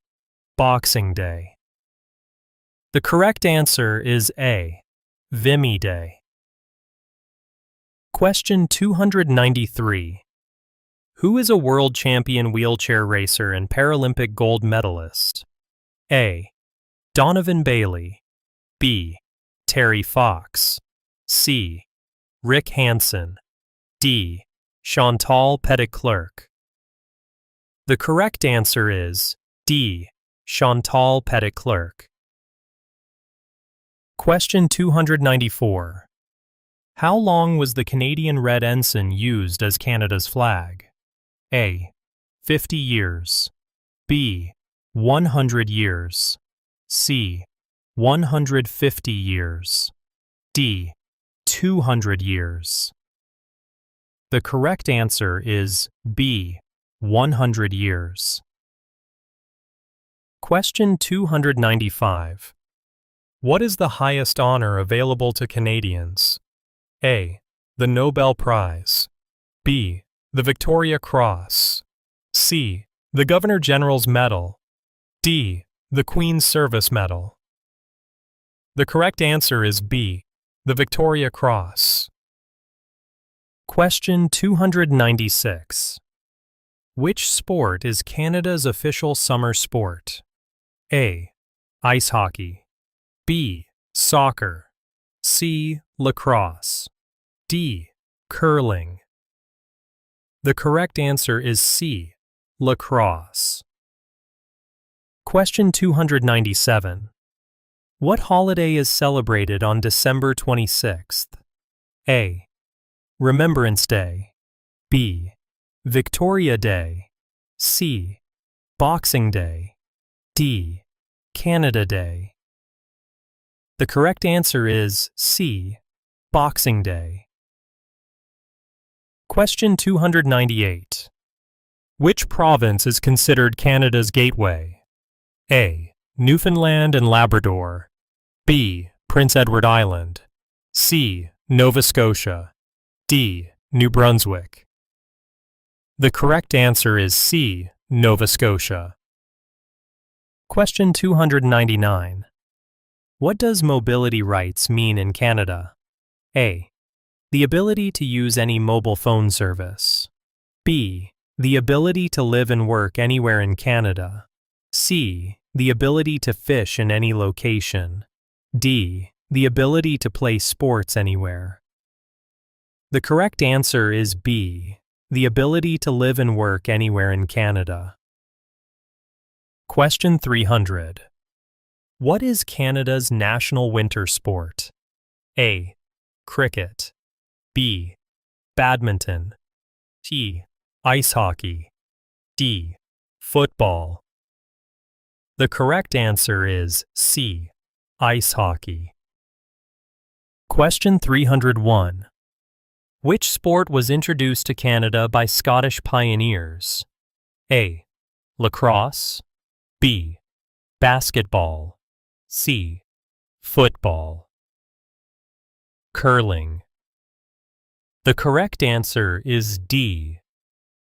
Boxing Day. The correct answer is A. Vimy Day. Question 293. Who is a world champion wheelchair racer and Paralympic gold medalist? A. Donovan Bailey. B. Terry Fox. C. Rick Hansen. D. Chantal Petitclerc. The correct answer is D. Chantal Petitclerc. Question 294. How long was the Canadian Red Ensign used as Canada's flag? A. 50 years. B. 100 years. C. 150 years. D. 200 years. The correct answer is B. 100 years. Question 295. What is the highest honor available to Canadians? A. The Nobel Prize. B. The Victoria Cross. C. The Governor General's Medal. D. The Queen's Service Medal. The correct answer is B. The Victoria Cross. Question 296. Which sport is Canada's official summer sport? A. Ice hockey. B. Soccer. C. Lacrosse. D. Curling. The correct answer is C. Lacrosse. Question 297. What holiday is celebrated on December 26th? A. Remembrance Day. B. Victoria Day. C. Boxing Day. D. Canada Day. The correct answer is C. Boxing Day. Question 298. Which province is considered Canada's gateway? A. Newfoundland and Labrador. B. Prince Edward Island. C. Nova Scotia. D. New Brunswick. The correct answer is C. Nova Scotia. Question 299. What does mobility rights mean in Canada? A. The ability to use any mobile phone service. B. The ability to live and work anywhere in Canada. C. The ability to fish in any location. D. The ability to play sports anywhere. The correct answer is B. The ability to live and work anywhere in Canada. Question 300. What is Canada's national winter sport? A. Cricket. B. Badminton. C. Ice hockey. D. Football. The correct answer is C. Ice hockey. Question 301. Which sport was introduced to Canada by Scottish pioneers? A. Lacrosse. B. Basketball. C. Football. Curling. The correct answer is D.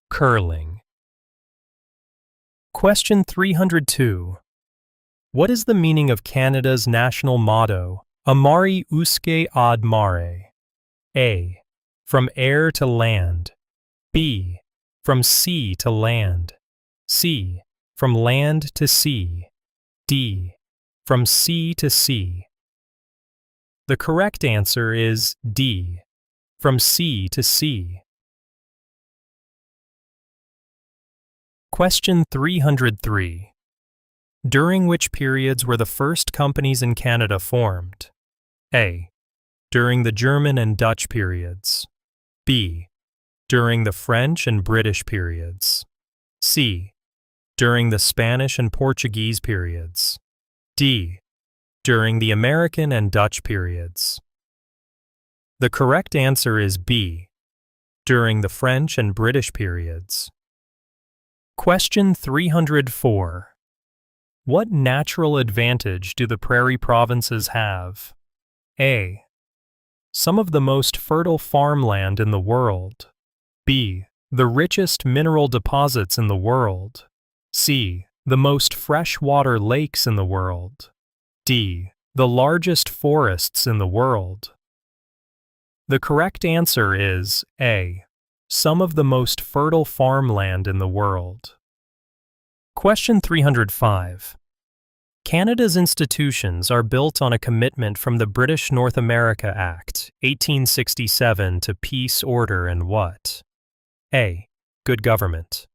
Curling. Question 302. What is the meaning of Canada's national motto, Amari usque ad mare? A. From air to land. B. From sea to land. C. From land to sea. D. From sea to sea. The correct answer is D. From sea to sea. Question 303. During which periods were the first companies in Canada formed? A. During the German and Dutch periods. B. During the French and British periods. C. During the Spanish and Portuguese periods. D. During the American and Dutch periods. The correct answer is B. During the French and British periods. Question 304. What natural advantage do the prairie provinces have? A. Some of the most fertile farmland in the world. B. The richest mineral deposits in the world. C. The most freshwater lakes in the world. D. The largest forests in the world. The correct answer is A. Some of the most fertile farmland in the world. Question 305. Canada's institutions are built on a commitment from the British North America Act, 1867 to peace, order, and what? A. Good government.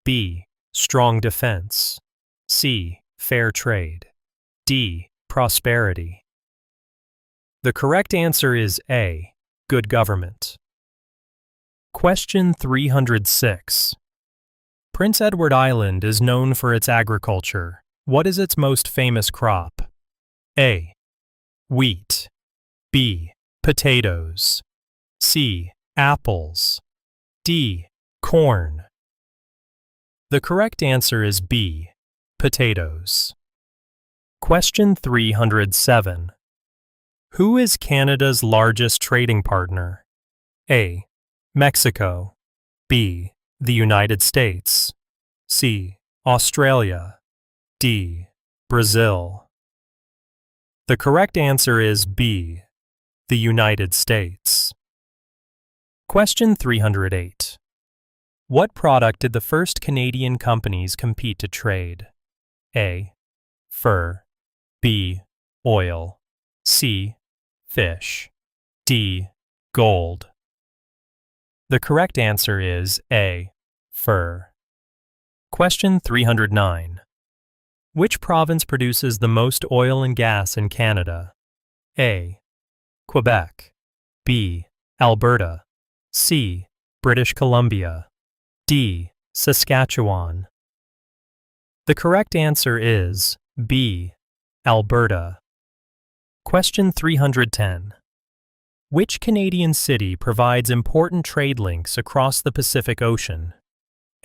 B. Strong defense. C. Fair trade. D. Prosperity. The correct answer is A. Good government. Question 306. Prince Edward Island is known for its agriculture. What is its most famous crop? A. Wheat. B. Potatoes. C. Apples. D. Corn. The correct answer is B. Potatoes. Question 307. Who is Canada's largest trading partner? A. Mexico. B. The United States. C. Australia. D. Brazil. The correct answer is B. The United States. Question 308. What product did the first Canadian companies compete to trade? A. Fur. B. Oil. C. Fish. D. Gold. The correct answer is A. Fur. Question 309. Which province produces the most oil and gas in Canada? A. Quebec. B. Alberta. C. British Columbia. D. Saskatchewan. The correct answer is B. Alberta. Question 310. Which Canadian city provides important trade links across the Pacific Ocean?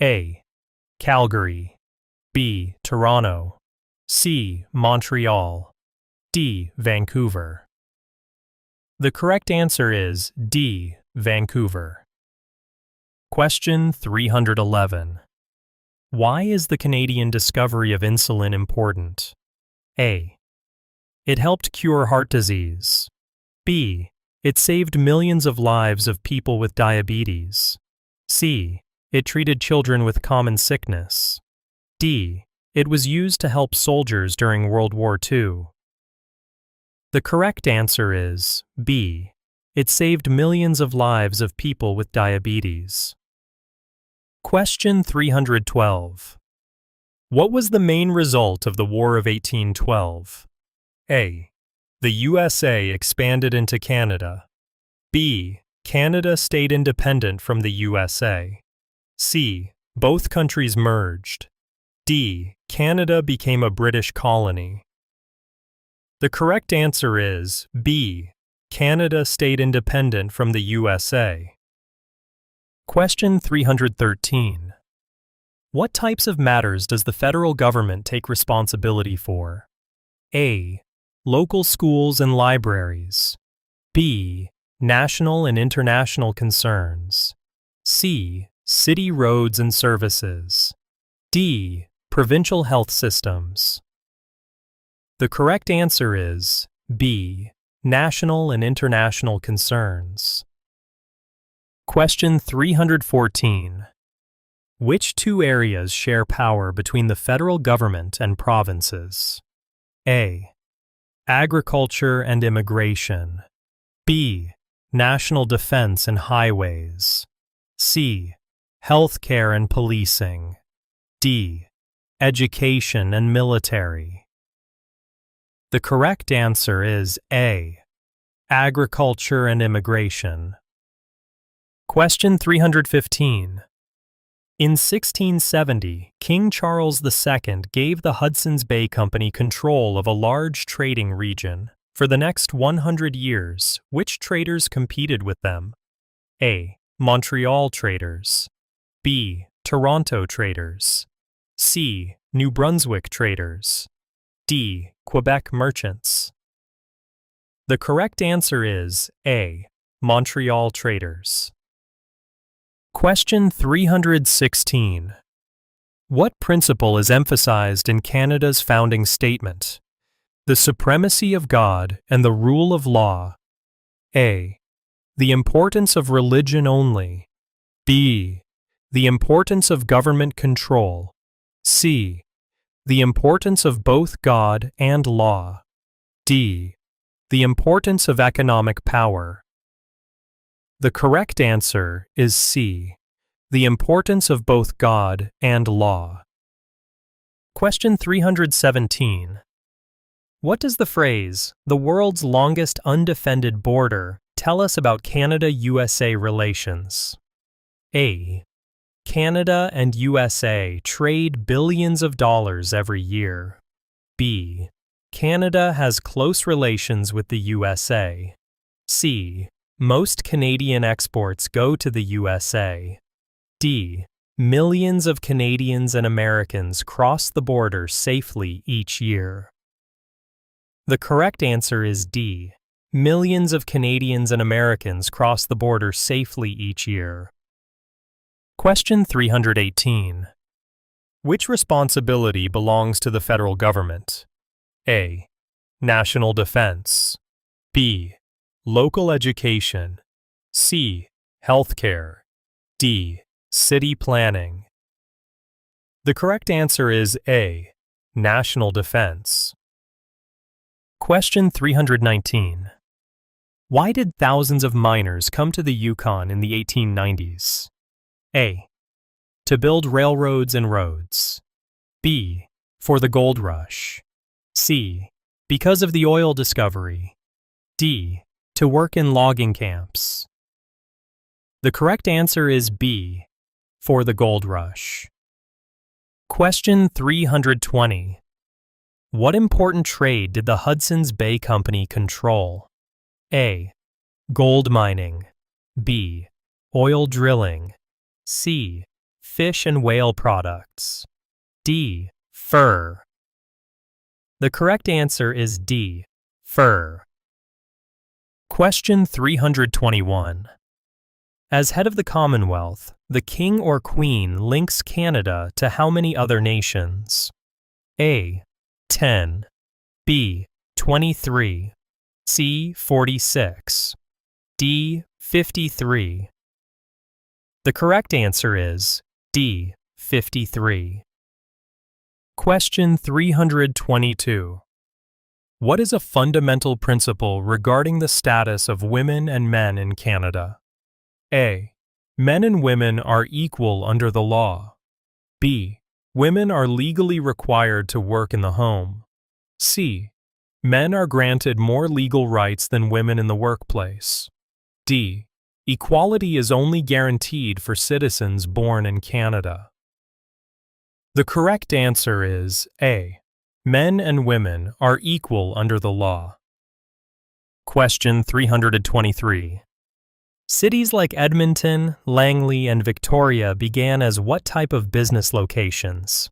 A. Calgary. B. Toronto. C. Montreal. D. Vancouver. The correct answer is D. Vancouver. Question 311. Why is the Canadian discovery of insulin important? A. It helped cure heart disease. B. It saved millions of lives of people with diabetes. C. It treated children with common sickness. D. It was used to help soldiers during World War II. The correct answer is B. It saved millions of lives of people with diabetes. Question 312. What was the main result of the War of 1812? A. The USA expanded into Canada. B. Canada stayed independent from the USA. C. Both countries merged. D. Canada became a British colony. The correct answer is B. Canada stayed independent from the USA. Question 313. What types of matters does the federal government take responsibility for? A. Local schools and libraries. B. National and international concerns. C. City roads and services. D. Provincial health systems. The correct answer is B. National and international concerns. Question 314. Which two areas share power between the federal government and provinces? A. Agriculture and immigration. B. National defense and highways. C. Healthcare and policing. D. Education and military. The correct answer is A. Agriculture and immigration. Question 315. In 1670, King Charles II gave the Hudson's Bay Company control of a large trading region. For the next 100 years, which traders competed with them? A. Montreal traders. B. Toronto traders. C. New Brunswick traders. D. Quebec merchants. The correct answer is A. Montreal traders. Question 316. What principle is emphasized in Canada's founding statement? The supremacy of God and the rule of law. A. The importance of religion only. B. The importance of government control. C. The importance of both God and law. D. The importance of economic power. The correct answer is C. The importance of both God and law. Question 317. What does the phrase, "the world's longest undefended border," tell us about Canada-USA relations? A. Canada and USA trade billions of dollars every year. B. Canada has close relations with the USA. C. Most Canadian exports go to the USA. D. Millions of Canadians and Americans cross the border safely each year. The correct answer is D. Millions of Canadians and Americans cross the border safely each year. Question 318. Which responsibility belongs to the federal government? A. National defense. B. Local education. C. Healthcare. D. City planning. The correct answer is A. National defense. Question 319. Why did thousands of miners come to the Yukon in the 1890s? A. To build railroads and roads. B. For the gold rush. C. Because of the oil discovery. D. To work in logging camps. The correct answer is B. For the gold rush. Question 320. What important trade did the Hudson's Bay Company control? A. Gold mining. B. Oil drilling. C. Fish and whale products. D. Fur. The correct answer is D. Fur. Question 321. As head of the Commonwealth, The king or queen links Canada to how many other nations? A. 10. B. 23. C. 46. D. 53. The correct answer is D. 53. Question 322. What is a fundamental principle regarding the status of women and men in Canada? A. Men and women are equal under the law. B. Women are legally required to work in the home. C. Men are granted more legal rights than women in the workplace. D. Equality is only guaranteed for citizens born in Canada. The correct answer is A. Men and women are equal under the law. Question 323. Cities like Edmonton, Langley, and Victoria began as what type of business locations?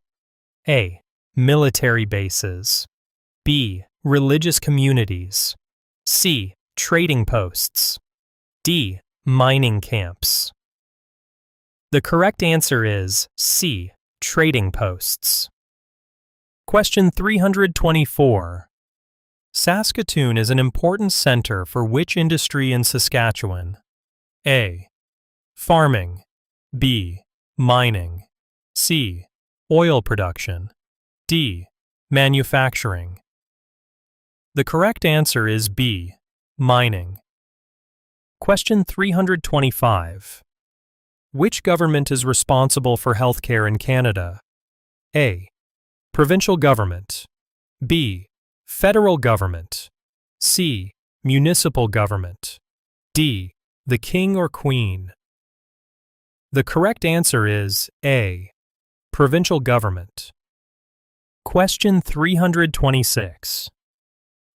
A. Military bases. B. Religious communities. C. Trading posts. D. Mining camps. The correct answer is C. Trading posts. Question 324. Saskatoon is an important center for which industry in Saskatchewan? A. Farming. B. Mining. C. Oil production. D. Manufacturing. The correct answer is B. Mining. Question 325. Which government is responsible for healthcare in Canada? A. Provincial government. B. Federal government. C. Municipal government. D. The king or queen. The correct answer is A. Provincial government. Question 326.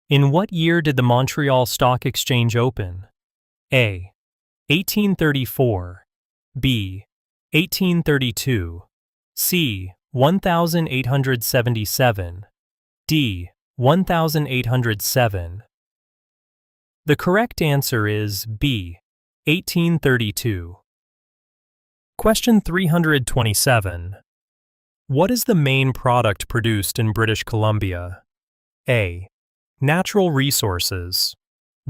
In what year did the Montreal Stock Exchange open? A. 1834. B. 1832. C. 1877. D. 1807. The correct answer is B. 1832. Question 327. What is the main product produced in British Columbia? A. Natural resources.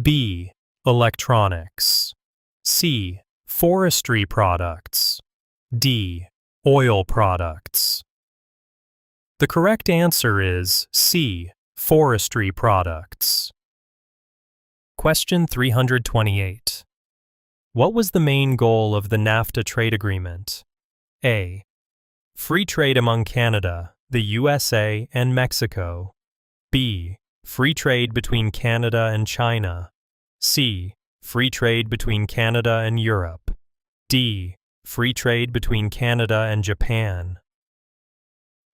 B. Electronics. C. Forestry products. D. Oil products. The correct answer is C. Forestry products. Question 328. What was the main goal of the NAFTA trade agreement? A. Free trade among Canada, the USA, and Mexico. B. Free trade between Canada and China. C. Free trade between Canada and Europe. D. Free trade between Canada and Japan.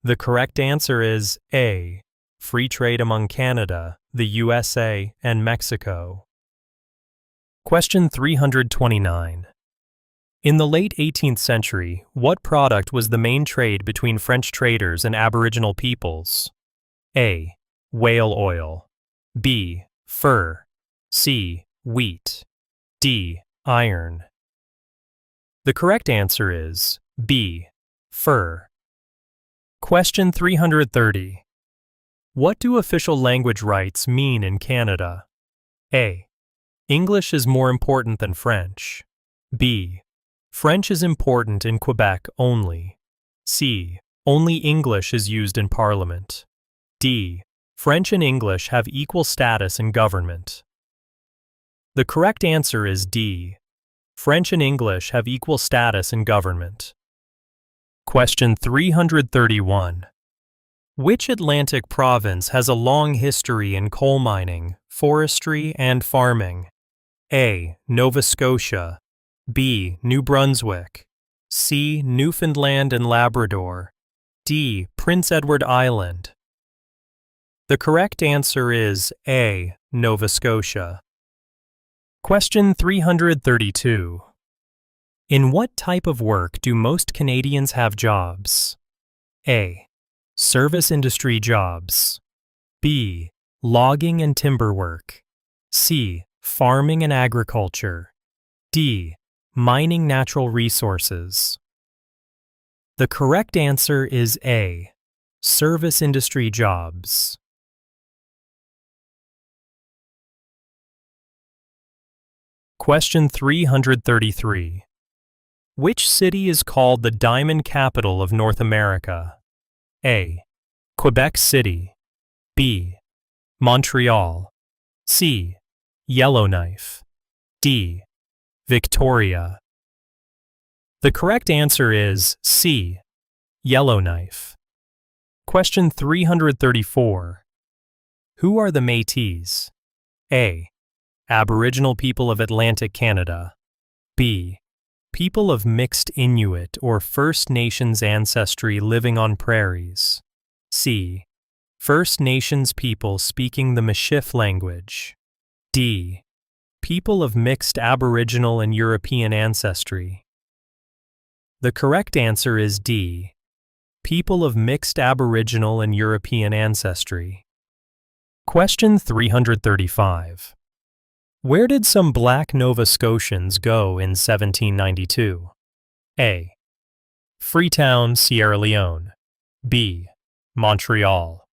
The correct answer is A. Free trade among Canada, the USA, and Mexico. Question 329. In the late 18th century, what product was the main trade between French traders and Aboriginal peoples? A. Whale oil. B. Fur. C. Wheat. D. Iron. The correct answer is B. Fur. Question 330. What do official language rights mean in Canada? A. English is more important than French. B. French is important in Quebec only. C. Only English is used in Parliament. D. French and English have equal status in government. The correct answer is D. French and English have equal status in government. Question 331. Which Atlantic province has a long history in coal mining, forestry, and farming? A. Nova Scotia. B. New Brunswick. C. Newfoundland and Labrador. D. Prince Edward Island. The correct answer is A. Nova Scotia. Question 332. In what type of work do most Canadians have jobs? A. Service industry jobs. B. Logging and timber work. C. Farming and agriculture. D. Mining natural resources. The correct answer is A. Service industry jobs. Question 333. Which city is called the Diamond Capital of North America? A. Quebec City. B. Montreal. C. Yellowknife. D. Victoria. The correct answer is C. Yellowknife. Question 334. Who are the Métis? A. Aboriginal people of Atlantic Canada. B. People of mixed Inuit or First Nations ancestry living on prairies. C. First Nations people speaking the Michif language. D. People of mixed Aboriginal and European ancestry. The correct answer is D. People of mixed Aboriginal and European ancestry. Question 335. Where did some Black Nova Scotians go in 1792? A. Freetown, Sierra Leone. B. Montreal.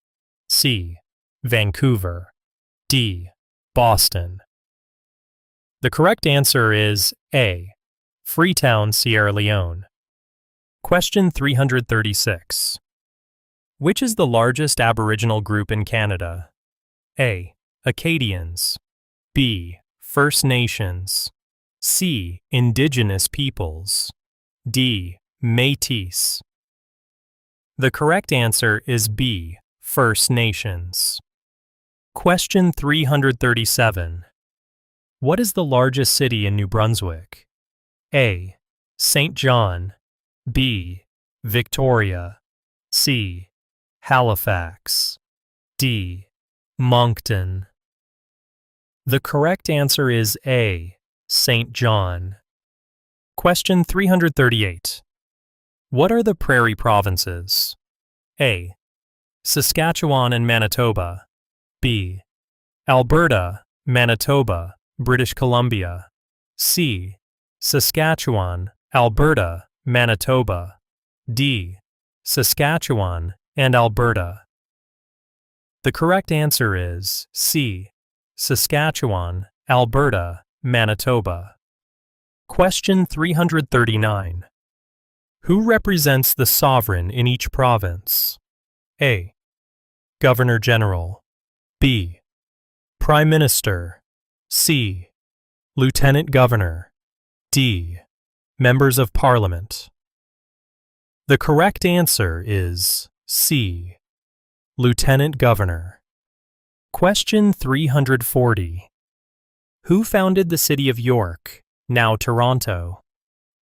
C. Vancouver. D. Boston. The correct answer is A. Freetown, Sierra Leone. Question 336. Which is the largest Aboriginal group in Canada? A. Acadians. B. First Nations. C. Indigenous peoples. D. Métis. The correct answer is B. First Nations. Question 337. What is the largest city in New Brunswick? A. St. John. B. Victoria. C. Halifax. D. Moncton. The correct answer is A. St. John. Question 338. What are the Prairie Provinces? A. Saskatchewan and Manitoba. B. Alberta, Manitoba, British Columbia. C. Saskatchewan, Alberta, Manitoba. D. Saskatchewan and Alberta. The correct answer is C. Saskatchewan, Alberta, Manitoba. Question 339. Who represents the sovereign in each province? A. Governor General. B. Prime Minister. C. Lieutenant Governor. D. Members of Parliament. The correct answer is C. Lieutenant Governor. Question 340. Who founded the city of York, now Toronto?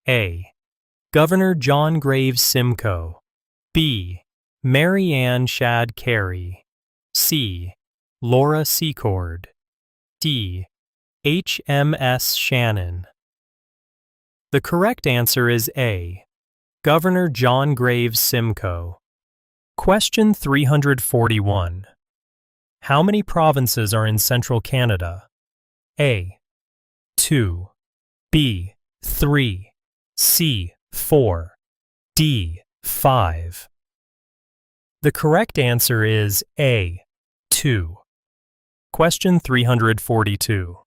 A. Governor John Graves Simcoe. B. Mary Ann Shadd Carey. C. Laura Secord. D. H.M.S. Shannon. The correct answer is A. Governor John Graves Simcoe. Question 341. How many provinces are in central Canada? A. 2. B. 3. C. 4. D. 5. The correct answer is A. 2. Question 342.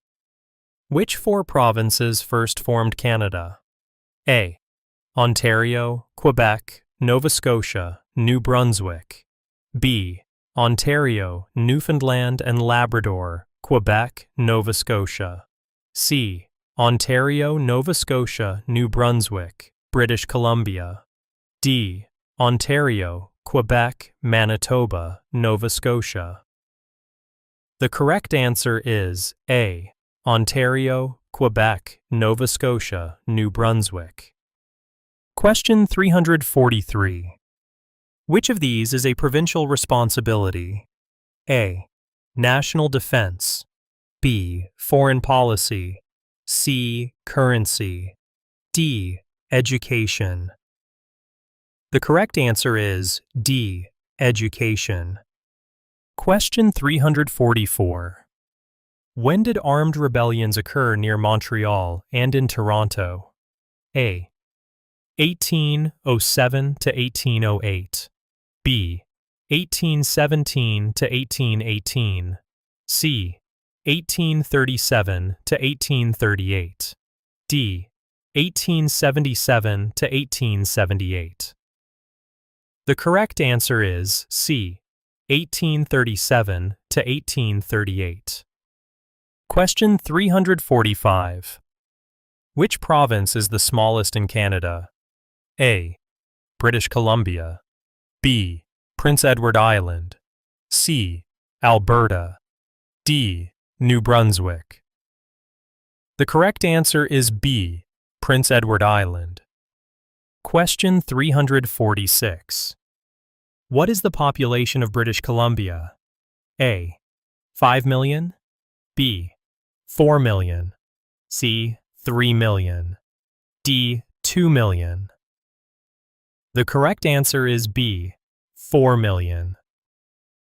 Which four provinces first formed Canada? A. Ontario, Quebec, Nova Scotia, New Brunswick. B. Ontario, Newfoundland and Labrador, Quebec, Nova Scotia. C. Ontario, Nova Scotia, New Brunswick, British Columbia. D. Ontario, Quebec, Manitoba, Nova Scotia. The correct answer is A. Ontario, Quebec, Nova Scotia, New Brunswick. Question 343. Which of these is a provincial responsibility? A. National defense. B. Foreign policy. C. Currency. D. Education. The correct answer is D. Education. Question 344. When did armed rebellions occur near Montreal and in Toronto? A. 1807 to 1808. B. 1817 to 1818. C. 1837 to 1838. D. 1877 to 1878. The correct answer is C. 1837 to 1838. Question 345. Which province is the smallest in Canada? A. British Columbia. B. Prince Edward Island. C. Alberta. D. New Brunswick. The correct answer is B. Prince Edward Island. Question 346. What is the population of British Columbia? A. 5 million. B. 4 million. C. 3 million. D. 2 million. The correct answer is B. 4 million.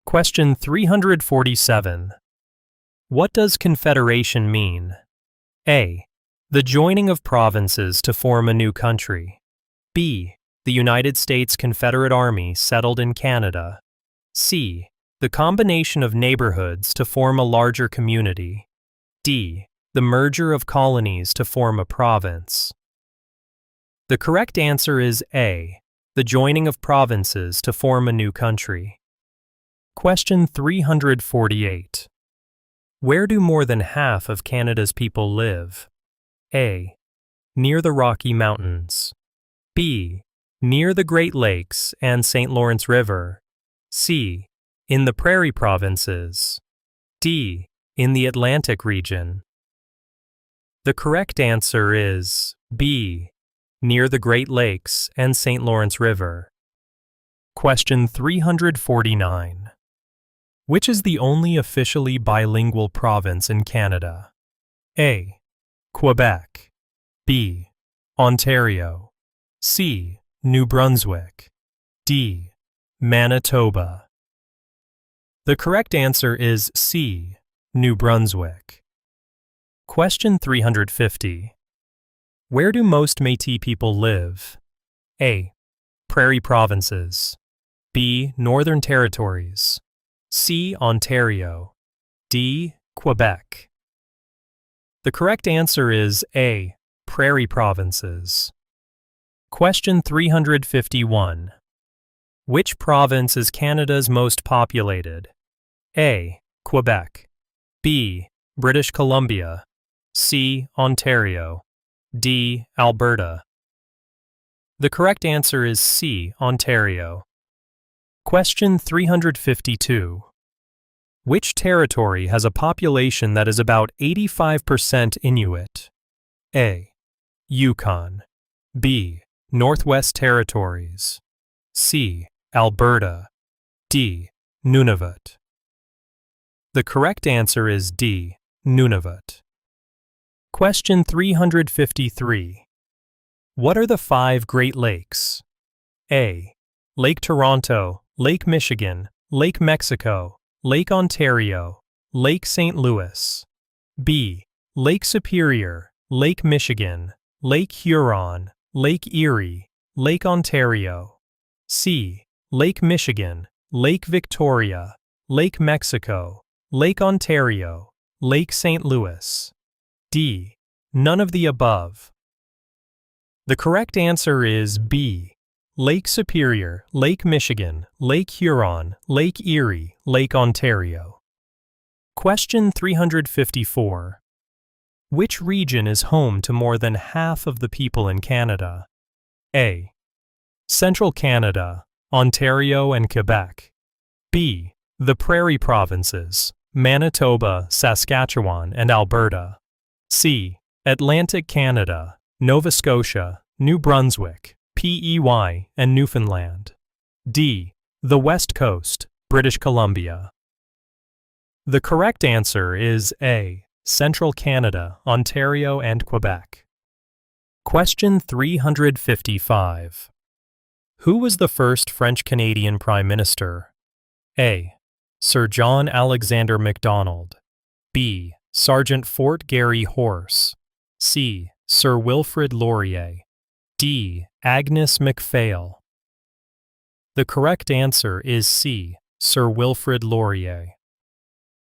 Question 347. What does confederation mean? A. The joining of provinces to form a new country. B. The United States Confederate Army settled in Canada. C. The combination of neighborhoods to form a larger community. D. The merger of colonies to form a province. The correct answer is A. The joining of provinces to form a new country. Question 348. Where do more than half of Canada's people live? A. Near the Rocky Mountains. B. Near the Great Lakes and St. Lawrence River. C. In the Prairie Provinces. D. In the Atlantic region. The correct answer is B. Near the Great Lakes and St. Lawrence River. Question 349. Which is the only officially bilingual province in Canada? A. Quebec. B. Ontario. C. New Brunswick. D. Manitoba. The correct answer is C. New Brunswick. Question 350. Where do most Métis people live? A. Prairie Provinces. B. Northern Territories. C. Ontario. D. Quebec. The correct answer is A. Prairie Provinces. Question 351. Which province is Canada's most populated? A. Quebec. B. British Columbia. C. Ontario. D. Alberta. The correct answer is C. Ontario. Question 352. Which territory has a population that is about 85% Inuit? A. Yukon. B. Northwest Territories. C. Alberta. D. Nunavut. The correct answer is D. Nunavut. Question 353. What are the 5 Great Lakes? A. Lake Toronto, Lake Michigan, Lake Mexico, Lake Ontario, Lake St. Louis. B. Lake Superior, Lake Michigan, Lake Huron, Lake Erie, Lake Ontario. C. Lake Michigan, Lake Victoria, Lake Mexico, Lake Ontario, Lake St. Louis. D. None of the above. The correct answer is B. Lake Superior, Lake Michigan, Lake Huron, Lake Erie, Lake Ontario. Question 354. Which region is home to more than half of the people in Canada? A. Central Canada, Ontario and Quebec. B. The Prairie Provinces, Manitoba, Saskatchewan, and Alberta. C. Atlantic Canada, Nova Scotia, New Brunswick, PEY, and Newfoundland. D. The West Coast, British Columbia. The correct answer is A. Central Canada, Ontario, and Quebec. Question 355. Who was the first French-Canadian Prime Minister? A. Sir John Alexander Macdonald. B. Sergeant Fort Garry Horse. C. Sir Wilfrid Laurier. D. Agnes MacPhail. The correct answer is C. Sir Wilfrid Laurier.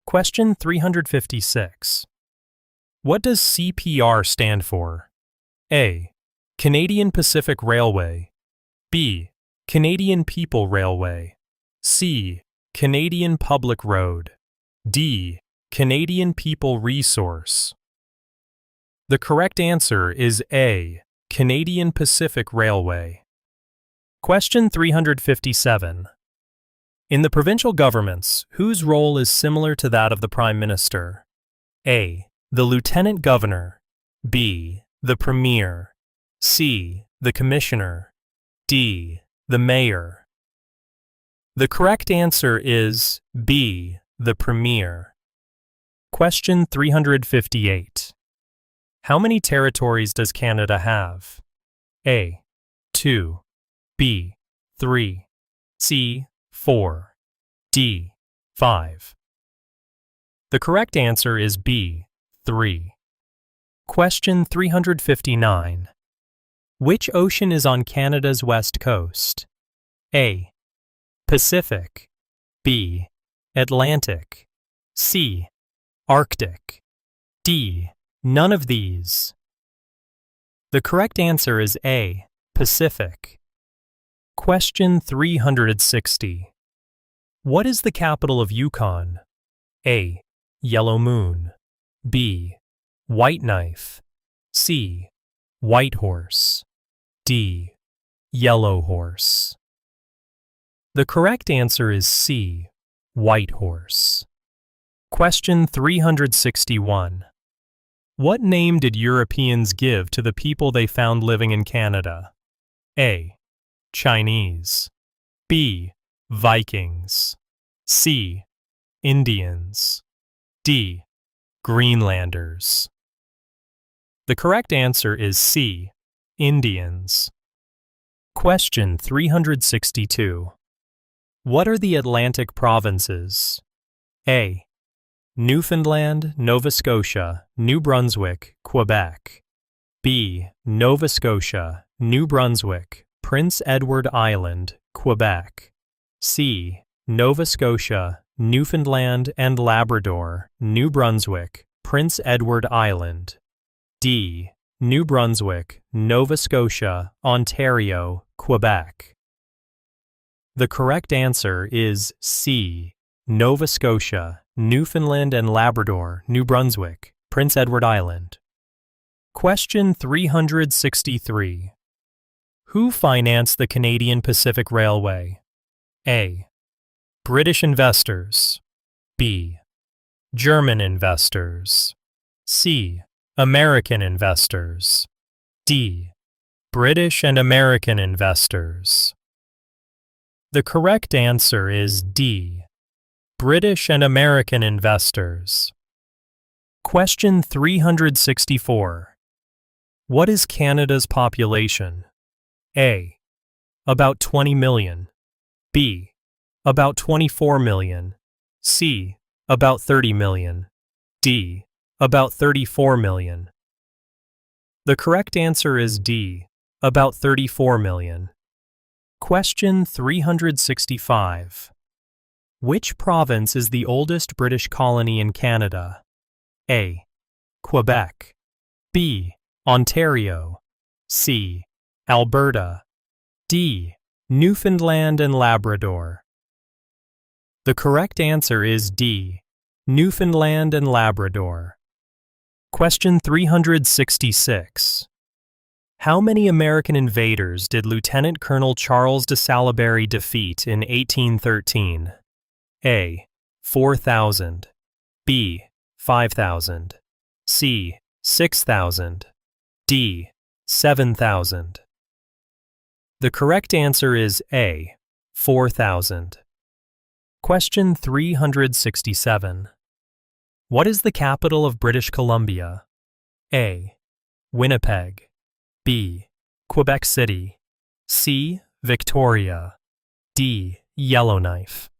Question 356. What does CPR stand for? A. Canadian Pacific Railway. B. Canadian People Railway. C. Canadian Public Road. D. Canadian People Resource. The correct answer is A. Canadian Pacific Railway. Question 357. In the provincial governments, whose role is similar to that of the Prime Minister? A. The Lieutenant Governor. B. The Premier. C. The Commissioner. D. The Mayor. The correct answer is B. The Premier. Question 358. How many territories does Canada have? A. 2. B. 3. C. 4. D. 5. The correct answer is B. 3. Question 359. Which ocean is on Canada's west coast? A. Pacific. B. Atlantic. C. Arctic. D. None of these. The correct answer is A. Pacific. Question 360. What is the capital of Yukon? A. Yellow Moon. B. White Knife. C. White Horse. D. Yellow Horse. The correct answer is C. White Horse. Question 361. What name did Europeans give to the people they found living in Canada? A. Chinese. B. Vikings. C. Indians. D. Greenlanders. The correct answer is C. Indians. Question 362. What are the Atlantic provinces? A. Newfoundland, Nova Scotia, New Brunswick, Quebec. B. Nova Scotia, New Brunswick, Prince Edward Island, Quebec. C. Nova Scotia, Newfoundland and Labrador, New Brunswick, Prince Edward Island. D. New Brunswick, Nova Scotia, Ontario, Quebec. The correct answer is C. Nova Scotia, Newfoundland and Labrador, New Brunswick, Prince Edward Island. Question 363. Who financed the Canadian Pacific Railway? A. British investors. B. German investors. C. American investors. D. British and American investors. The correct answer is D. British and American investors. Question 364. What is Canada's population? A. About 20 million. B. About 24 million. C. About 30 million. D. About 34 million. The correct answer is D. About 34 million. Question 365. Which province is the oldest British colony in Canada? A. Quebec. B. Ontario. C. Alberta. D. Newfoundland and Labrador. The correct answer is D. Newfoundland and Labrador. Question 366. How many American invaders did Lieutenant Colonel Charles de Salaberry defeat in 1813? A. 4,000. B. 5,000. C. 6,000. D. 7,000. The correct answer is A. 4,000. Question 367. What is the capital of British Columbia? A. Winnipeg. B. Quebec City. C. Victoria. D. Yellowknife.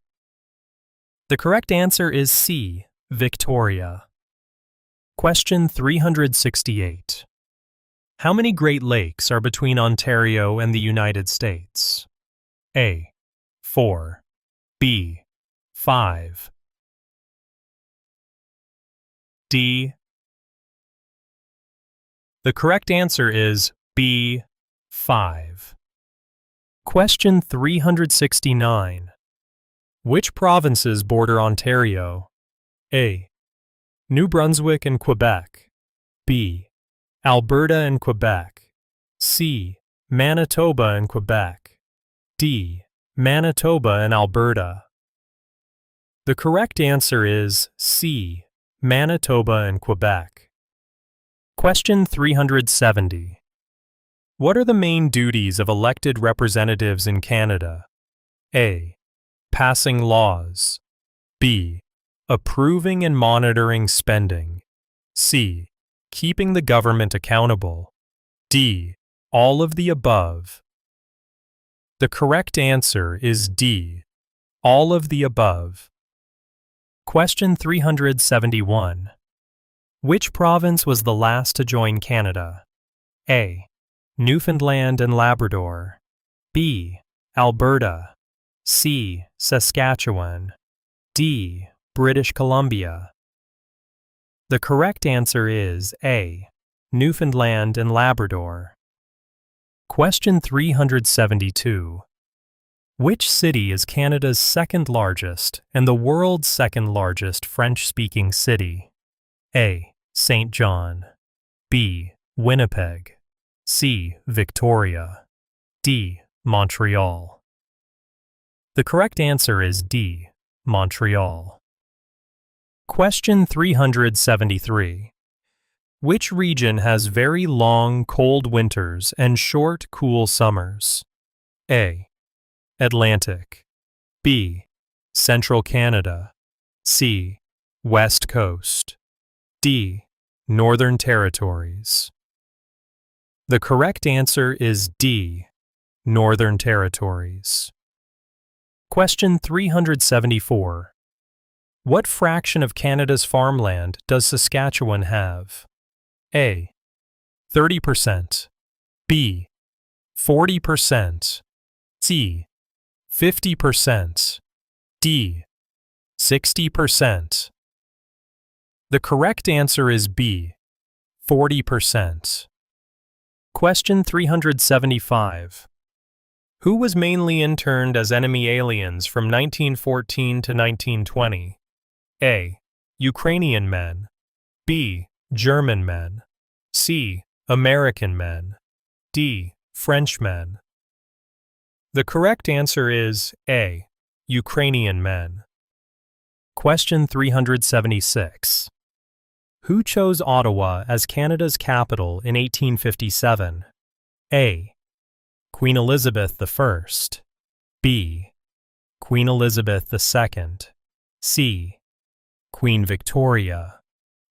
The correct answer is C. Victoria. Question 368. How many Great Lakes are between Ontario and the United States? A. 4. B. 5. D. The correct answer is B. 5. Question 369. Which provinces border Ontario? A. New Brunswick and Quebec. B. Alberta and Quebec. C. Manitoba and Quebec. D. Manitoba and Alberta. The correct answer is C. Manitoba and Quebec. Question 370. What are the main duties of elected representatives in Canada? A. Passing laws. B. Approving and monitoring spending. C. Keeping the government accountable. D. All of the above. The correct answer is D. All of the above. Question 371. Which province was the last to join Canada? A. Newfoundland and Labrador. B. Alberta. C. Saskatchewan. D. British Columbia. The correct answer is A. Newfoundland and Labrador. Question 372. Which city is Canada's second largest and the world's second largest French-speaking city? A. St. John. B. Winnipeg. C. Victoria. D. Montreal. The correct answer is D. Montreal. Question 373. Which region has very long, cold winters and short, cool summers? A. Atlantic. B. Central Canada. C. West Coast. D. Northern Territories. The correct answer is D. Northern Territories. Question 374. What fraction of Canada's farmland does Saskatchewan have? A. 30%. B. 40%. C. 50%. D. 60%. The correct answer is B. 40%. Question 375. Who was mainly interned as enemy aliens from 1914 to 1920? A. Ukrainian men. B. German men. C. American men. D. French men. The correct answer is A. Ukrainian men. Question 376. Who chose Ottawa as Canada's capital in 1857? A. Queen Elizabeth I. B. Queen Elizabeth II. C. Queen Victoria.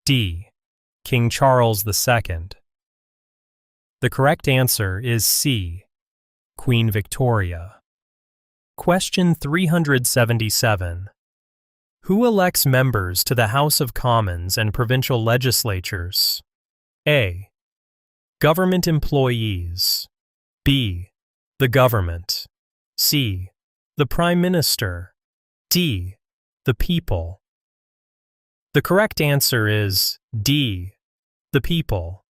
D. King Charles II. The correct answer is C. Queen Victoria. Question 377. Who elects members to the House of Commons and provincial legislatures? A. Government employees. B. The government. C. The Prime Minister. D. The people. The correct answer is D. The people.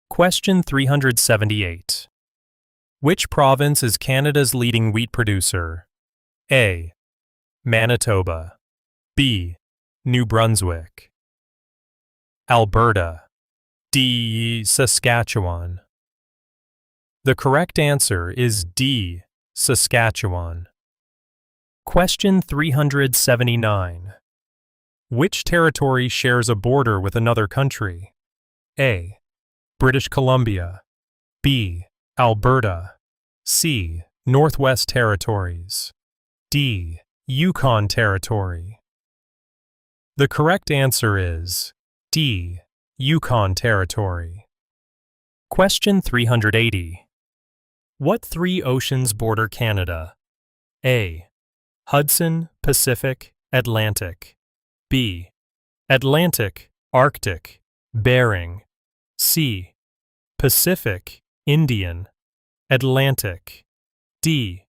Question 378. Which province is Canada's leading wheat producer? A. Manitoba. B. New Brunswick. Alberta. D. Saskatchewan. The correct answer is D. Saskatchewan. Question 379. Which territory shares a border with another country? A. British Columbia. B. Alberta. C. Northwest Territories. D. Yukon Territory. The correct answer is D. Yukon Territory. Question 380. What three oceans border Canada? A. Hudson, Pacific, Atlantic. B. Atlantic, Arctic, Bering. C. Pacific, Indian. Atlantic. D.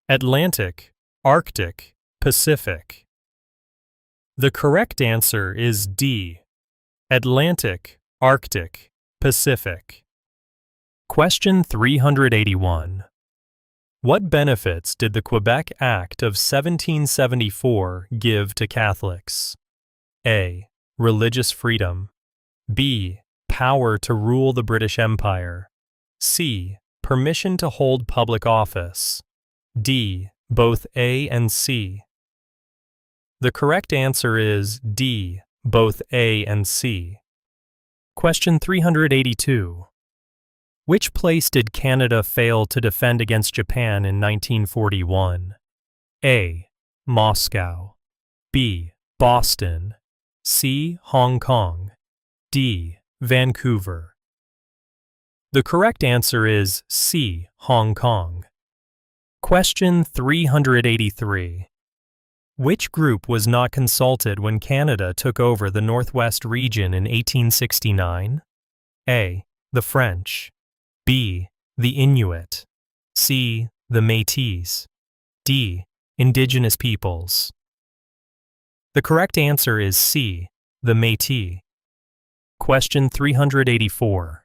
Atlantic, Arctic, Pacific. The correct answer is D. Atlantic, Arctic, Pacific. Question 381. What benefits did the Quebec Act of 1774 give to Catholics? A. Religious freedom. B. Power to rule the British Empire. C. Permission to hold public office. D. Both A and C. The correct answer is D. Both A and C. Question 382. Which place did Canada fail to defend against Japan in 1941? A. Moscow. B. Boston. C. Hong Kong. D. Vancouver. The correct answer is C. Hong Kong. Question 383. Which group was not consulted when Canada took over the Northwest region in 1869? A. The French. B. The Inuit. C. The Métis. D. Indigenous peoples. The correct answer is C. The Métis. Question 384.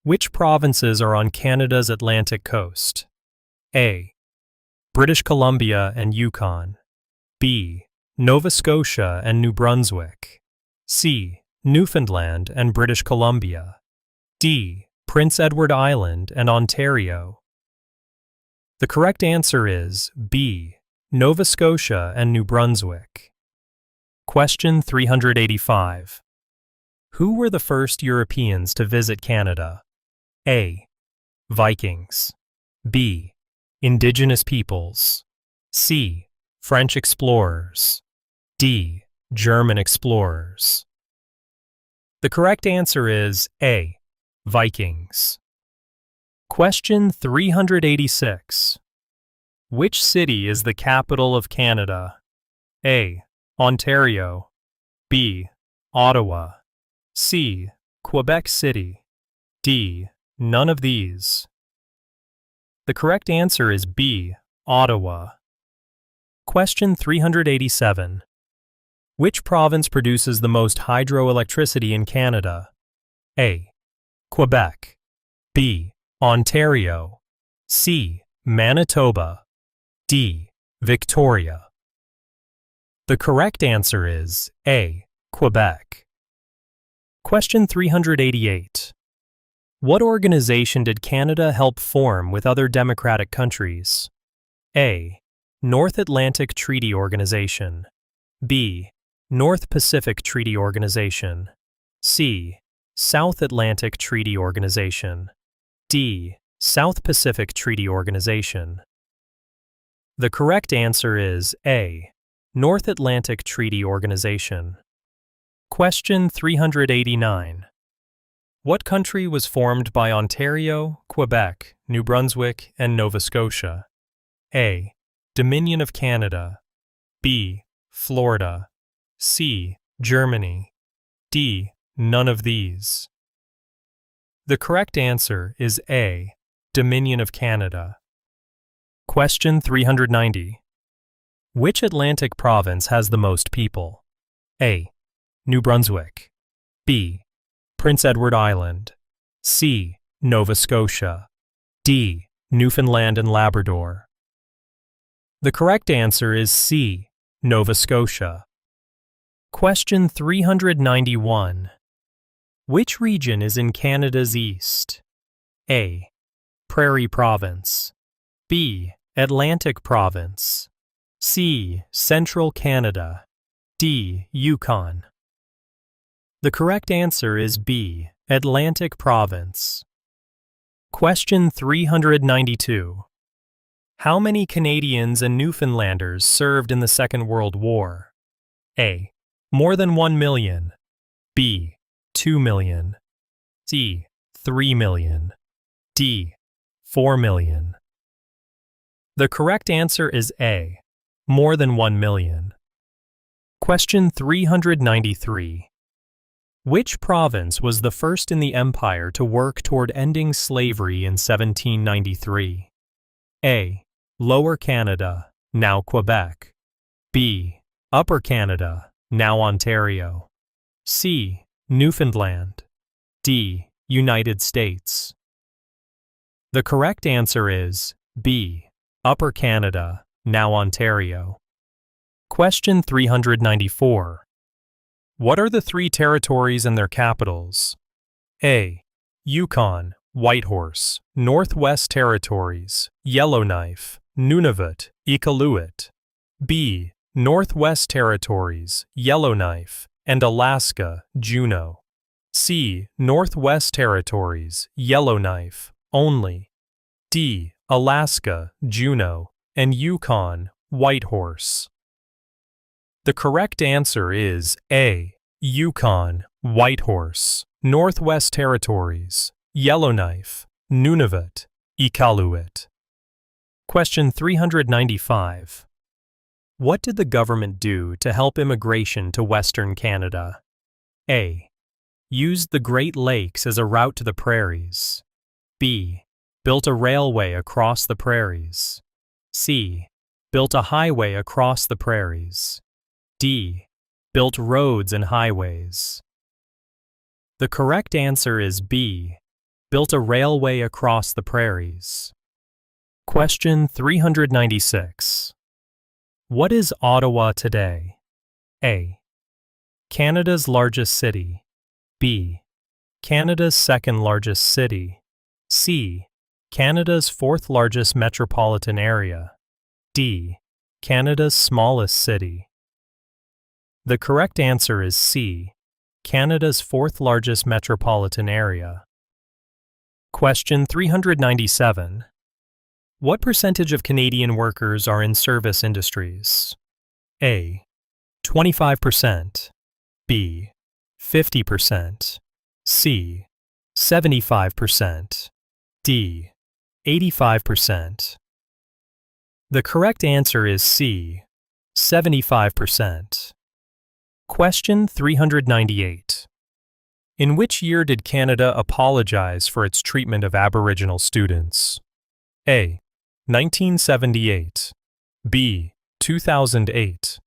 Which provinces are on Canada's Atlantic coast? A. British Columbia and Yukon. B. Nova Scotia and New Brunswick. C. Newfoundland and British Columbia. D. Prince Edward Island and Ontario. The correct answer is B. Nova Scotia and New Brunswick. Question 385. Who were the first Europeans to visit Canada? A. Vikings. B. Indigenous peoples. C. French explorers. D. German explorers. The correct answer is A. Vikings. Question 386. Which city is the capital of Canada? A. Ontario. B. Ottawa. C. Quebec City. D. None of these. The correct answer is B. Ottawa. Question 387. Which province produces the most hydroelectricity in Canada? A. Quebec. B. Ontario. C. Manitoba. D. Victoria. The correct answer is A. Quebec. Question 388. What organization did Canada help form with other democratic countries? A. North Atlantic Treaty Organization. B. North Pacific Treaty Organization. C. South Atlantic Treaty Organization. D. South Pacific Treaty Organization. The correct answer is A. North Atlantic Treaty Organization. Question 389. What country was formed by Ontario, Quebec, New Brunswick, and Nova Scotia? A. Dominion of Canada. B. Florida. C. Germany. D. None of these. The correct answer is A. Dominion of Canada. Question 390. Which Atlantic province has the most people? A. New Brunswick. B. Prince Edward Island. C. Nova Scotia. D. Newfoundland and Labrador. The correct answer is C. Nova Scotia. Question 391. Which region is in Canada's east? A. Prairie Province. B. Atlantic Province. C. Central Canada. D. Yukon. The correct answer is B. Atlantic Province. Question 392. How many Canadians and Newfoundlanders served in the Second World War? A. More than 1 million. B. 2 million. C. 3 million. D. 4 million. The correct answer is A. More than 1 million. Question 393. Which province was the first in the empire to work toward ending slavery in 1793? A. Lower Canada, now Quebec. B. Upper Canada, now Ontario. C. Newfoundland. D. United States. The correct answer is B. Upper Canada, now Ontario. Question 394. What are the three territories and their capitals? A. Yukon, Whitehorse, Northwest Territories, Yellowknife, Nunavut, Iqaluit. B. Northwest Territories, Yellowknife, and Alaska, Juneau. C. Northwest Territories, Yellowknife, only. D. Alaska, Juneau, and Yukon, Whitehorse. The correct answer is A. Yukon, Whitehorse, Northwest Territories, Yellowknife, Nunavut, Iqaluit. Question 395. What did the government do to help immigration to Western Canada? A. Used the Great Lakes as a route to the prairies. B. Built a railway across the prairies. C. Built a highway across the prairies. D. Built roads and highways. The correct answer is B. Built a railway across the prairies. Question 396. What is Ottawa today? A. Canada's largest city. B. Canada's second largest city. C. Canada's fourth largest metropolitan area. D. Canada's smallest city. The correct answer is C. Canada's fourth largest metropolitan area. Question 397. What percentage of Canadian workers are in service industries? A. 25%. B. 50%. C. 75%. D. 85%. The correct answer is C. 75%. Question 398. In which year did Canada apologize for its treatment of Aboriginal students? A. 1978. B. 2008.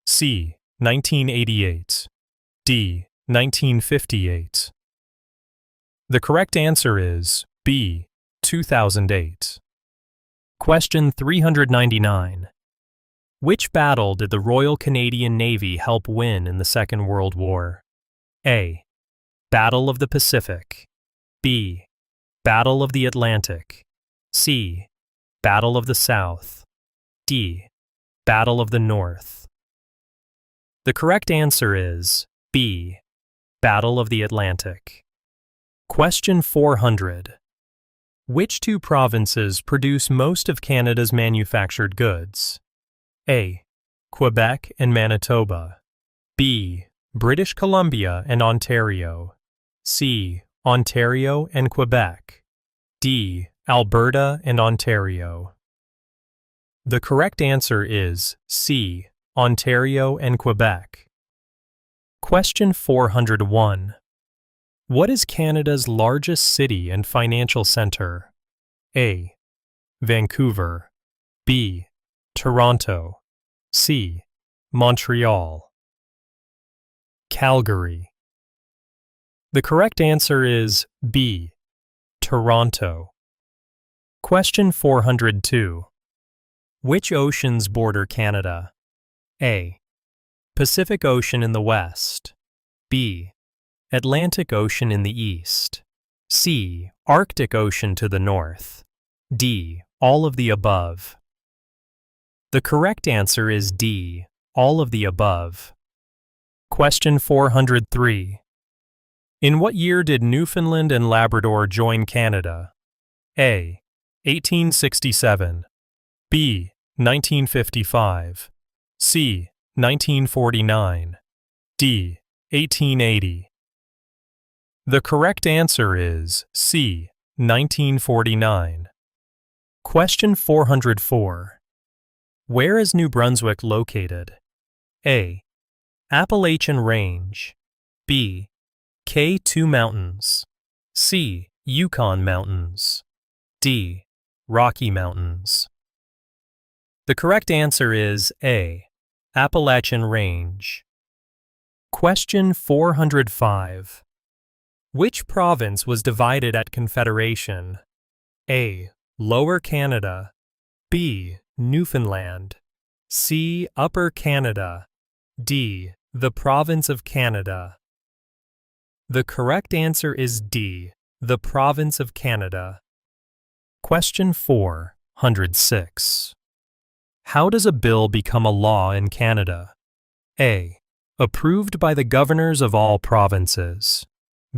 C. 1988. D. 1958. The correct answer is B. 2008. Question 399. Which battle did the Royal Canadian Navy help win in the Second World War? A. Battle of the Pacific. B. Battle of the Atlantic. C. Battle of the South. D. Battle of the North. The correct answer is B. Battle of the Atlantic. Question 400. Which two provinces produce most of Canada's manufactured goods? A. Quebec and Manitoba. B. British Columbia and Ontario. C. Ontario and Quebec. D. Alberta and Ontario. The correct answer is C. Ontario and Quebec. Question 401. What is Canada's largest city and financial center? A. Vancouver. B. Toronto. C. Montreal. Calgary. The correct answer is B. Toronto. Question 402. Which oceans border Canada? A. Pacific Ocean in the west. B. Atlantic Ocean in the east. C. Arctic Ocean to the north. D. All of the above. The correct answer is D. All of the above. Question 403. In what year did Newfoundland and Labrador join Canada? A. 1867. B. 1955. C. 1949. D. 1880. The correct answer is C. 1949. Question 404. Where is New Brunswick located? A. Appalachian Range. B. K2 Mountains, C. Yukon Mountains, D. Rocky Mountains. The correct answer is A. Appalachian Range. Question 405. Which province was divided at Confederation? A. Lower Canada, B. Newfoundland, C. Upper Canada, D. The Province of Canada. The correct answer is D. The Province of Canada. Question 406. How does a bill become a law in Canada? A. Approved by the governors of all provinces.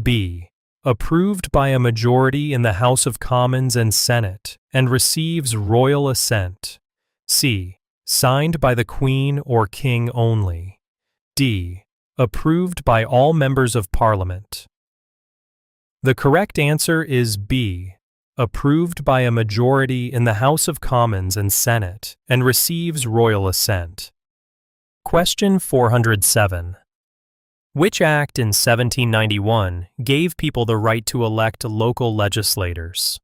B. Approved by a majority in the House of Commons and Senate and receives royal assent. C. Signed by the Queen or King only. D. Approved by all members of Parliament. The correct answer is B. Approved by a majority in the House of Commons and Senate and receives royal assent. Question 407. Which act in 1791 gave people the right to elect local legislators?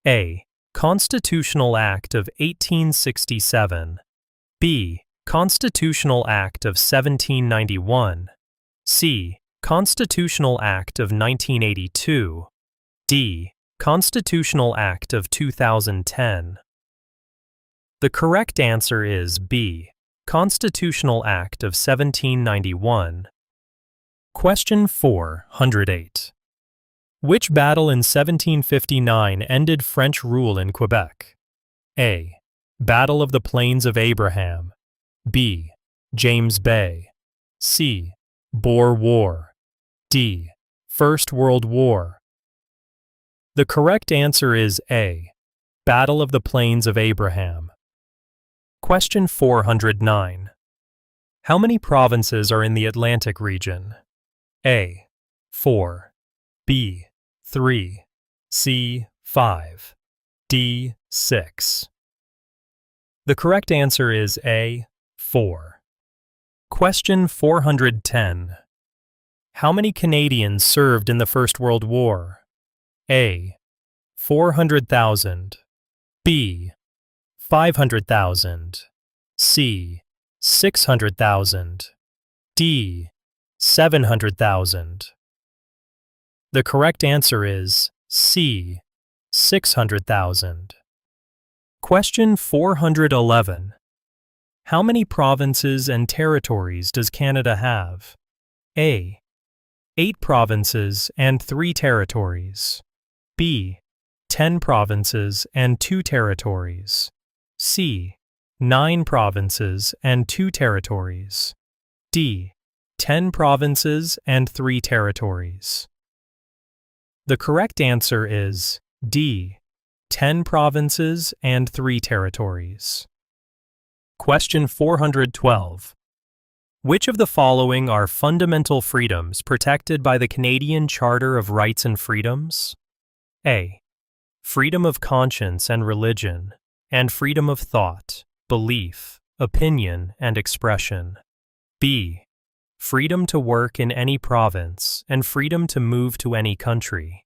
A. Constitutional Act of 1867. B. Constitutional Act of 1791. C. Constitutional Act of 1982. D. Constitutional Act of 2010. The correct answer is B. Constitutional Act of 1791. Question 408. Which battle in 1759 ended French rule in Quebec? A. Battle of the Plains of Abraham. B. James Bay. C. Boer War. D. First World War. The correct answer is A. Battle of the Plains of Abraham. Question 409. How many provinces are in the Atlantic region? A. 4. B. 3. C. 5. D. 6. The correct answer is A. 4. Question 410. How many Canadians served in the First World War? A. 400,000. B. 500,000. C. 600,000. D. 700,000. The correct answer is C. 600,000. Question 411. How many provinces and territories does Canada have? A. 8 provinces and 3 territories. B. 10 provinces and 2 territories. C. 9 provinces and 2 territories. D. 10 provinces and 3 territories. The correct answer is D. 10 provinces and 3 territories. Question 412. Which of the following are fundamental freedoms protected by the Canadian Charter of Rights and Freedoms? A. Freedom of conscience and religion, and freedom of thought, belief, opinion, and expression. B. Freedom to work in any province and freedom to move to any country.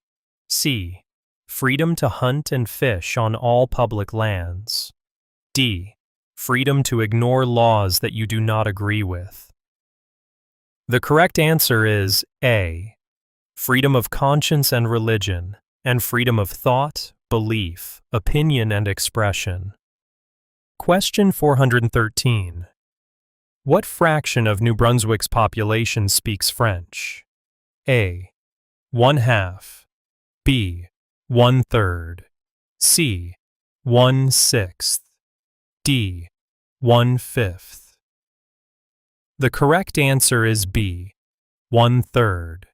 C. Freedom to hunt and fish on all public lands. D. Freedom to ignore laws that you do not agree with. The correct answer is A. Freedom of conscience and religion, and freedom of thought, belief, opinion, and expression. Question 413. What fraction of New Brunswick's population speaks French? A. 1/2. B. 1/3. C. 1/6. D. 1/5. The correct answer is B. 1/3.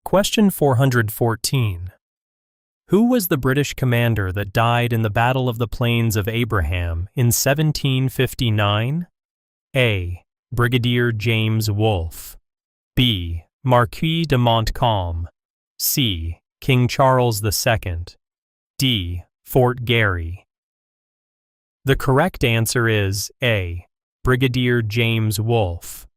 Question 414. Who was the British commander that died in the Battle of the Plains of Abraham in 1759? A. Brigadier James Wolfe. B. Marquis de Montcalm. C. King Charles II. D. Fort Garry. The correct answer is A. Brigadier James Wolfe.